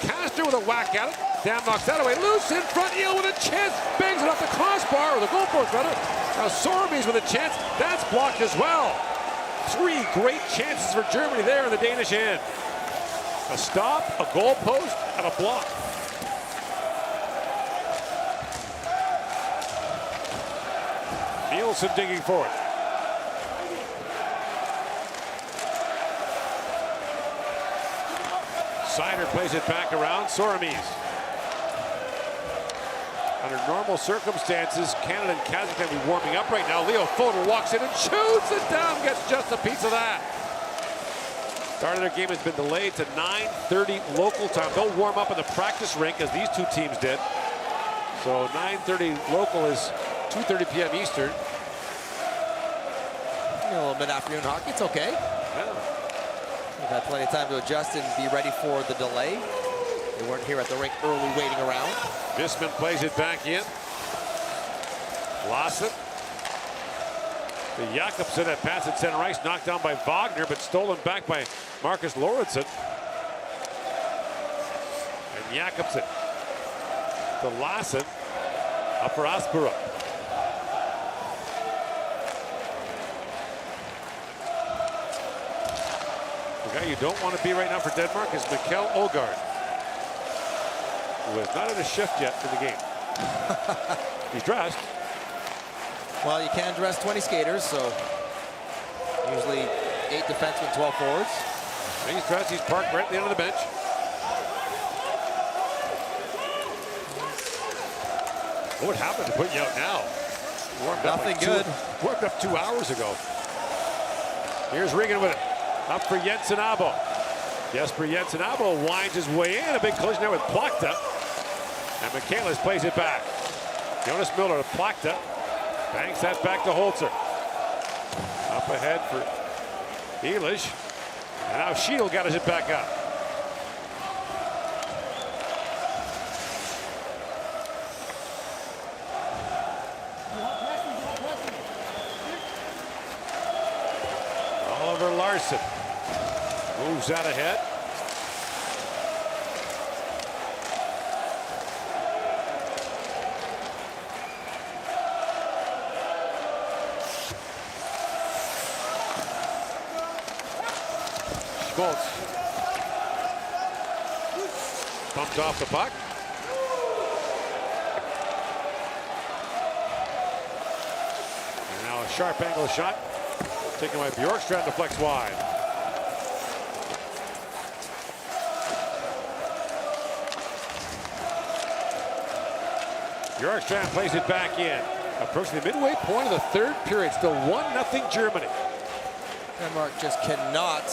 Kastner with a whack at it. Dam knocks that away. Loose in front. Eel with a chance. Bangs it off the crossbar, or the goalpost rather. Now Soremes with a chance. That's blocked as well. 3 great chances for Germany there in the Danish end. A stop, a goal post, and a block. Nielsen digging for it. Seider plays it back around. Soremes. Under normal circumstances, Canada and Kazakhstan will be warming up right now. Leo Fodor walks in and shoots it down, gets just a piece of that. Start of their game has been delayed to 9:30 local time. They'll warm up in the practice rink as these 2 teams did. So 9:30 local is 2:30 p.m. Eastern. A little bit afternoon hockey, it's okay. Yeah. We've had plenty of time to adjust and be ready for the delay. They weren't here at the rink early waiting around. Visman plays it back in. Lassen. The Jakobsen at pass at center ice, knocked down by Wagner, but stolen back by Marcus Lauritsen. And Jakobsen to Lassen. Up for Aspera. The guy you don't want to be right now for Denmark is Mikkel Ågaard, who is not in a shift yet in the game. He's dressed. Well, you can dress 20 skaters, so usually 8 defensemen, 12 forwards. And he's dressed. He's parked right at the end of the bench. What happened to put you out now? Nothing good. Warmed up 2 hours ago. Here's Regan with it. Up for Jensen Abo. Jesper Jensen Abo winds his way in. A big collision there with Plachta. And Michaelis plays it back. Jonas Miller to Plachta. Banks that back to Holzer. Up ahead for Elish. And now Sheedle got it back up. Oliver Larsson moves out ahead. Schmaltz bumped off the puck. And now a sharp angle shot taken by Bjorkstrand, deflects wide. Bjorkstrand plays it back in. Approaching the midway point of the 3rd period. Still 1-0 Germany. Denmark just cannot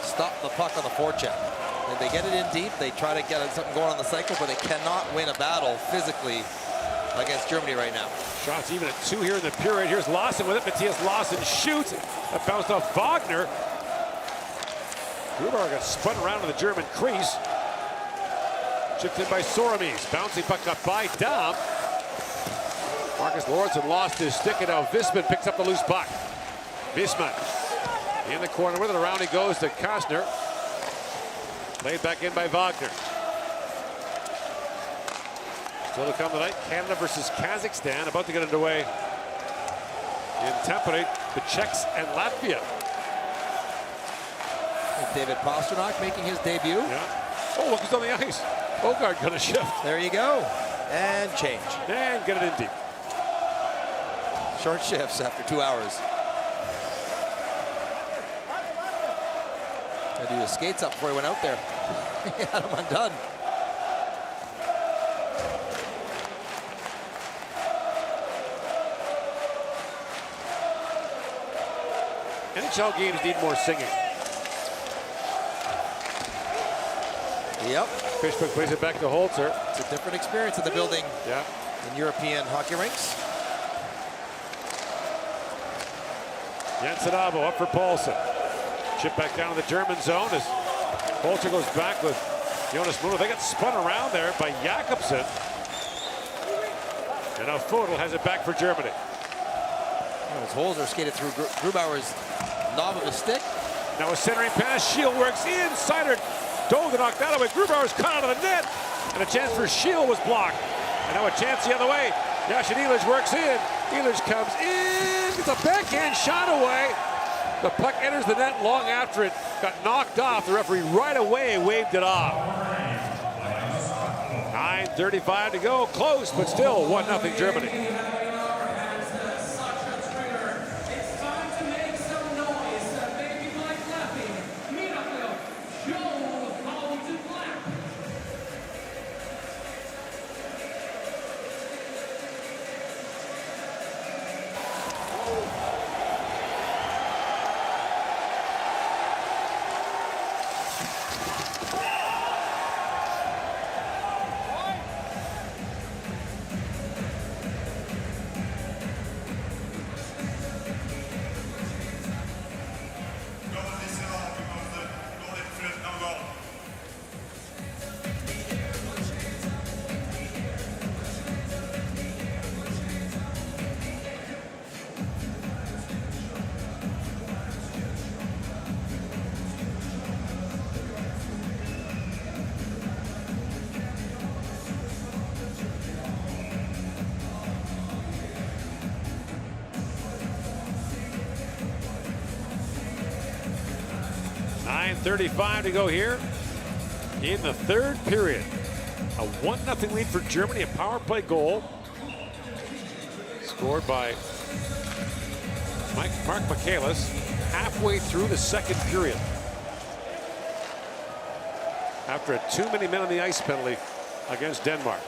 stop the puck on the forecheck. They get it in deep, they try to get something going on the cycle, but they cannot win a battle physically against Germany right now. Shots even at 2 here in the period. Here's Lawson with it. Matthias Lawson shoots. That bounced off Wagner. Grubauer got spun around to the German crease. Chipped in by Soremes. Bouncing puck up by Dom. Marcus Lauritsen lost his stick, and now Visman picks up the loose puck. Wisman in the corner with it. Around he goes to Kastner. Played back in by Wagner. Still to come tonight, Canada versus Kazakhstan, about to get underway in Tampere, the Czechs and Latvia. David Pasternak making his debut. Yeah. Oh, look, he's on the ice. Bogart gonna shift. There you go. And change. And get it in deep. Short shifts after 2 hours. Had to do his skates up before he went out there. He had them undone. NHL games need more singing. Yep. Fishburne plays it back to Holzer. It's a different experience in the building. Yeah. In European hockey rinks. Jensen Abo up for Paulson. Chip back down to the German zone as Holzer goes back with Jonas Muller. They got spun around there by Jakobsen. And now Fodel has it back for Germany. As Holzer skated through Grubauer's knob of his stick. Now a centering pass. Shield works inside her. Dove to knock that away. Grubauer's cut out of the net. And a chance for Shield was blocked. And now a chance the other way. Yashin Illich works in. Illich comes in. It's a backhand shot away. The puck enters the net long after it got knocked off. The referee right away waved it off. 9:35 to go. Close, but still 1-0 Germany. .35 to go here in the third period. A 1-0 lead for Germany, a power play goal scored by Mark Michaelis halfway through the second period. After a too many men on the ice penalty against Denmark.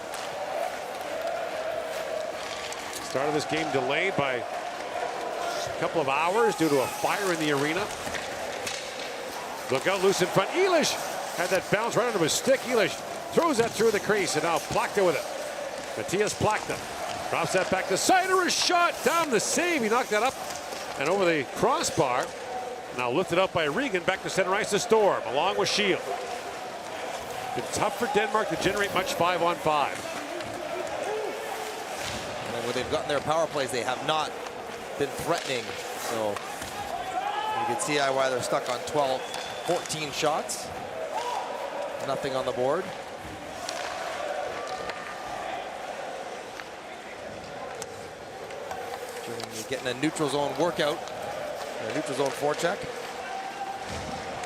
Start of this game delayed by a couple of hours due to a fire in the arena. Look out, loose in front. Elish had that bounce right under his stick. Elish throws that through the crease, and now Plachta with it. Matthias Plachta drops that back to Seider. A shot down the save. He knocked that up and over the crossbar. Now lifted up by Regan. Back to center ice to Storm, along with Shield. Been tough for Denmark to generate much 5-on-5. And when they've gotten their power plays, they have not been threatening. So you can see why they're stuck on 14 shots. Nothing on the board. Germany getting a neutral zone workout. A neutral zone forecheck.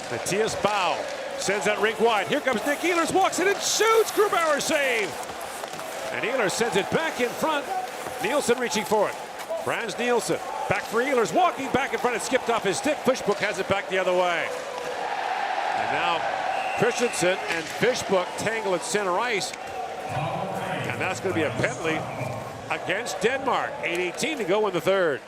Matthias Bau sends that rink wide. Here comes Nick Ehlers, walks in and shoots. Grubauer save. And Ehlers sends it back in front. Nielsen reaching for it. Frans Nielsen back for Ehlers, walking back in front. It skipped off his stick. Fishbook has it back the other way. And now Christensen and Fishbook tangle at center ice. And that's going to be a penalty against Denmark. 8:18 to go in the third.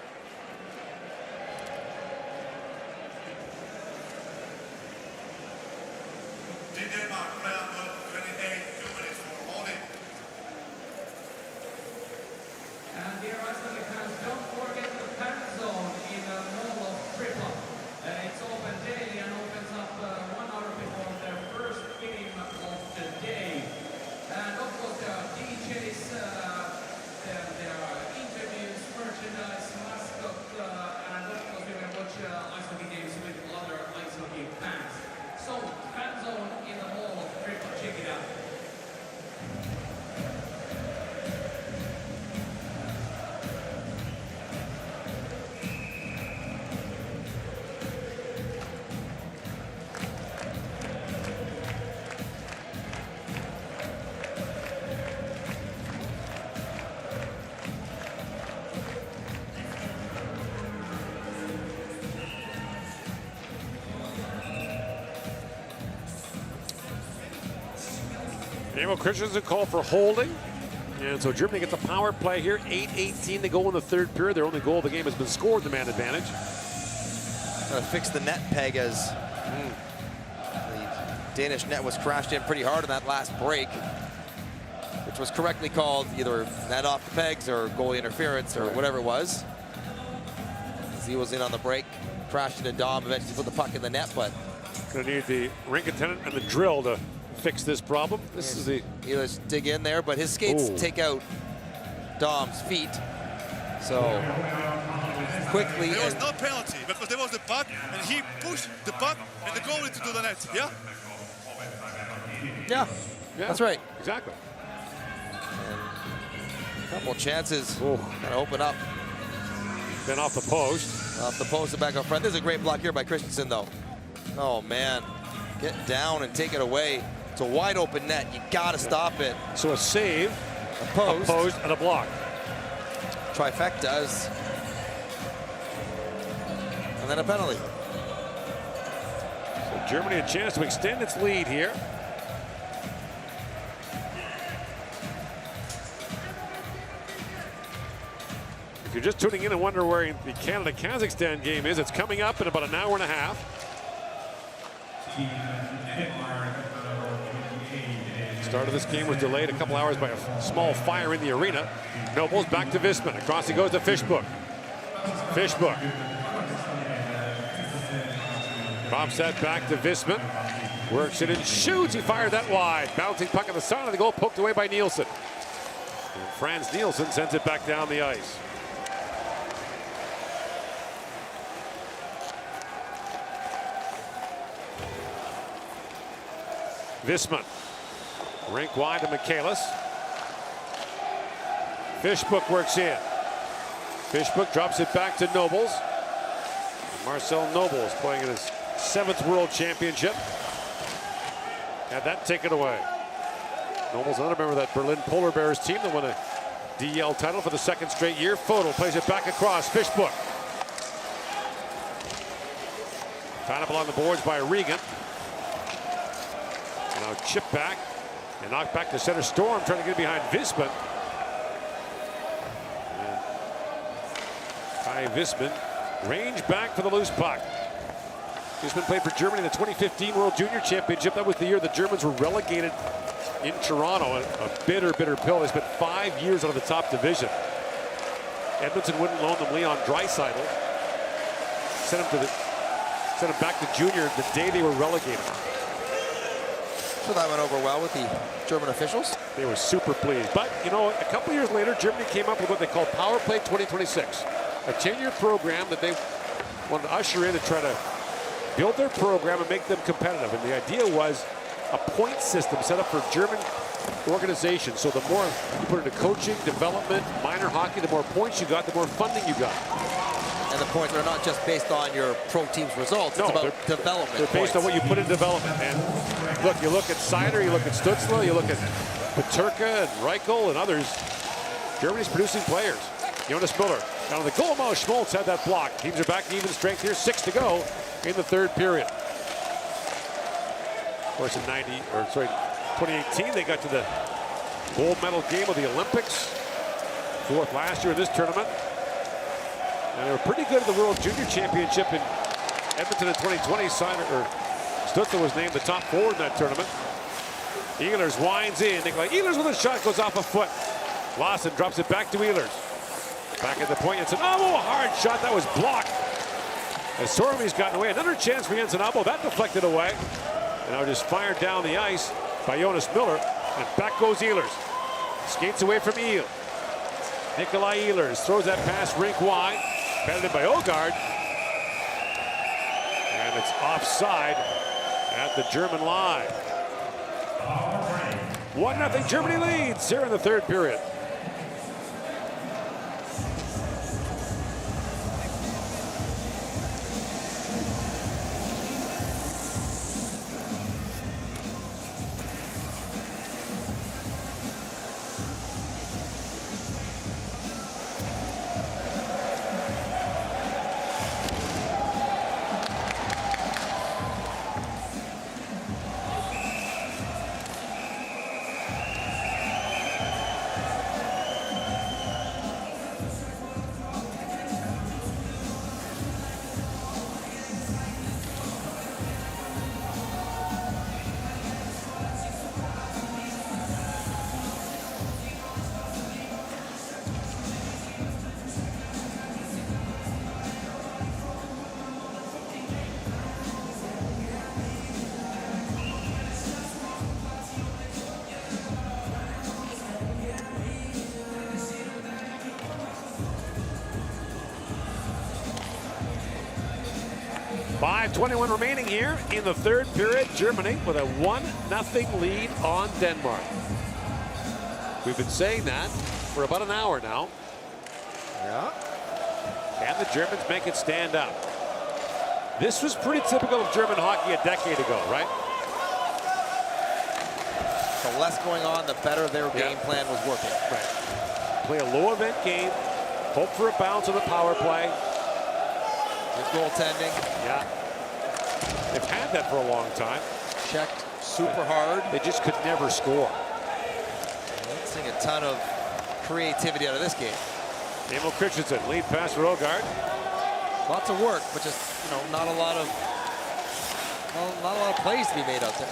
Interviews, merchandise, Daniel Christensen called for holding. And so Germany gets a power play here. 8:18 to go in the third period. Their only goal of the game has been scored, the man advantage. Gotta fix the net peg as the Danish net was crashed in pretty hard in that last break, which was correctly called either net off the pegs or goalie interference or whatever it was. As he was in on the break, crashed into Dom, eventually put the puck in the net, but Gonna need the rink attendant and the drill to fix this problem. This is the Ehlers dig in there, but his skates take out Dom's feet. So quickly. There was no penalty because there was the puck and he pushed the puck and the goalie to the net. Yeah? Yeah, that's right. Exactly. A couple chances kind of open up. Then off the post. Off the post and back up front. This is a great block here by Christensen, though. Oh, man. Get down and take it away. It's a wide open net. You got to stop it. So a save, a post, and a block. Trifectas. And then a penalty. So Germany a chance to extend its lead here. If you're just tuning in and wonder where the Canada-Kazakhstan game is, it's coming up in about an hour and a half. Start of this game was delayed a couple hours by a small fire in the arena. Nobles back to Visman. Across he goes to Fishbook. Fishbook. Drops that back to Visman. Works it and shoots. He fired that wide. Bouncing puck on the side of the goal, poked away by Nielsen. And Franz Nielsen sends it back down the ice. Visman. Rink wide to Michaelis. Fishbook works in. Fishbook drops it back to Nobles. Marcel Nobles playing in his 7th World Championship. Had that taken away. Nobles, another member of that Berlin Polar Bears team that won a DL title for the 2nd straight year. Foto plays it back across. Fishbook. Tied up along the boards by Regan. Now chip back and knocked back to center. Storm trying to get behind Visman. Kai Visman range back for the loose puck. Visman played for Germany in the 2015 World Junior Championship. That was the year the Germans were relegated in Toronto. A bitter, bitter pill. They spent 5 years out of the top division. Edmonton wouldn't loan them Leon Draisaitl. Sent him back to junior the day they were relegated. So that went over well with the German officials. They were super pleased. But, you know, a couple years later, Germany came up with what they call Power Play 2026. A 10-year program that they wanted to usher in to try to build their program and make them competitive. And the idea was a point system set up for German organizations. So the more you put into coaching, development, minor hockey, the more points you got, the more funding you got. And the points are not just based on your pro team's results. It's about development. They're based on what you put in development. And look, you look at Seider, you look at Stutzla, you look at Peterka and Reichel and others. Germany's producing players. Jonas Miller down to the goal mouth. Schmaltz had that block. Teams are back to even strength here. 6 to go in the third period. Of course, in 2018, they got to the gold medal game of the Olympics. 4th last year in this tournament. And they were pretty good at the World Junior Championship in Edmonton in 2020. Stutzla was named the top forward in that tournament. Ehlers winds in. Nikolai Ehlers with a shot goes off a foot. Lawson drops it back to Ehlers. Back at the point, it's an Abo, a hard shot that was blocked. As Sormi's gotten away, another chance for Jensen Abo. That deflected away. And now just fired down the ice by Jonas Miller. And back goes Ehlers. Skates away from Ehl. Nikolai Ehlers throws that pass rink wide. Batted by Ogard. And it's offside at the German line. 1-0 Germany leads here in the third period. 5:21 remaining here in the third period. Germany with a 1-0 lead on Denmark. We've been saying that for about an hour now. Yeah. Can the Germans make it stand up? This was pretty typical of German hockey a decade ago, right? The less going on, the better their game plan was working. Right. Play a low event game, hope for a bounce on the power play. Good goaltending. Yeah. They've had that for a long time. Checked super hard. They just could never score. Not seeing a ton of creativity out of this game. Emil Christensen, lead pass for Ogard. Lots of work, but just, you know, not a lot of plays to be made out there.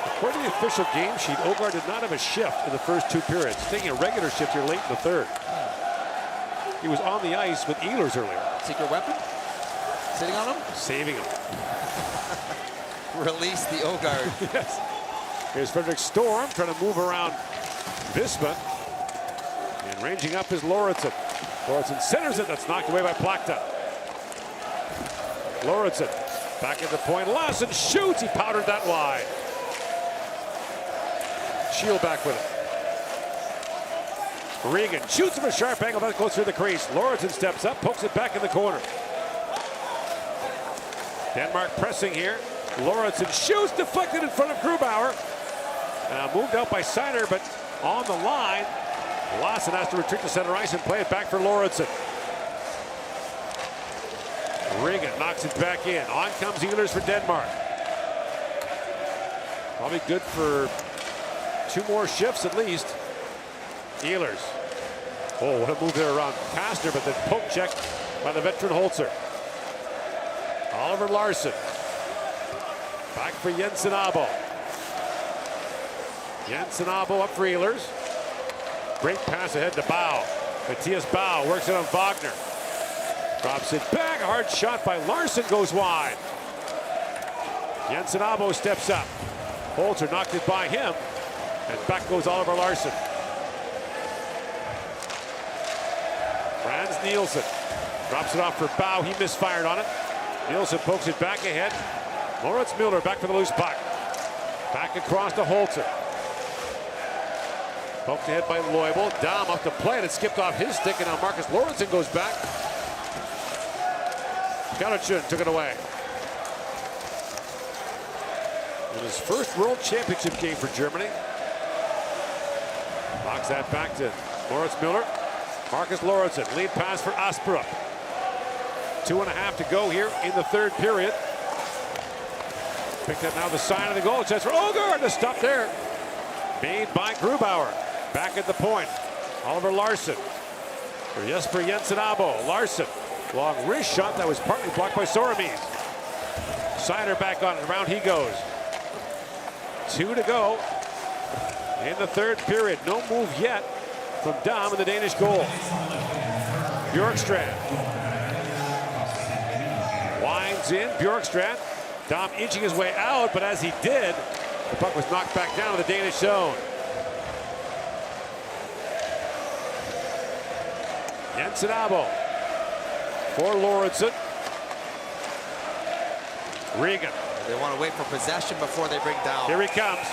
According to the official game sheet, Ogard did not have a shift in the first two periods, taking a regular shift here late in the third. He was on the ice with Ehlers earlier. Secret weapon? Sitting on him? Saving him. Release the Ogard. Yes. Here's Frederick Storm trying to move around Visma. And ranging up is Lauritsen. Lauritsen centers it. That's knocked away by Plachta. Lauritsen back at the point. Lassen shoots. He powdered that wide. Shield back with it. Regan shoots from a sharp angle. That goes through the crease. Lauritsen steps up, pokes it back in the corner. Denmark pressing here. Lauritsen shoots, deflected in front of Grubauer. Moved out by Seider, but on the line. Lassen has to retreat to center ice and play it back for Lauritsen. Regan knocks it back in. On comes Ehlers for Denmark. Probably good for 2 more shifts at least. Ehlers. Oh, what a move there around Kastner, but then poke checked by the veteran Holzer. Oliver Larsson. Back for Jensen Abo. Jensen Abo up for Ehlers. Great pass ahead to Bau. Matthias Bau works it on Wagner. Drops it back. A hard shot by Larsson goes wide. Jensen Abo steps up. Holzer knocked it by him. And back goes Oliver Larsson. Frans Nielsen drops it off for Bau. He misfired on it. Nielsen pokes it back ahead. Moritz Müller back for the loose puck. Back across to Holzer. Poked ahead by Leubel. Dahm up to play and it skipped off his stick, and now Marcus Lauritsen goes back. Galachun took it away. In his first World Championship game for Germany. Knocks that back to Moritz Müller. Marcus Lauritsen, lead pass for Asperup. 2.5 to go here in the third period. Picked up now the sign of the goal. Chance for Ogard. The stop there. Made by Grubauer. Back at the point. Oliver Larsson. For Jesper Jensen Abo. Larsson. Long wrist shot that was partly blocked by Soramis. Seider back on it. Around he goes. 2 to go in the third period. No move yet from Dahm in the Danish goal. Bjorkstrand winds in. Bjorkstrand. Dahm inching his way out, but as he did, the puck was knocked back down to the Danish zone. Jensen Abo for Lauritsen. Regan. They want to wait for possession before they bring down. Here he comes.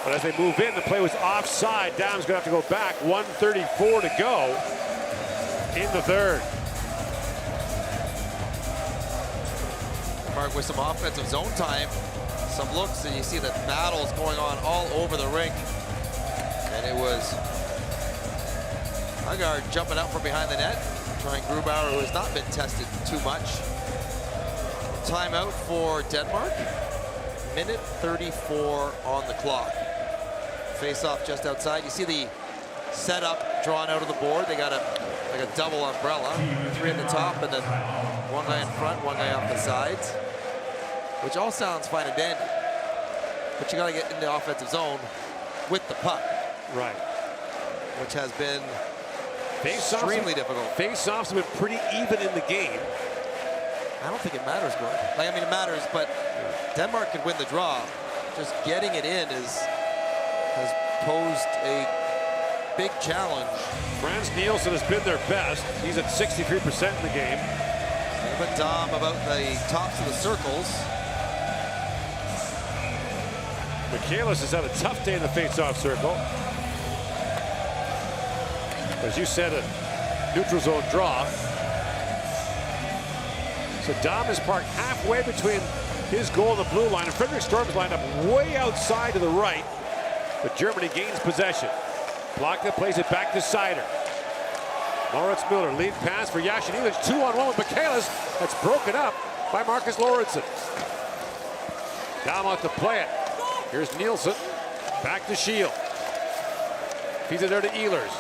But as they move in, the play was offside. Dahm's going to have to go back. 1:34 to go in the third. Mark with some offensive zone time. Some looks, and you see the battles going on all over the rink. And it was Ogard jumping out from behind the net, trying Grubauer, who has not been tested too much. Timeout for Denmark. Minute 34 on the clock. Face-off just outside. You see the setup drawn out of the board. They got like a double umbrella. 3 at the top, and then 1 guy in front, 1 guy off the sides. Which all sounds fine and dandy. But you got to get in the offensive zone with the puck. Right. Which has been extremely difficult. Face-offs have been pretty even in the game. I don't think it matters, Gordon. Like, I mean, it matters, but Denmark could win the draw. Just getting it in has posed a big challenge. Frans Nielsen has been their best. He's at 63% in the game. But Dom about the tops of the circles. Michaelis has had a tough day in the face-off circle. As you said, a neutral zone draw. So Dom is parked halfway between his goal and the blue line, and Frederick Storm's lined up way outside to the right. But Germany gains possession. Plaka plays it back to Seider. Moritz Müller, lead pass for Yashin Ilic. 2-on-1 with Michaelis. That's broken up by Marcus Lorentzen. Dom out to play it. Here's Nielsen. Back to Shield. Feeds it there to Ehlers.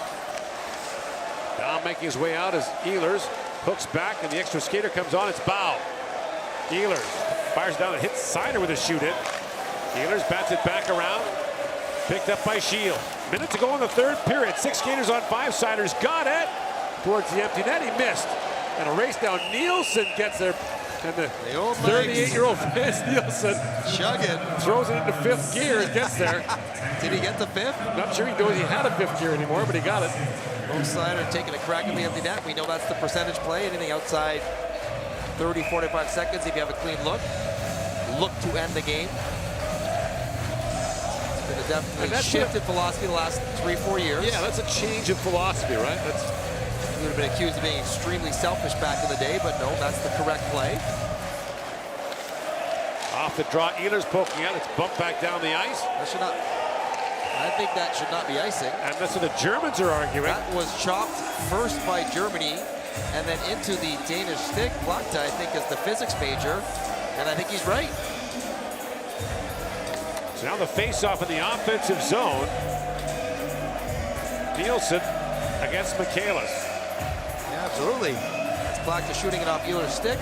Dom making his way out as Ehlers hooks back, and the extra skater comes on. It's Bow. Ehlers fires down and hits Seider with a shoot-in. Ehlers bats it back around. Picked up by Shield. Minute to go in the third period. 6 skaters on 5. Seider's got it. Towards the empty net, he missed. And a race down. Nielsen gets there. And the 38-year-old Frans Nielsen throws it into 5th gear and gets there. Did he get the 5th? Not sure he knows he had a 5th gear anymore, but he got it. Seider taking a crack at the empty net. We know that's the percentage play. Anything outside 30, 45 seconds, if you have a clean look to end the game. It's been a definitely shifted philosophy the last 3-4 years. Yeah, that's a change of philosophy, right? He would have been accused of being extremely selfish back in the day, but no, that's the correct play. Off the draw, Ehlers poking out. It's bumped back down the ice. That should not. I think that should not be icing. And that's what the Germans are arguing. That was chopped first by Germany, and then into the Danish stick. Plaka, I think, is the physics major, and I think he's right. So now the face-off in the offensive zone. Nielsen against Michaelis. Yeah, absolutely. It's Plaka shooting it off Ehlers' stick.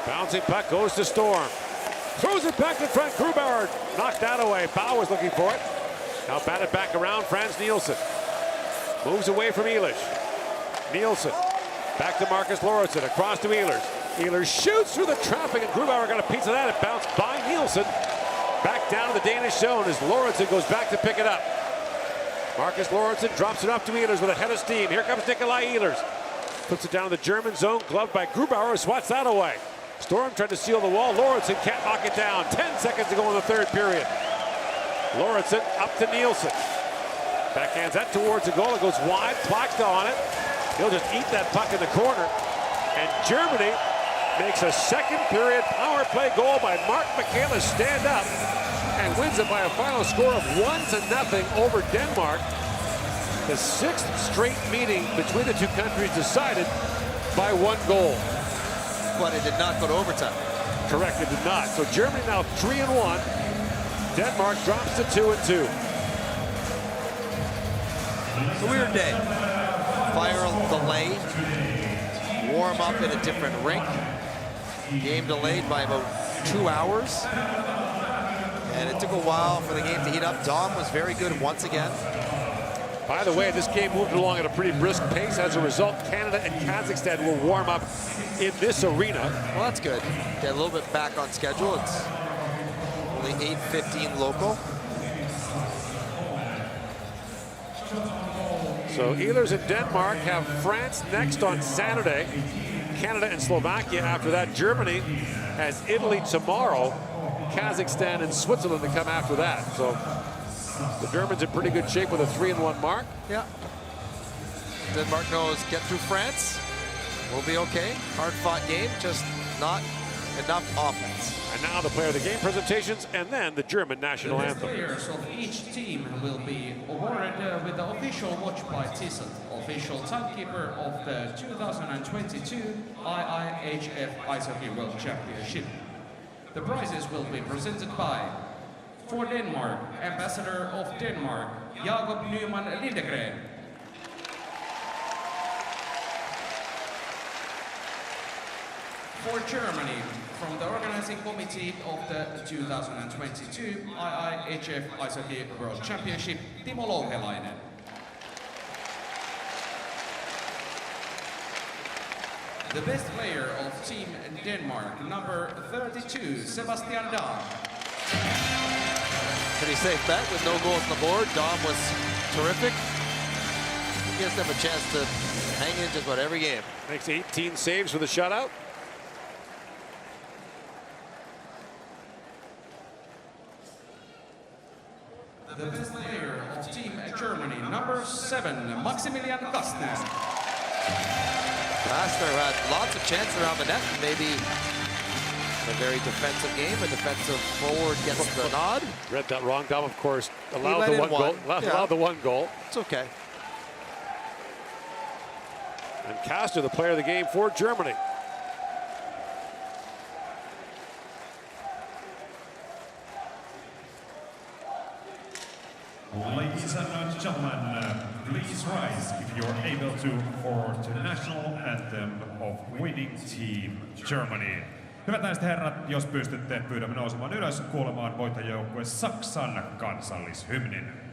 Bouncing puck goes to Storm. Throws it back in front. Grubauer knocked that away. Bauer was looking for it. Now batted back around. Frans Nielsen moves away from Ehlers. Nielsen back to Marcus Lorentzen. Across to Ehlers. Ehlers shoots through the traffic, and Grubauer got a piece of that. It bounced by Nielsen. Back down to the Danish zone as Lorentzen goes back to pick it up. Marcus Lorentzen drops it up to Ehlers with a head of steam. Here comes Nikolai Ehlers. Puts it down to the German zone. Gloved by Grubauer. Swats that away. Storm tried to seal the wall. Lorentzen can't knock it down. 10 seconds to go in the third period. Lorentzen up to Nielsen. Backhands that towards the goal. It goes wide. Plaka on it. He'll just eat that puck in the corner. And Germany makes a second period power play goal by Mark Michaelis. Stand up and wins it by a final score of 1-0 over Denmark. The 6th straight meeting between the two countries decided by 1 goal. But it did not go to overtime. Correct, it did not. So Germany now 3-1. Denmark drops to 2-2. It's a weird day. Fire delay. Warm up in a different rink. Game delayed by about 2 hours. And it took a while for the game to heat up. Dom was very good once again. By the way, this game moved along at a pretty brisk pace. As a result, Canada and Kazakhstan will warm up in this arena. Well, that's good. Get a little bit back on schedule. It's only 8:15 local. So Ehlers and Denmark have France next on Saturday. Canada and Slovakia after that. Germany has Italy tomorrow. Kazakhstan and Switzerland to come after that. So the Germans in pretty good shape with a 3-1 mark. Yeah. Denmark knows get through France. We'll be okay. Hard-fought game, just not enough offense. And now the player of the game presentations, and then the German national The anthem. players of each team will be awarded with the official watch by Tissot, official timekeeper of the 2022 IIHF Ice Hockey World Championship. The prizes will be presented by, for Denmark, Ambassador of Denmark, Jakob Nyman Lindegren. For Germany, from the organizing committee of the 2022 IIHF Ice Hockey World Championship, Timo Louhelainen. The best player of Team Denmark, number 32, Sebastian Dahm. Pretty safe bet with no goals on the board. Dom was terrific. He gives them a chance to hang in just about every game. Makes 18 saves with a shutout. The best player of Team Germany, number 7, Maximilian Kastner. Kastner had lots of chances around the net. Maybe a very defensive game. A defensive forward gets the nod. Read that wrong. Dom, of course, allowed let the in one goal. Yeah. Allowed the one goal. It's okay. And Kastner, the player of the game for Germany. Ladies and gentlemen, please rise if you're able to for the national anthem of winning team Germany. Hyvät naiset ja herrat, jos pystytte, pyydämme nousemaan ylös kuulemaan voittajajoukkue Saksan kansallishymnin.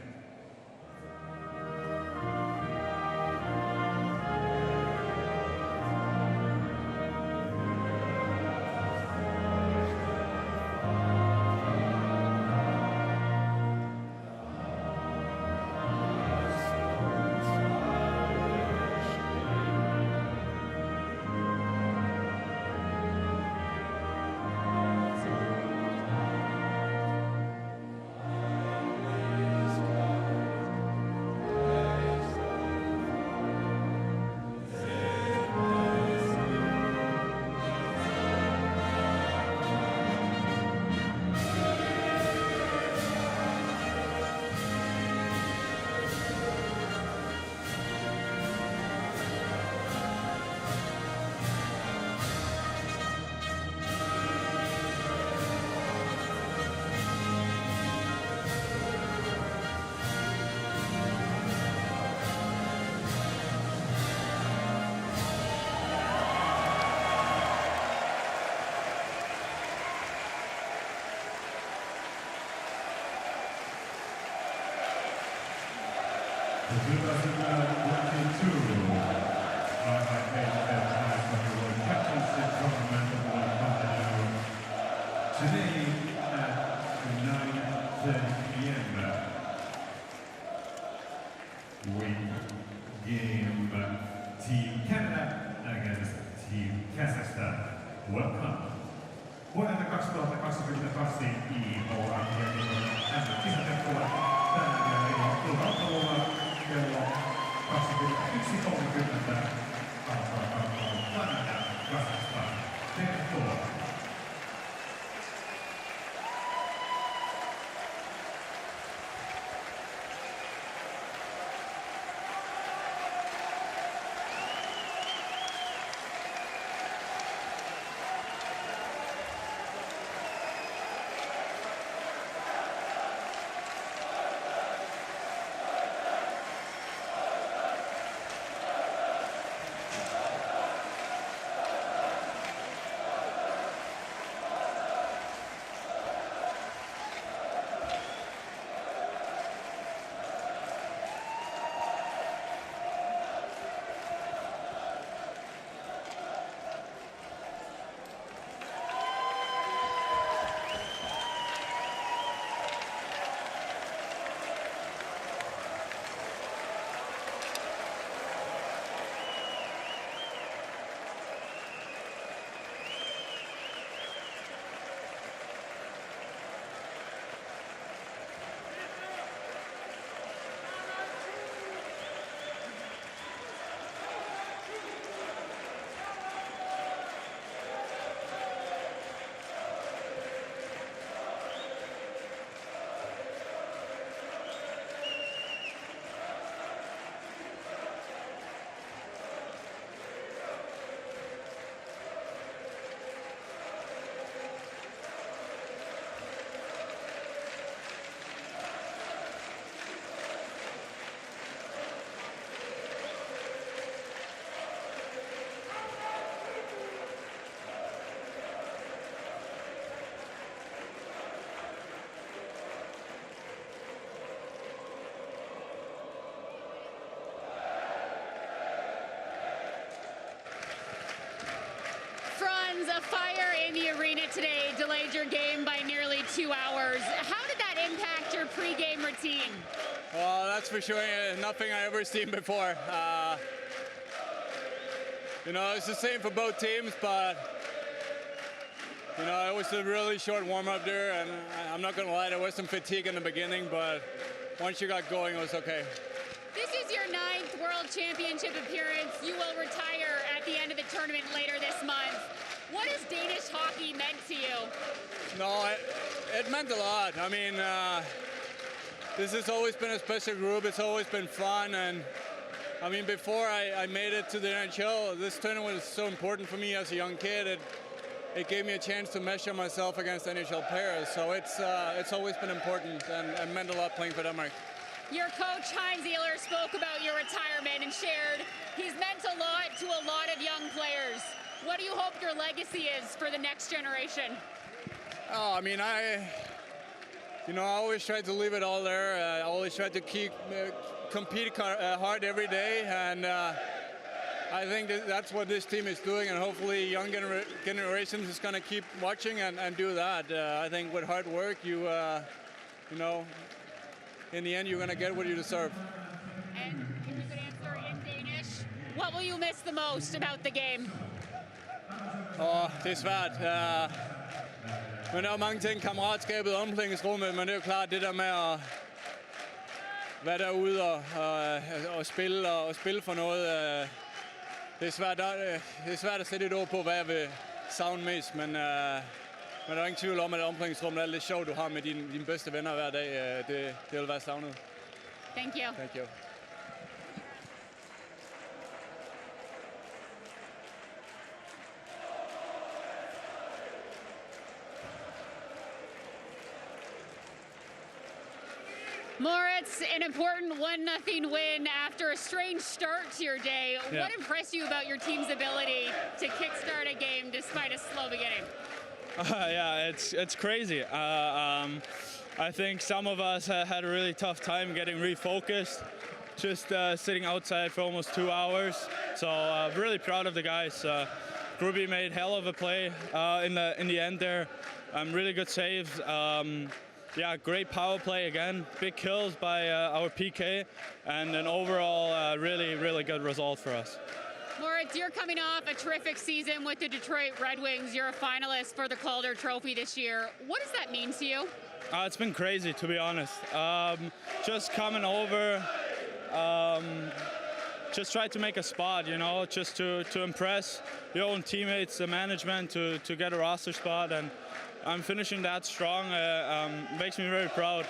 The 2022 IIHF National World Championship Tournament will continue today at 9:30 p.m. with game Team Canada against Team Kazakhstan. Welcome. Vuodelta 2022 IIHF MM-kisatettua tänään ja ilmoittautumaan kello 21.30 alkaa kamppailla Kanada Kazakstan. Tervetuloa. fire in the arena today delayed your game by nearly 2 hours. How did that impact your pregame routine? Well, that's for sure nothing I ever seen before. You know, it's the same for both teams, but you know, it was a really short warm-up there, and I'm not gonna lie, there was some fatigue in the beginning, but once you got going, it was okay. This is your 9th World Championship appearance. You will retire at the end of the tournament later this month. What has Danish hockey meant to you? No, it meant a lot. I mean, this has always been a special group. It's always been fun, and I mean, before I made it to the NHL, this tournament was so important for me as a young kid. It gave me a chance to measure myself against NHL players. So it's always been important and meant a lot playing for Denmark. Your coach, Heinz Ehler, spoke about your retirement and shared he's meant a lot to a lot of young players. What do you hope your legacy is for the next generation? Oh, I mean, I always try to leave it all there. I always try to compete hard every day, and I think that's what this team is doing, and hopefully young generations is going to keep watching and do that. I think with hard work, you know, in the end, you're going to get what you deserve. And if you could answer in Danish, what will you miss the most about the game? Det er svært. Men der er mange ting, kammeratskabet, omklædningsrummet, men det er jo klart, det der med at være derude og spille for noget. Det er svært at sætte et ord på, hvad jeg vil savne mest, men der er ingen tvivl om, at omklædningsrummet er alt det sjov, du har med dine bedste venner hver dag. Det vil være savnet. Thank you. Thank you. Moritz, an important 1-0 win after a strange start to your day. Yeah. What impressed you about your team's ability to kickstart a game despite a slow beginning? Yeah, it's crazy. I think some of us had a really tough time getting refocused, just sitting outside for almost 2 hours. So really proud of the guys. Gruby made hell of a play in the end there. Really good saves. Yeah, great power play again. Big kills by our PK, and an overall really good result for us. Moritz, you're coming off a terrific season with the Detroit Red Wings. You're a finalist for the Calder Trophy this year. What does that mean to you? It's been crazy, to be honest. Just coming over, just try to make a spot, you know, just to impress your own teammates, the management, to get a roster spot, and I'm finishing that strong. Makes me very proud.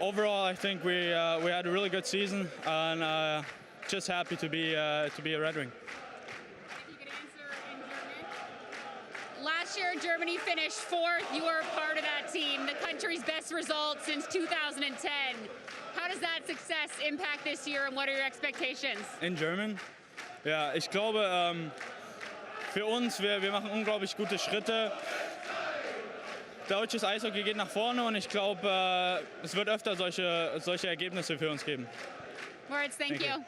Overall, I think we had a really good season, and just happy to be a Red Wing. If you could answer in German. Last year, Germany finished 4th. You were a part of that team, the country's best result since 2010. How does that success impact this year, and what are your expectations? In German? Ja, ich glaube, für uns, wir machen unglaublich gute Schritte. Deutsches Eishockey geht nach vorne, und ich glaube, es wird öfter solche Ergebnisse für uns geben. Moritz, thank you.